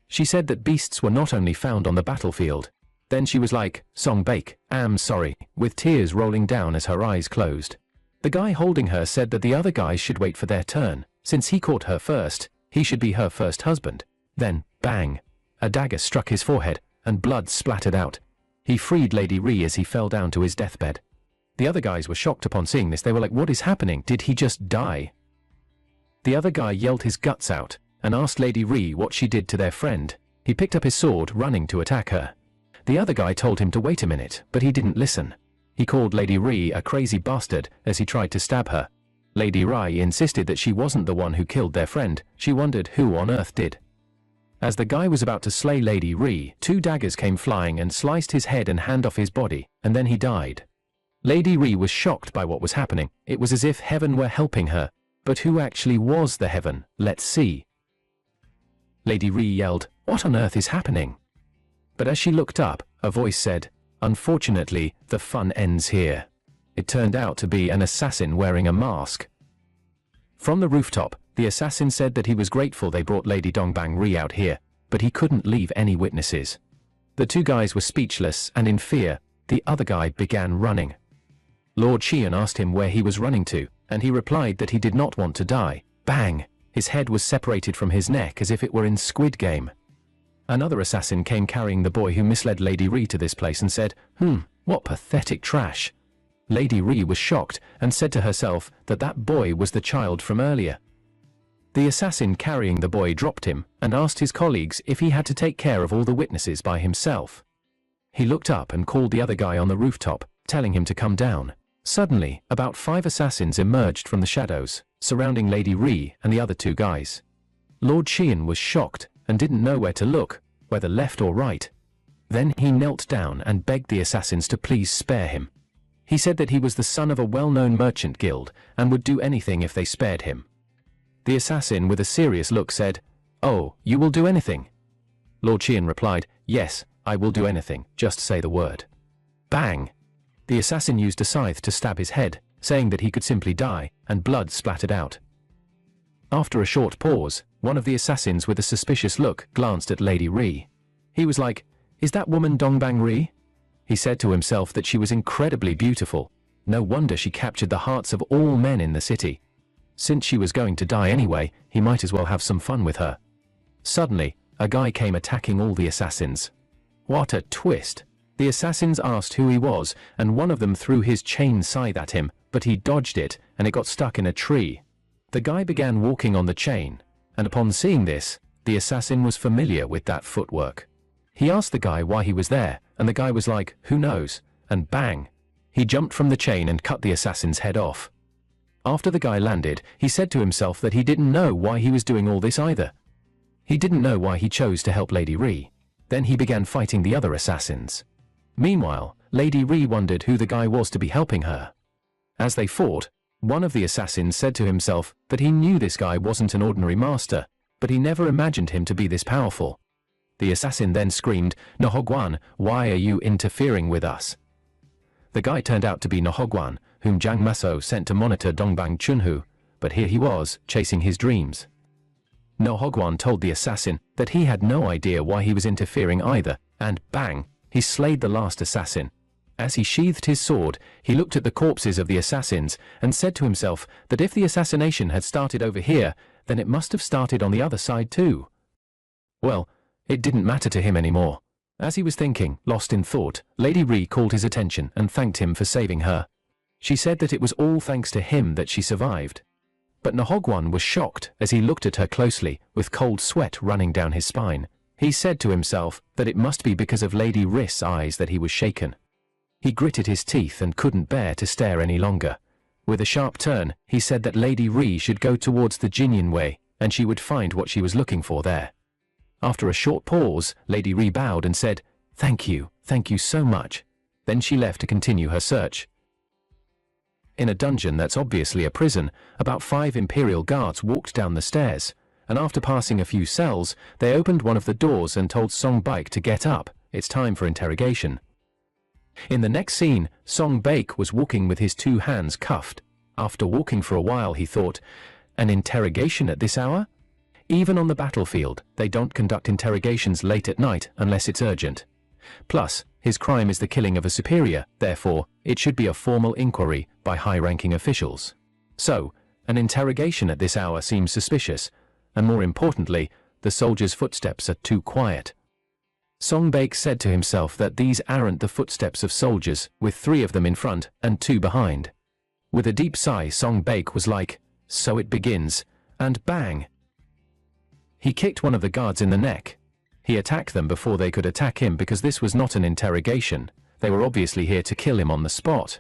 She said that beasts were not only found on the battlefield. Then she was like, Song Bake, am sorry, with tears rolling down as her eyes closed. The guy holding her said that the other guys should wait for their turn. Since he caught her first, he should be her first husband. Then, bang! A dagger struck his forehead, and blood splattered out. He freed Lady Ree as he fell down to his deathbed. The other guys were shocked upon seeing this. They were like, what is happening? Did he just die? The other guy yelled his guts out, and asked Lady Ree what she did to their friend. He picked up his sword, running to attack her. The other guy told him to wait a minute, but he didn't listen. He called Lady Ree a crazy bastard as he tried to stab her. Lady Rai insisted that she wasn't the one who killed their friend. She wondered who on earth did. As the guy was about to slay Lady Ree, 2 daggers came flying and sliced his head and hand off his body, and then he died. Lady Ree was shocked by what was happening. It was as if heaven were helping her. But who actually was the heaven? Let's see. Lady Ree yelled, what on earth is happening? But as she looked up, a voice said, unfortunately, the fun ends here. It turned out to be an assassin wearing a mask. From the rooftop, the assassin said that he was grateful they brought Lady Dongbang Ree out here, but he couldn't leave any witnesses. The 2 guys were speechless, and in fear, the other guy began running. Lord Qian asked him where he was running to, and he replied that he did not want to die. Bang! His head was separated from his neck as if it were in Squid Game. Another assassin came carrying the boy who misled Lady Ree to this place and said, what pathetic trash. Lady Ree was shocked and said to herself that that boy was the child from earlier. The assassin carrying the boy dropped him and asked his colleagues if he had to take care of all the witnesses by himself. He looked up and called the other guy on the rooftop, telling him to come down. Suddenly, about 5 assassins emerged from the shadows, surrounding Lady Ree and the other 2 guys. Lord Qian was shocked and didn't know where to look, whether left or right. Then he knelt down and begged the assassins to please spare him. He said that he was the son of a well-known merchant guild and would do anything if they spared him. The assassin with a serious look said, "Oh, you will do anything?" Lord Qian replied, "Yes, I will do anything, just say the word." Bang! The assassin used a scythe to stab his head, saying that he could simply die, and blood splattered out. After a short pause, one of the assassins with a suspicious look glanced at Lady Ri. He was like, "Is that woman Dongbang Ri?" He said to himself that she was incredibly beautiful. No wonder she captured the hearts of all men in the city. Since she was going to die anyway, he might as well have some fun with her. Suddenly, a guy came attacking all the assassins. What a twist! The assassins asked who he was, and one of them threw his chain scythe at him, but he dodged it, and it got stuck in a tree. The guy began walking on the chain, and upon seeing this, the assassin was familiar with that footwork. He asked the guy why he was there, and the guy was like, "Who knows?" And bang! He jumped from the chain and cut the assassin's head off. After the guy landed, he said to himself that he didn't know why he was doing all this either. He didn't know why he chose to help Lady Ri. Then he began fighting the other assassins. Meanwhile, Lady Ri wondered who the guy was to be helping her. As they fought, one of the assassins said to himself that he knew this guy wasn't an ordinary master, but he never imagined him to be this powerful. The assassin then screamed, "Nohogwan, why are you interfering with us?" The guy turned out to be Nohogwan, whom Jiang Maso sent to monitor Dongbang Chunhu, but here he was, chasing his dreams. Nohogwan told the assassin that he had no idea why he was interfering either, and bang, he slayed the last assassin. As he sheathed his sword, he looked at the corpses of the assassins and said to himself that if the assassination had started over here, then it must have started on the other side too. Well, it didn't matter to him anymore. As he was thinking, lost in thought, Lady Ri called his attention and thanked him for saving her. She said that it was all thanks to him that she survived. But Nohogwan was shocked as he looked at her closely, with cold sweat running down his spine. He said to himself that it must be because of Lady Ri's eyes that he was shaken. He gritted his teeth and couldn't bear to stare any longer. With a sharp turn, he said that Lady Ri should go towards the Jinyan Way, and she would find what she was looking for there. After a short pause, Lady Ri bowed and said, thank you so much." Then she left to continue her search. In a dungeon that's obviously a prison, about 5 Imperial guards walked down the stairs, and after passing a few cells, they opened one of the doors and told Song Baek to get up, it's time for interrogation. In the next scene, Song Baek was walking with his 2 hands cuffed. After walking for a while he thought, an interrogation at this hour? Even on the battlefield, they don't conduct interrogations late at night unless it's urgent. Plus, his crime is the killing of a superior, therefore, it should be a formal inquiry by high-ranking officials. So, an interrogation at this hour seems suspicious, and more importantly, the soldiers' footsteps are too quiet. Song Baek said to himself that these aren't the footsteps of soldiers, with 3 of them in front and 2 behind. With a deep sigh, Song Baek was like, so it begins, and bang! He kicked one of the guards in the neck. He attacked them before they could attack him because this was not an interrogation. They were obviously here to kill him on the spot.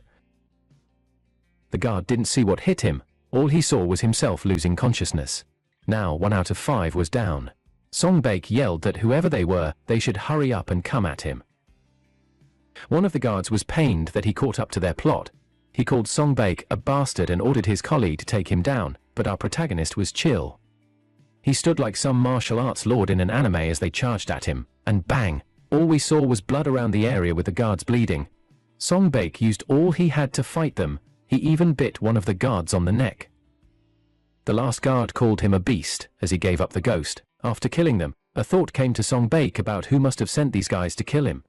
The guard didn't see what hit him. All he saw was himself losing consciousness. Now 1 out of 5 was down. Song Baek yelled that whoever they were, they should hurry up and come at him. One of the guards was pained that he caught up to their plot. He called Song Baek a bastard and ordered his colleague to take him down, but our protagonist was chill. He stood like some martial arts lord in an anime as they charged at him, and bang! All we saw was blood around the area with the guards bleeding. Song Baek used all he had to fight them. He even bit one of the guards on the neck. The last guard called him a beast as he gave up the ghost. After killing them, a thought came to Song Baek about who must have sent these guys to kill him.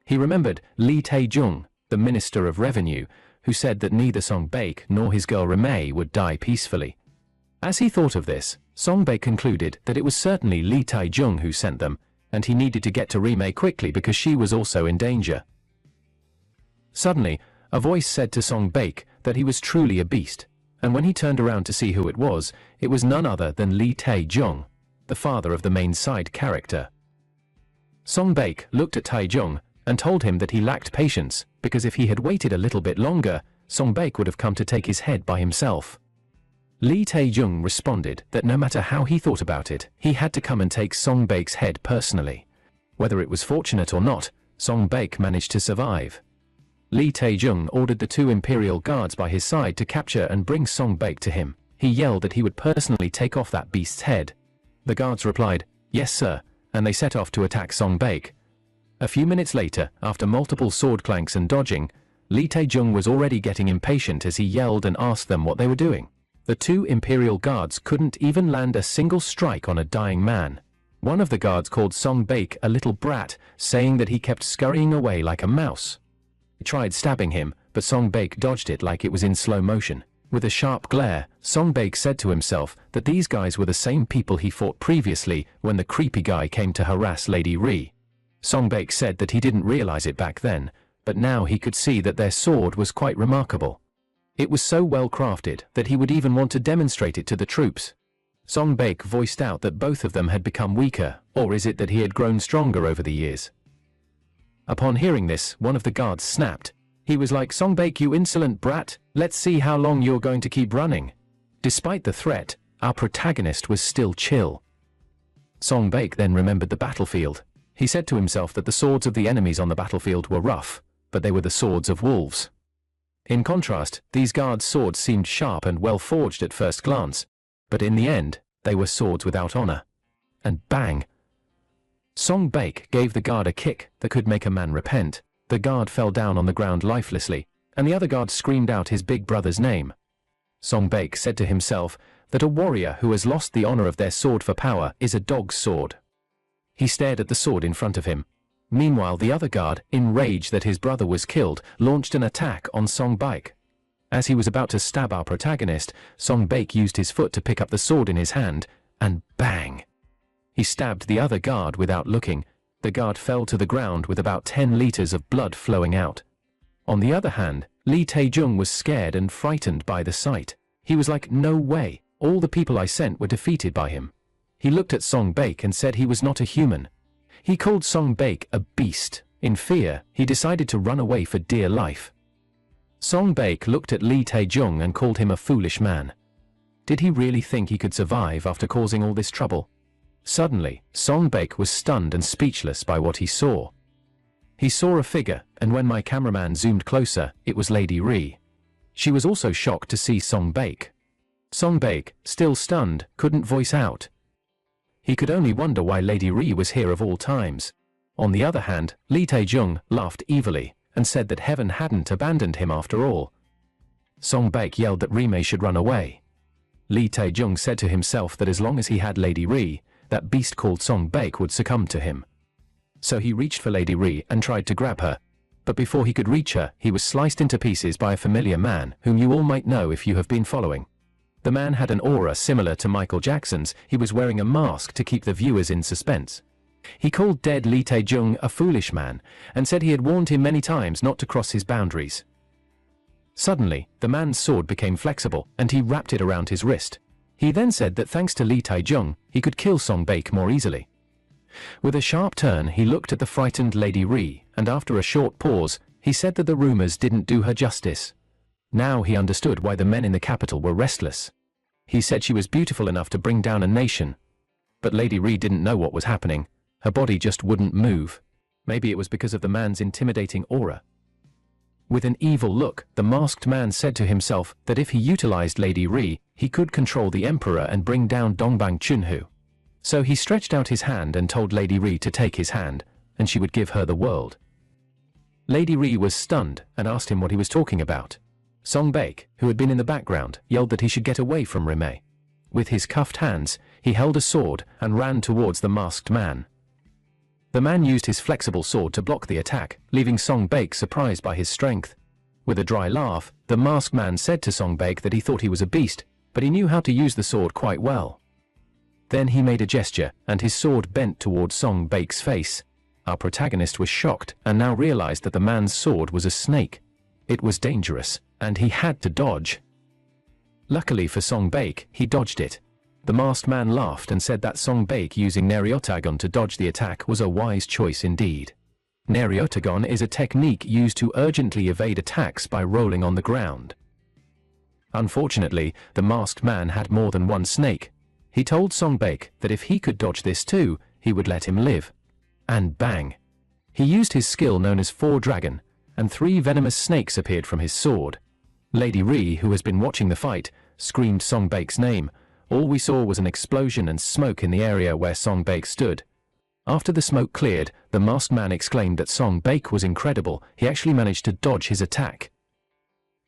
He remembered Lee Tae-jung, the Minister of Revenue, who said that neither Song Baek nor his girl Remei would die peacefully. As he thought of this, Song Baek concluded that it was certainly Lee Tae-jung who sent them, and he needed to get to Remei quickly because she was also in danger. Suddenly, a voice said to Song Baek that he was truly a beast, and when he turned around to see who it was none other than Lee Tae-jung, the father of the main side character. Song Baek looked at Tae-jung and told him that he lacked patience, because if he had waited a little bit longer, Song Baek would have come to take his head by himself. Lee Tae-jung responded that no matter how he thought about it, he had to come and take Song Baek's head personally. Whether it was fortunate or not, Song Baek managed to survive. Lee Tae-jung ordered the 2 Imperial guards by his side to capture and bring Song Baek to him. he yelled that he would personally take off that beast's head. The guards replied, "Yes, sir," and they set off to attack Song Baek. A few minutes later, after multiple sword clanks and dodging, Lee Tae-jung was already getting impatient as he yelled and asked them what they were doing. The two Imperial guards couldn't even land a single strike on a dying man. One of the guards called Song Baek a little brat, saying that he kept scurrying away like a mouse. He tried stabbing him, but Song Baek dodged it like it was in slow motion. With a sharp glare, Song Baek said to himself that these guys were the same people he fought previously when the creepy guy came to harass Lady Ri. Song Baek said that he didn't realize it back then, but now he could see that their sword was quite remarkable. It was so well crafted that he would even want to demonstrate it to the troops. Song Baek voiced out that both of them had become weaker, or is it that he had grown stronger over the years? Upon hearing this, one of the guards snapped. He was like, "Song Baek, you insolent brat, let's see how long you're going to keep running." Despite the threat, our protagonist was still chill. Song Baek then remembered the battlefield. He said to himself that the swords of the enemies on the battlefield were rough, but they were the swords of wolves. In contrast, these guards' swords seemed sharp and well forged at first glance, but in the end, they were swords without honor. And bang! Song Baek gave the guard a kick that could make a man repent. The guard fell down on the ground lifelessly, and the other guard screamed out his big brother's name. Song Baek said to himself that a warrior who has lost the honor of their sword for power is a dog's sword. He stared at the sword in front of him. Meanwhile, the other guard, enraged that his brother was killed, launched an attack on Song Baek. As he was about to stab our protagonist, Song Baek used his foot to pick up the sword in his hand, and bang! He stabbed the other guard without looking. The guard fell to the ground with about 10 liters of blood flowing out. On the other hand, Lee Tae-jung was scared and frightened by the sight. He was like, "No way, all the people I sent were defeated by him." He looked at Song Baek and said he was not a human. He called Song Baek a beast. In fear, he decided to run away for dear life. Song Baek looked at Lee Tae-jung and called him a foolish man. Did he really think he could survive after causing all this trouble? Suddenly, Song Baek was stunned and speechless by what he saw. He saw a figure, and when my cameraman zoomed closer, it was Lady Ri. She was also shocked to see Song Baek. Song Baek, still stunned, couldn't voice out. He could only wonder why Lady Ri was here of all times. On the other hand, Lee Tae-jung laughed evilly and said that heaven hadn't abandoned him after all. Song Baek yelled that Ri should run away. Lee Tae-jung said to himself that as long as he had Lady Ri, that beast called Song Baek would succumb to him. So he reached for Lady Ri and tried to grab her, but before he could reach her, he was sliced into pieces by a familiar man whom you all might know if you have been following. The man had an aura similar to Michael Jackson's. He was wearing a mask to keep the viewers in suspense. He called dead Lee Tae-jung a foolish man and said he had warned him many times not to cross his boundaries. Suddenly, the man's sword became flexible and he wrapped it around his wrist. He then said that thanks to Lee Tae-jung, he could kill Song Baek more easily. With a sharp turn, he looked at the frightened Lady Ri, and after a short pause, he said that the rumors didn't do her justice. Now he understood why the men in the capital were restless. He said she was beautiful enough to bring down a nation. But Lady Ri didn't know what was happening. Her body just wouldn't move. Maybe it was because of the man's intimidating aura. With an evil look, the masked man said to himself that if he utilized Lady Ri, he could control the emperor and bring down Dongbang Chunhu. So he stretched out his hand and told Lady Ri to take his hand, and she would give her the world. Lady Ri was stunned and asked him what he was talking about. Song Baek, who had been in the background, yelled that he should get away from Ri. With his cuffed hands, he held a sword and ran towards the masked man. The man used his flexible sword to block the attack, leaving Song Baek surprised by his strength. With a dry laugh, the masked man said to Song Baek that he thought he was a beast, but he knew how to use the sword quite well. Then he made a gesture, and his sword bent towards Song Baek's face. Our protagonist was shocked, and now realized that the man's sword was a snake. It was dangerous, and he had to dodge. Luckily for Song Baek, he dodged it. The masked man laughed and said that Song Baek using Neriotagon to dodge the attack was a wise choice indeed. Neriotagon is a technique used to urgently evade attacks by rolling on the ground. Unfortunately, the masked man had more than one snake. He told Song Baek that if he could dodge this too, he would let him live. And bang! He used his skill known as Four Dragon, and 3 venomous snakes appeared from his sword. Lady Ri, who has been watching the fight, screamed Song Baek's name. All we saw was an explosion and smoke in the area where Song Baek stood. After the smoke cleared, the masked man exclaimed that Song Baek was incredible. He actually managed to dodge his attack.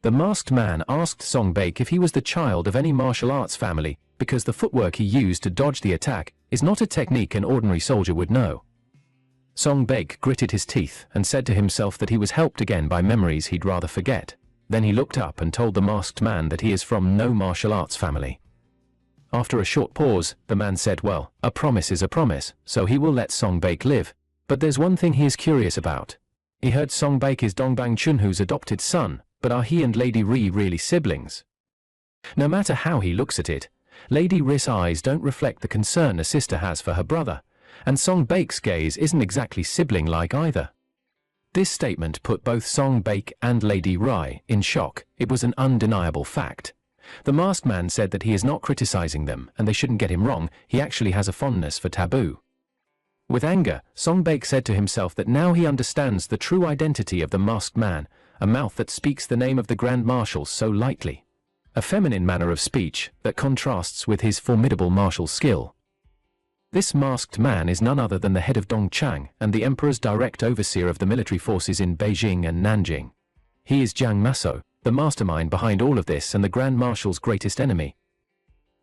The masked man asked Song Baek if he was the child of any martial arts family, because the footwork he used to dodge the attack is not a technique an ordinary soldier would know. Song Baek gritted his teeth and said to himself that he was helped again by memories he'd rather forget. Then he looked up and told the masked man that he is from no martial arts family. After a short pause, the man said, well, a promise is a promise, so he will let Song Baek live. But there's one thing he is curious about. He heard Song Baek is Dongbang Chunhu's adopted son, but are he and Lady Ri really siblings? No matter how he looks at it, Lady Ri's eyes don't reflect the concern a sister has for her brother, and Song Baek's gaze isn't exactly sibling-like either. This statement put both Song Baek and Lady Ri in shock. It was an undeniable fact. The masked man said that he is not criticizing them, and they shouldn't get him wrong, he actually has a fondness for taboo. With anger, Song Baek said to himself that now he understands the true identity of the masked man, a mouth that speaks the name of the Grand Marshal so lightly. A feminine manner of speech that contrasts with his formidable martial skill. This masked man is none other than the head of Dongchang and the emperor's direct overseer of the military forces in Beijing and Nanjing. He is Jiang Maso, the mastermind behind all of this and the Grand Marshal's greatest enemy.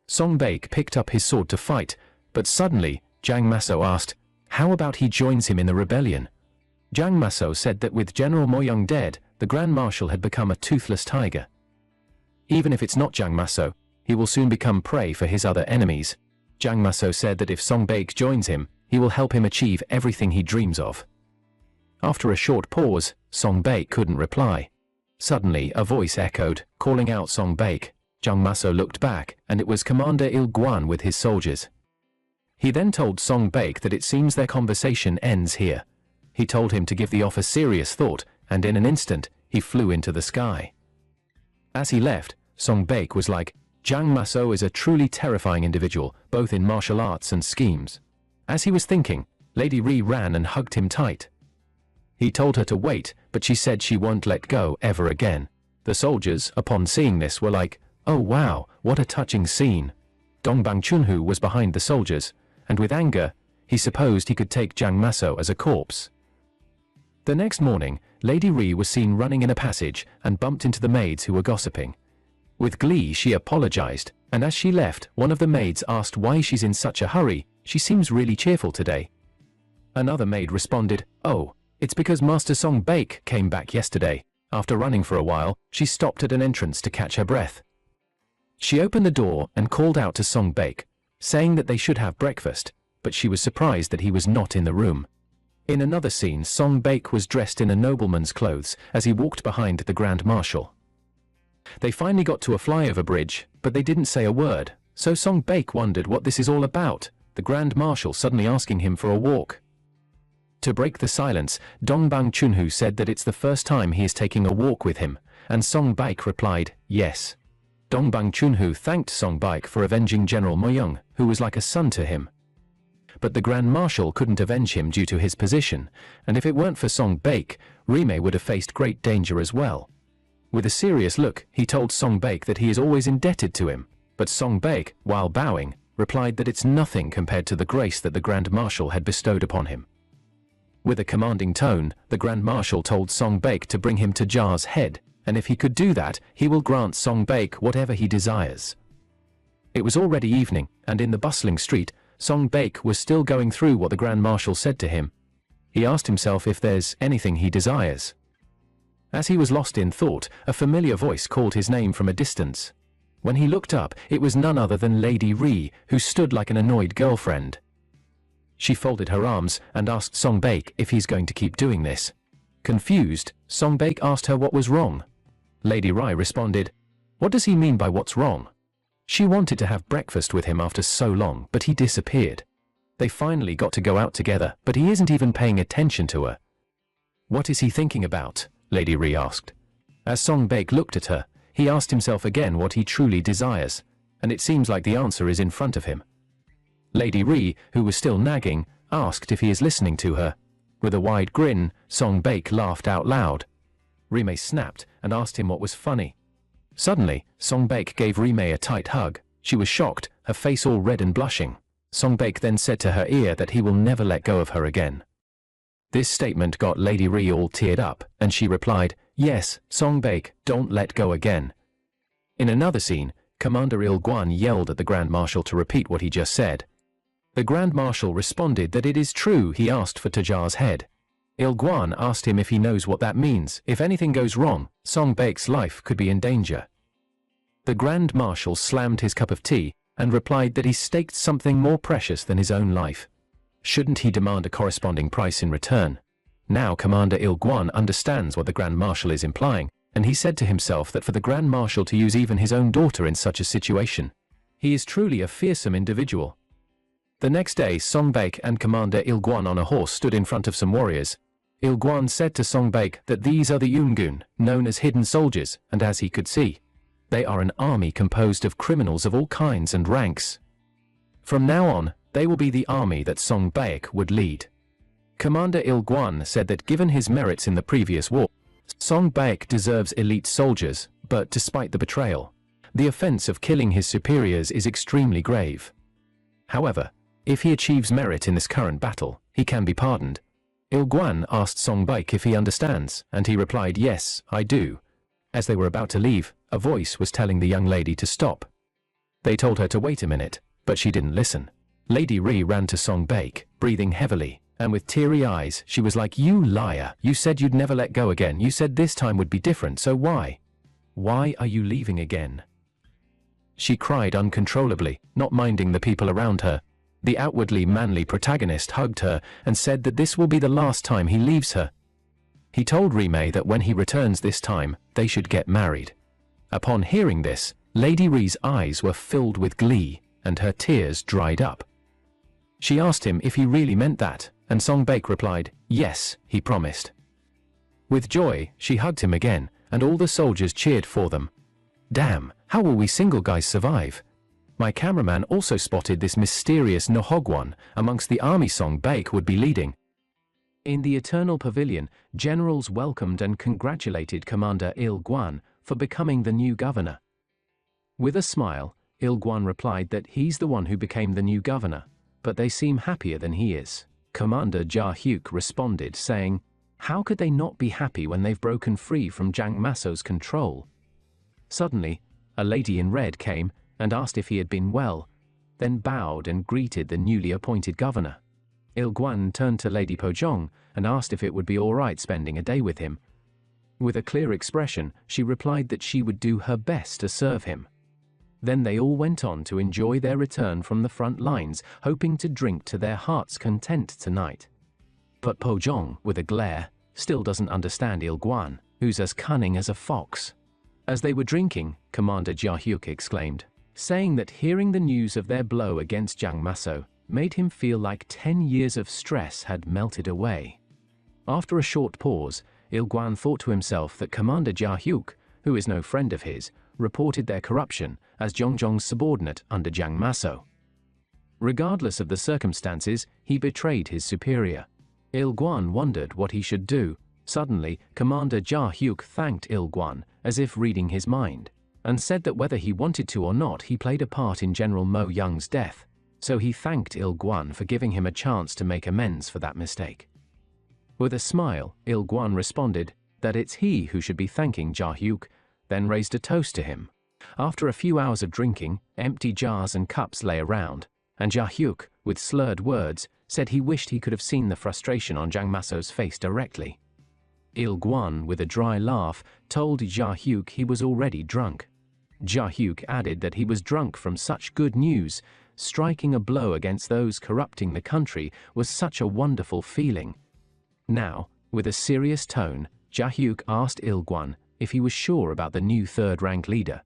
Song Baek picked up his sword to fight, but suddenly, Jiang Maso asked, how about he joins him in the rebellion? Jiang Maso said that with General Moyang dead, the Grand Marshal had become a toothless tiger. Even if it's not Jiang Maso, he will soon become prey for his other enemies. Jiang Maso said that if Song Baek joins him, he will help him achieve everything he dreams of. After a short pause, Song Baek couldn't reply. Suddenly, a voice echoed, calling out Song Baek. Jiang Maso looked back, and it was Commander Il Guan with his soldiers. He then told Song Baek that it seems their conversation ends here. He told him to give the offer serious thought, and in an instant, he flew into the sky. As he left, Song Baek was like, Jiang Maso is a truly terrifying individual, both in martial arts and schemes. As he was thinking, Lady Ri ran and hugged him tight. He told her to wait, but she said she won't let go ever again. The soldiers, upon seeing this, were like, oh wow, what a touching scene. Dongbang Chunhu was behind the soldiers, and with anger, he supposed he could take Jiang Maso as a corpse. The next morning, Lady Ri was seen running in a passage and bumped into the maids who were gossiping. With glee she apologized, and as she left, one of the maids asked why she's in such a hurry, she seems really cheerful today. Another maid responded, oh, it's because Master Song Baek came back yesterday. After running for a while, she stopped at an entrance to catch her breath. She opened the door and called out to Song Baek, saying that they should have breakfast, but she was surprised that he was not in the room. In another scene, Song Baek was dressed in a nobleman's clothes as he walked behind the Grand Marshal. They finally got to a flyover bridge, but they didn't say a word, so Song Baek wondered what this is all about, the Grand Marshal suddenly asking him for a walk. To break the silence, Dongbang Chunhu said that it's the first time he is taking a walk with him, and Song Baek replied, yes. Dongbang Chunhu thanked Song Baek for avenging General Moyang, who was like a son to him. But the Grand Marshal couldn't avenge him due to his position, and if it weren't for Song Baek, Rime would have faced great danger as well. With a serious look, he told Song Baek that he is always indebted to him, but Song Baek, while bowing, replied that it's nothing compared to the grace that the Grand Marshal had bestowed upon him. With a commanding tone, the Grand Marshal told Song Baek to bring him to Jar's head, and if he could do that, he will grant Song Baek whatever he desires. It was already evening, and in the bustling street, Song Baek was still going through what the Grand Marshal said to him. He asked himself if there's anything he desires. As he was lost in thought, a familiar voice called his name from a distance. When he looked up, it was none other than Lady Ri, who stood like an annoyed girlfriend. She folded her arms and asked Song Baek if he's going to keep doing this. Confused, Song Baek asked her what was wrong. Lady Ri responded, what does he mean by what's wrong? She wanted to have breakfast with him after so long, but he disappeared. They finally got to go out together, but he isn't even paying attention to her. What is he thinking about? Lady Ri asked. As Song Baek looked at her, he asked himself again what he truly desires, and it seems like the answer is in front of him. Lady Ri, who was still nagging, asked if he is listening to her. With a wide grin, Song Baek laughed out loud. Rime snapped and asked him what was funny. Suddenly, Songbake gave Rime a tight hug. She was shocked, her face all red and blushing. Songbake then said to her ear that he will never let go of her again. This statement got Lady Ri all teared up, and she replied, "Yes, Songbake, don't let go again." In another scene, Commander Il Guan yelled at the Grand Marshal to repeat what he just said. The Grand Marshal responded that it is true he asked for Tajar's head. Il Guan asked him if he knows what that means. If anything goes wrong, Songbake's life could be in danger. The Grand Marshal slammed his cup of tea and replied that he staked something more precious than his own life. Shouldn't he demand a corresponding price in return? Now Commander Il Guan understands what the Grand Marshal is implying, and he said to himself that for the Grand Marshal to use even his own daughter in such a situation, he is truly a fearsome individual. The next day, Songbake and Commander Il Guan on a horse stood in front of some warriors. Il Guan said to Songbake that these are the Yungun, known as hidden soldiers, and as he could see, they are an army composed of criminals of all kinds and ranks. From now on, they will be the army that Songbake would lead. Commander Il Guan said that given his merits in the previous war, Songbake deserves elite soldiers, but despite the betrayal, the offense of killing his superiors is extremely grave. However, if he achieves merit in this current battle, he can be pardoned. Il Guan asked Songbake if he understands, and he replied, "Yes, I do." As they were about to leave, a voice was telling the young lady to stop. They told her to wait a minute, but she didn't listen. Lady Ri ran to Songbake, breathing heavily, and with teary eyes, she was like, "You liar, you said you'd never let go again, you said this time would be different, so why? Why are you leaving again?" She cried uncontrollably, not minding the people around her. The outwardly manly protagonist hugged her and said that this will be the last time he leaves her. He told Rime that when he returns this time, they should get married. Upon hearing this, Lady Ri's eyes were filled with glee, and her tears dried up. She asked him if he really meant that, and Songbake replied, "Yes, he promised." With joy, she hugged him again, and all the soldiers cheered for them. Damn, how will we single guys survive? My cameraman also spotted this mysterious Nohogwan amongst the army Songbake would be leading. In the Eternal Pavilion, generals welcomed and congratulated Commander Il Guan for becoming the new governor. With a smile, Il Guan replied that he's the one who became the new governor, but they seem happier than he is. Commander Jia Hyuk responded, saying, "How could they not be happy when they've broken free from Jiang Maso's control?" Suddenly, a lady in red came and asked if he had been well, then bowed and greeted the newly appointed governor. Il Guan turned to Lady Pojong and asked if it would be all right spending a day with him. With a clear expression, she replied that she would do her best to serve him. Then they all went on to enjoy their return from the front lines, hoping to drink to their heart's content tonight. But Pojong, with a glare, still doesn't understand Il Guan, who's as cunning as a fox. As they were drinking, Commander Jia Hyuk exclaimed, saying that hearing the news of their blow against Jiang Maso made him feel like 10 years of stress had melted away. After a short pause, Il Guan thought to himself that Commander Jia Hyuk, who is no friend of his, reported their corruption as Zhongzhong's subordinate under Jiang Maso. Regardless of the circumstances, he betrayed his superior. Il Guan wondered what he should do. Suddenly, Commander Jia Hyuk thanked Il Guan as if reading his mind, and said that whether he wanted to or not, he played a part in General Mo Young's death, so he thanked Il Guan for giving him a chance to make amends for that mistake. With a smile, Il Guan responded that it's he who should be thanking Jia Hyuk, then raised a toast to him. After a few hours of drinking, empty jars and cups lay around, and Jia Hyuk, with slurred words, said he wished he could have seen the frustration on Jiang Maso's face directly. Il Guan, with a dry laugh, told Jia Hyuk he was already drunk. Jia Hyuk added that he was drunk from such good news. Striking a blow against those corrupting the country was such a wonderful feeling. Now, with a serious tone, Jia Hyuk asked Il Guan if he was sure about the new third-rank leader.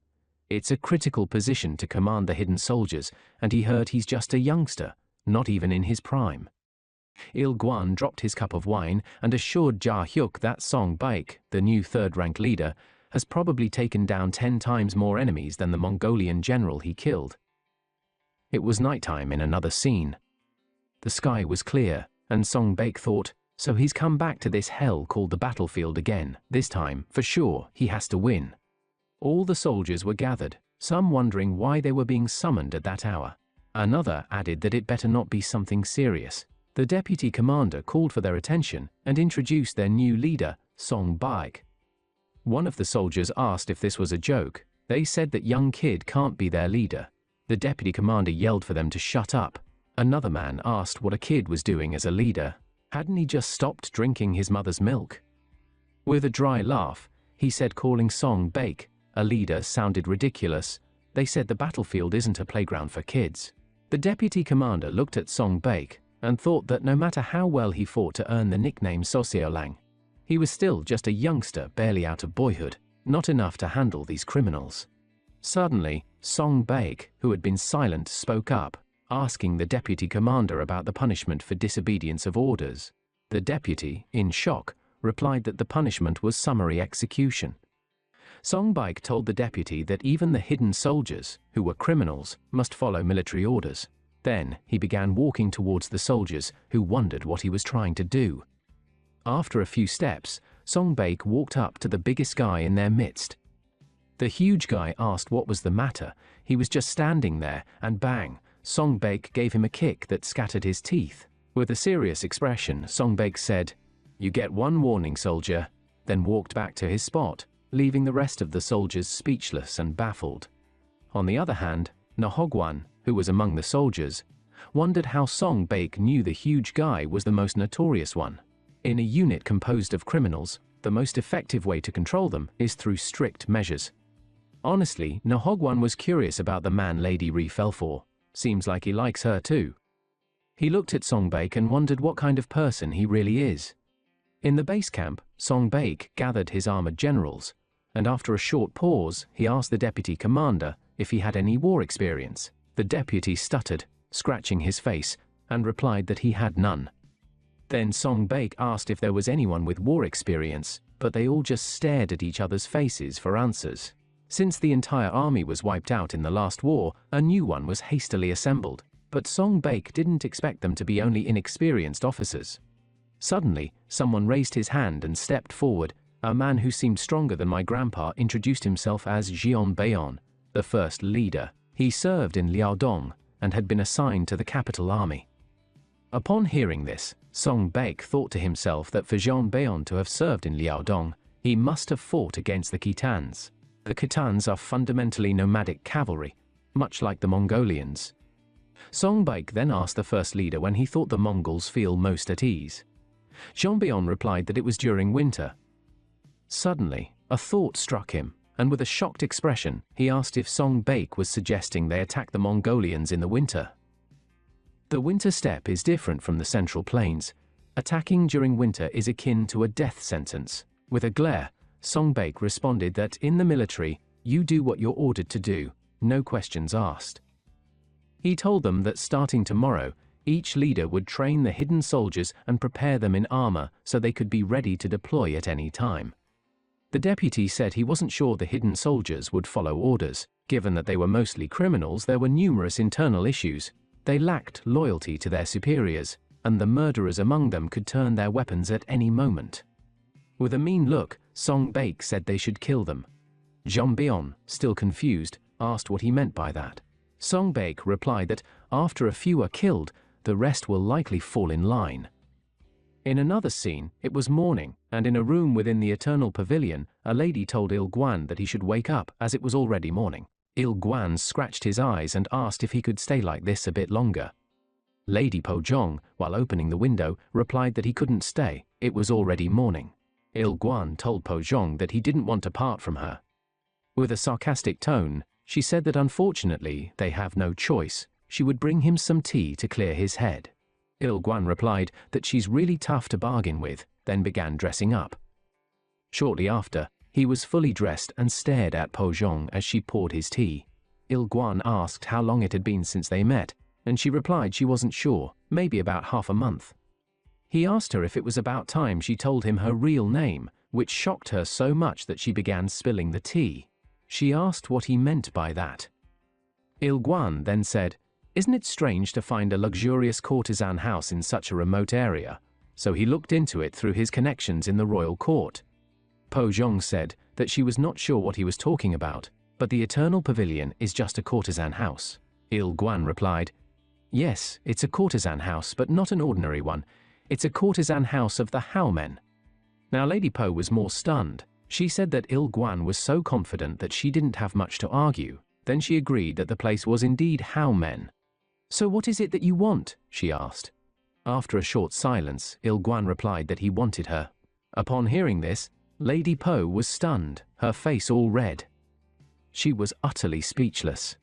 It's a critical position to command the hidden soldiers, and he heard he's just a youngster, not even in his prime. Il Guan dropped his cup of wine and assured Jia Hyuk that Songbake, the new third-rank leader, has probably taken down 10 times more enemies than the Mongolian general he killed. It was nighttime in another scene. The sky was clear, and Songbake thought, so he's come back to this hell called the battlefield again. This time, for sure, he has to win. All the soldiers were gathered, some wondering why they were being summoned at that hour. Another added that it better not be something serious. The deputy commander called for their attention and introduced their new leader, Song Baek. One of the soldiers asked if this was a joke. They said that young kid can't be their leader. The deputy commander yelled for them to shut up. Another man asked what a kid was doing as a leader. Hadn't he just stopped drinking his mother's milk? With a dry laugh, he said calling Song Baek a leader sounded ridiculous. They said the battlefield isn't a playground for kids. The deputy commander looked at Song Baek and thought that no matter how well he fought to earn the nickname Sociolang, he was still just a youngster barely out of boyhood, not enough to handle these criminals. Suddenly, Song Baek, who had been silent, spoke up, asking the deputy commander about the punishment for disobedience of orders. The deputy, in shock, replied that the punishment was summary execution. Song Baek told the deputy that even the hidden soldiers, who were criminals, must follow military orders. Then, he began walking towards the soldiers, who wondered what he was trying to do. After a few steps, Song Baek walked up to the biggest guy in their midst. The huge guy asked what was the matter. He was just standing there, and bang, Song Baek gave him a kick that scattered his teeth. With a serious expression, Song Baek said, "You get one warning, soldier," then walked back to his spot, leaving the rest of the soldiers speechless and baffled. On the other hand, Nahogwan, who was among the soldiers, wondered how Song Baek knew the huge guy was the most notorious one. In a unit composed of criminals, the most effective way to control them is through strict measures. Honestly, Nahogwan was curious about the man Lady Ri fell for. Seems like he likes her too. He looked at Song Baek and wondered what kind of person he really is. In the base camp, Song Baek gathered his armored generals, and after a short pause, he asked the deputy commander if he had any war experience. The deputy stuttered, scratching his face, and replied that he had none. Then Song Baek asked if there was anyone with war experience, but they all just stared at each other's faces for answers. Since the entire army was wiped out in the last war, a new one was hastily assembled, but Song Baek didn't expect them to be only inexperienced officers. Suddenly, someone raised his hand and stepped forward. A man who seemed stronger than my grandpa introduced himself as Jeon Baeon, the first leader. He served in Liaodong and had been assigned to the capital army. Upon hearing this, Song Baek thought to himself that for Jeon Baeon to have served in Liaodong, he must have fought against the Khitans. The Khitans are fundamentally nomadic cavalry, much like the Mongolians. Song Baek then asked the first leader when he thought the Mongols feel most at ease. Jeon Baeon replied that it was during winter. Suddenly, a thought struck him, and with a shocked expression, he asked if Song Baek was suggesting they attack the Mongolians in the winter. The winter steppe is different from the central plains. Attacking during winter is akin to a death sentence. With a glare, Song Baek responded that in the military, you do what you're ordered to do, no questions asked. He told them that starting tomorrow, each leader would train the hidden soldiers and prepare them in armor so they could be ready to deploy at any time. The deputy said he wasn't sure the hidden soldiers would follow orders. Given that they were mostly criminals, there were numerous internal issues. They lacked loyalty to their superiors, and the murderers among them could turn their weapons at any moment. With a mean look, Song Baek said they should kill them. Jeon Baeon, still confused, asked what he meant by that. Song Baek replied that after a few are killed, the rest will likely fall in line. In another scene, it was morning, and in a room within the Eternal Pavilion, a lady told Il Guan that he should wake up as it was already morning. Il Guan scratched his eyes and asked if he could stay like this a bit longer. Lady Po Jong, while opening the window, replied that he couldn't stay, it was already morning. Il Guan told Po Jong that he didn't want to part from her. With a sarcastic tone, she said that unfortunately they have no choice. She would bring him some tea to clear his head. Il Guan replied that she's really tough to bargain with, then began dressing up. Shortly after, he was fully dressed and stared at Po Jong as she poured his tea. Il Guan asked how long it had been since they met, and she replied she wasn't sure, maybe about half a month. He asked her if it was about time she told him her real name, which shocked her so much that she began spilling the tea. She asked what he meant by that. Il Guan then said, "Isn't it strange to find a luxurious courtesan house in such a remote area?" So he looked into it through his connections in the royal court. Po Zhong said that she was not sure what he was talking about, but the Eternal Pavilion is just a courtesan house. Il Guan replied, yes, it's a courtesan house, but not an ordinary one. It's a courtesan house of the Hao men. Now Lady Po was more stunned. She said that Il Guan was so confident that she didn't have much to argue. Then she agreed that the place was indeed Hao men. So what is it that you want? She asked. After a short silence, Il Guan replied that he wanted her. Upon hearing this, Lady Po was stunned, her face all red. She was utterly speechless.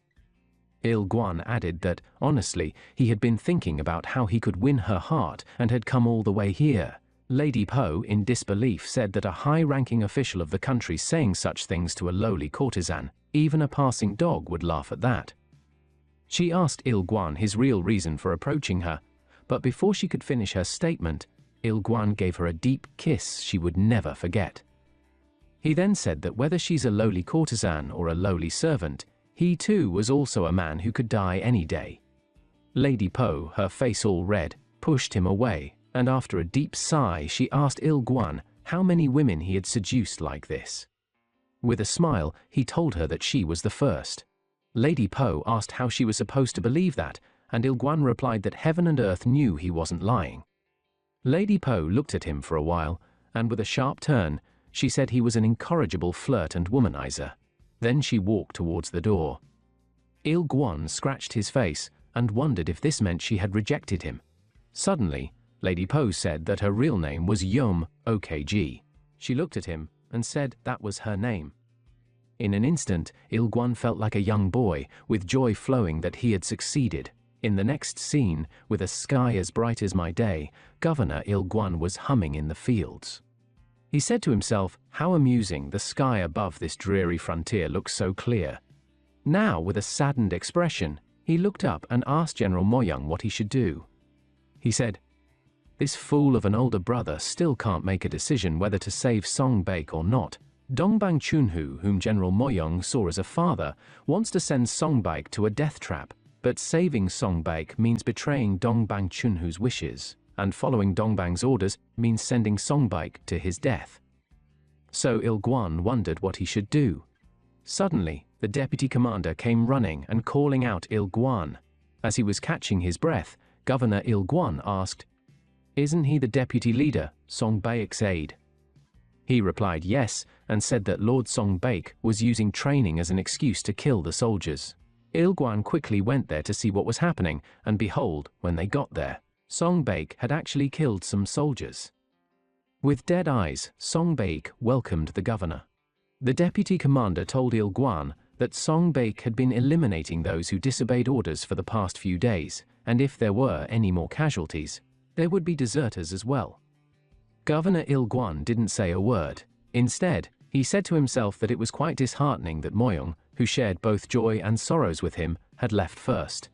Il Guan added that, honestly, he had been thinking about how he could win her heart and had come all the way here. Lady Po, in disbelief, said that a high-ranking official of the country saying such things to a lowly courtesan, even a passing dog would laugh at that. She asked Il Guan his real reason for approaching her, but before she could finish her statement, Il Guan gave her a deep kiss she would never forget. He then said that whether she's a lowly courtesan or a lowly servant, he too was also a man who could die any day. Lady Po, her face all red, pushed him away, and after a deep sigh she asked Il Guan how many women he had seduced like this. With a smile, he told her that she was the first. Lady Po asked how she was supposed to believe that, and Il Guan replied that heaven and earth knew he wasn't lying. Lady Po looked at him for a while, and with a sharp turn, she said he was an incorrigible flirt and womanizer. Then she walked towards the door. Il Guan scratched his face and wondered if this meant she had rejected him. Suddenly, Lady Po said that her real name was Yom Okg. She looked at him and said that was her name. In an instant, Il Guan felt like a young boy, with joy flowing that he had succeeded. In the next scene, with a sky as bright as my day, Governor Il Guan was humming in the fields. He said to himself, how amusing, the sky above this dreary frontier looks so clear. Now, with a saddened expression, he looked up and asked General Moyang what he should do. He said, this fool of an older brother still can't make a decision whether to save Song Baek or not. Dongbang Chunhu, whom General Moyang saw as a father, wants to send Song Baek to a death trap, but saving Song Baek means betraying Dongbang Chunhu's wishes, and following Dongbang's orders means sending Song Baek to his death. So Il Guan wondered what he should do. Suddenly, the deputy commander came running and calling out Il Guan. As he was catching his breath, Governor Il Guan asked, isn't he the deputy leader, Song Baek's aide? He replied yes, and said that Lord Song Baek was using training as an excuse to kill the soldiers. Il Guan quickly went there to see what was happening, and behold, when they got there, Song Baek had actually killed some soldiers. With dead eyes, Song Baek welcomed the governor. The deputy commander told Il Guan that Song Baek had been eliminating those who disobeyed orders for the past few days, and if there were any more casualties, there would be deserters as well. Governor Il Guan didn't say a word. Instead, he said to himself that it was quite disheartening that Moyang, who shared both joy and sorrows with him, had left first.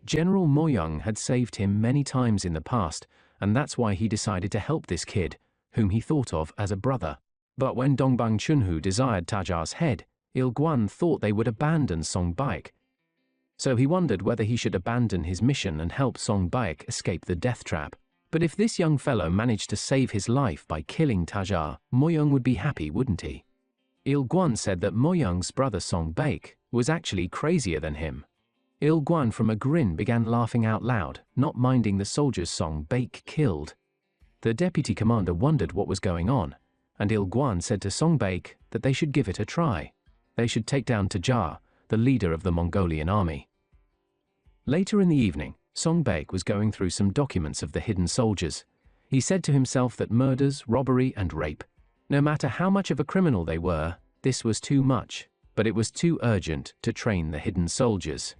General Moyang had saved him many times in the past, and that's why he decided to help this kid, whom he thought of as a brother. But when Dongbang Chunhu desired Tajar's head, Il Guan thought they would abandon Song Baek. So he wondered whether he should abandon his mission and help Song Baek escape the death trap. But if this young fellow managed to save his life by killing Tajar, Moyang would be happy, wouldn't he? Il Guan said that Moyang's brother Song Baek was actually crazier than him. Il Guan from a grin began laughing out loud, not minding the soldiers Song Baek killed. The deputy commander wondered what was going on, and Il Guan said to Song Baek that they should give it a try. They should take down Tajar, the leader of the Mongolian army. Later in the evening, Song Baek was going through some documents of the hidden soldiers. He said to himself that murders, robbery, and rape, no matter how much of a criminal they were, this was too much, but it was too urgent to train the hidden soldiers.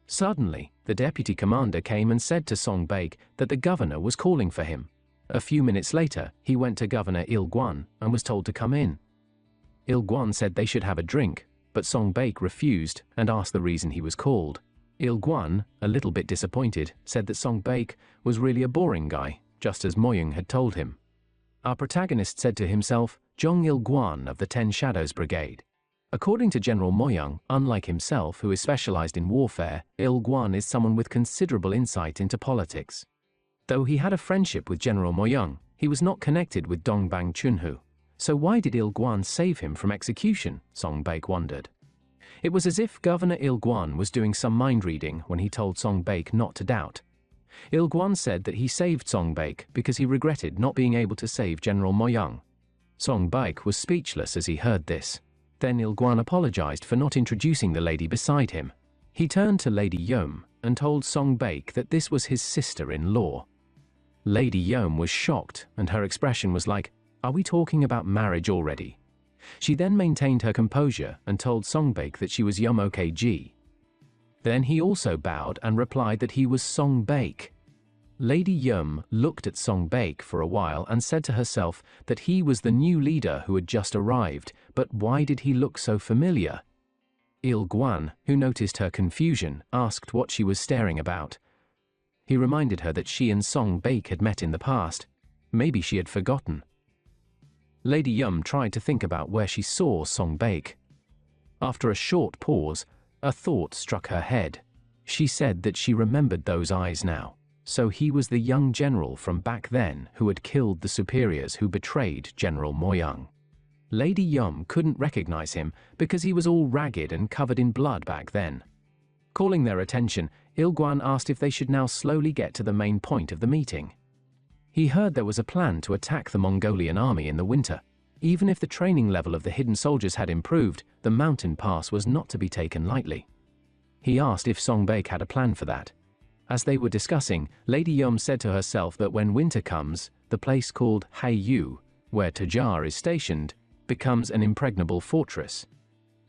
Suddenly, the deputy commander came and said to Song Baek that the governor was calling for him. A few minutes later, he went to Governor Il Guan and was told to come in. Il Guan said they should have a drink, but Song Baek refused and asked the reason he was called. Il Guan, a little bit disappointed, said that Song Baek was really a boring guy, just as Moyang had told him. Our protagonist said to himself, Zhong Il Guan of the 10 Shadows Brigade. According to General Moyang, unlike himself, who is specialized in warfare, Il Guan is someone with considerable insight into politics. Though he had a friendship with General Moyang, he was not connected with Dongbang Chunhu. So why did Il Guan save him from execution? Song Baek wondered. It was as if Governor Il Guan was doing some mind reading when he told Song Baek not to doubt. Il Guan said that he saved Song Baek because he regretted not being able to save General Moyang. Song Baek was speechless as he heard this. Then Il Guan apologized for not introducing the lady beside him. He turned to Lady Yom and told Song Baek that this was his sister-in-law. Lady Yom was shocked, and her expression was like, "Are we talking about marriage already?" She then maintained her composure and told Song Baek that she was Yom OKG. Then he also bowed and replied that he was Song Baek. Lady Yum looked at Song Baek for a while and said to herself that he was the new leader who had just arrived, but why did he look so familiar? Il Guan, who noticed her confusion, asked what she was staring about. He reminded her that she and Song Baek had met in the past. Maybe she had forgotten. Lady Yum tried to think about where she saw Song Baek. After a short pause, a thought struck her head. She said that she remembered those eyes now. So he was the young general from back then who had killed the superiors who betrayed General Moyang. Lady Yum couldn't recognize him because he was all ragged and covered in blood back then. Calling their attention, Il Guan asked if they should now slowly get to the main point of the meeting. He heard there was a plan to attack the Mongolian army in the winter. Even if the training level of the hidden soldiers had improved, the mountain pass was not to be taken lightly. He asked if Song Baek had a plan for that. As they were discussing, Lady Yum said to herself that when winter comes, the place called Haiyu, where Tajar is stationed, becomes an impregnable fortress.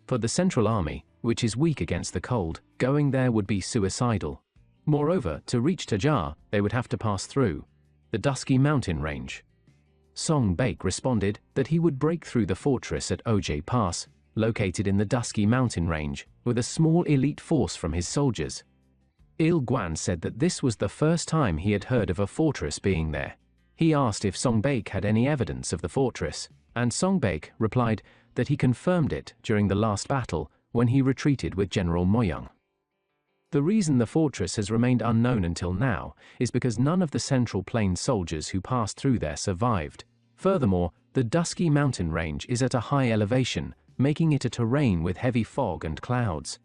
For the Central Army, which is weak against the cold, going there would be suicidal. Moreover, to reach Tajar, they would have to pass through the dusky mountain range. Song Baek responded that he would break through the fortress at Oj Pass, located in the dusky mountain range, with a small elite force from his soldiers. Il Guan said that this was the first time he had heard of a fortress being there. He asked if Song Baek had any evidence of the fortress, and Song Baek replied that he confirmed it during the last battle when he retreated with General Moyang. The reason the fortress has remained unknown until now is because none of the Central Plain soldiers who passed through there survived. Furthermore, the dusky mountain range is at a high elevation, making it a terrain with heavy fog and clouds.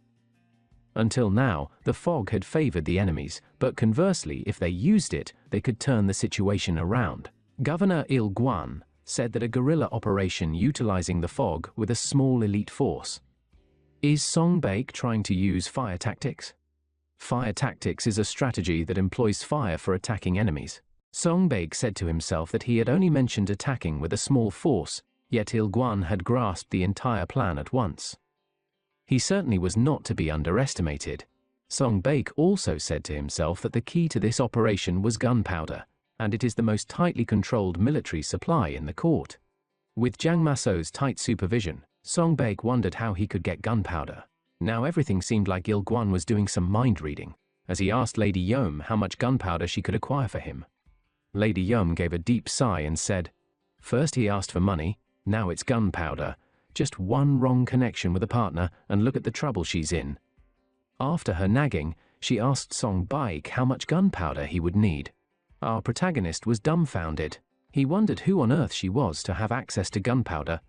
Until now, the fog had favored the enemies, but conversely, if they used it, they could turn the situation around. Governor Il Guan said that a guerrilla operation utilizing the fog with a small elite force. Is Song Baek trying to use fire tactics? Fire tactics is a strategy that employs fire for attacking enemies. Song Baek said to himself that he had only mentioned attacking with a small force, yet Il Guan had grasped the entire plan at once. He certainly was not to be underestimated. Song Baek also said to himself that the key to this operation was gunpowder, and it is the most tightly controlled military supply in the court. With Jiang Maso's tight supervision, Song Baek wondered how he could get gunpowder. Now everything seemed like Il Guan was doing some mind reading, as he asked Lady Yom how much gunpowder she could acquire for him. Lady Yom gave a deep sigh and said, "First he asked for money, now it's gunpowder. Just one wrong connection with a partner and look at the trouble she's in." After her nagging, she asked Song Baek how much gunpowder he would need. Our protagonist was dumbfounded. He wondered who on earth she was to have access to gunpowder.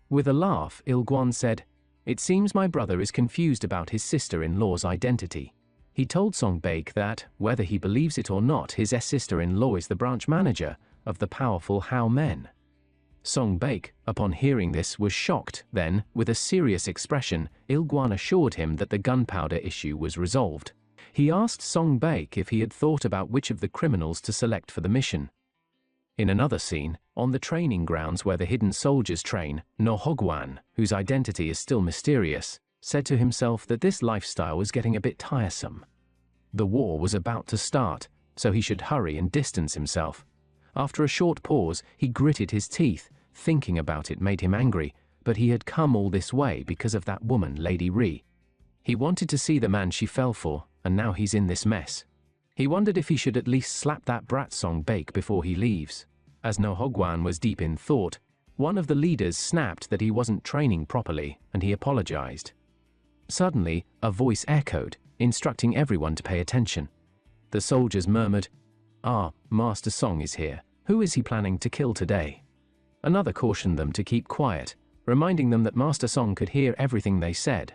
With a laugh, Il Guan said, "It seems my brother is confused about his sister-in-law's identity." He told Song Baek that, whether he believes it or not, his sister-in-law is the branch manager of the powerful Hao Men. Song Baek, upon hearing this, was shocked. Then, with a serious expression, Il Guan assured him that the gunpowder issue was resolved. He asked Song Baek if he had thought about which of the criminals to select for the mission. In another scene, on the training grounds where the hidden soldiers train, No Hogwan, whose identity is still mysterious, said to himself that this lifestyle was getting a bit tiresome. The war was about to start, so he should hurry and distance himself. After a short pause, he gritted his teeth. Thinking about it made him angry, but he had come all this way because of that woman, Lady Ri. He wanted to see the man she fell for, and now he's in this mess. He wondered if he should at least slap that brat Song Baek before he leaves. As No Hogwan was deep in thought, one of the leaders snapped that he wasn't training properly, and he apologized. Suddenly, a voice echoed, instructing everyone to pay attention. The soldiers murmured, "Ah, Master Song is here. Who is he planning to kill today?" Another cautioned them to keep quiet, reminding them that Master Song could hear everything they said.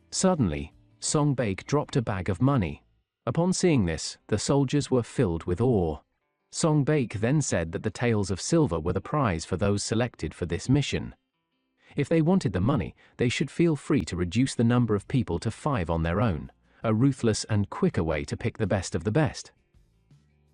Suddenly, Song Bake dropped a bag of money. Upon seeing this, the soldiers were filled with awe. Song Bake then said that the tails of silver were the prize for those selected for this mission. If they wanted the money, they should feel free to reduce the number of people to 5 on their own, a ruthless and quicker way to pick the best of the best.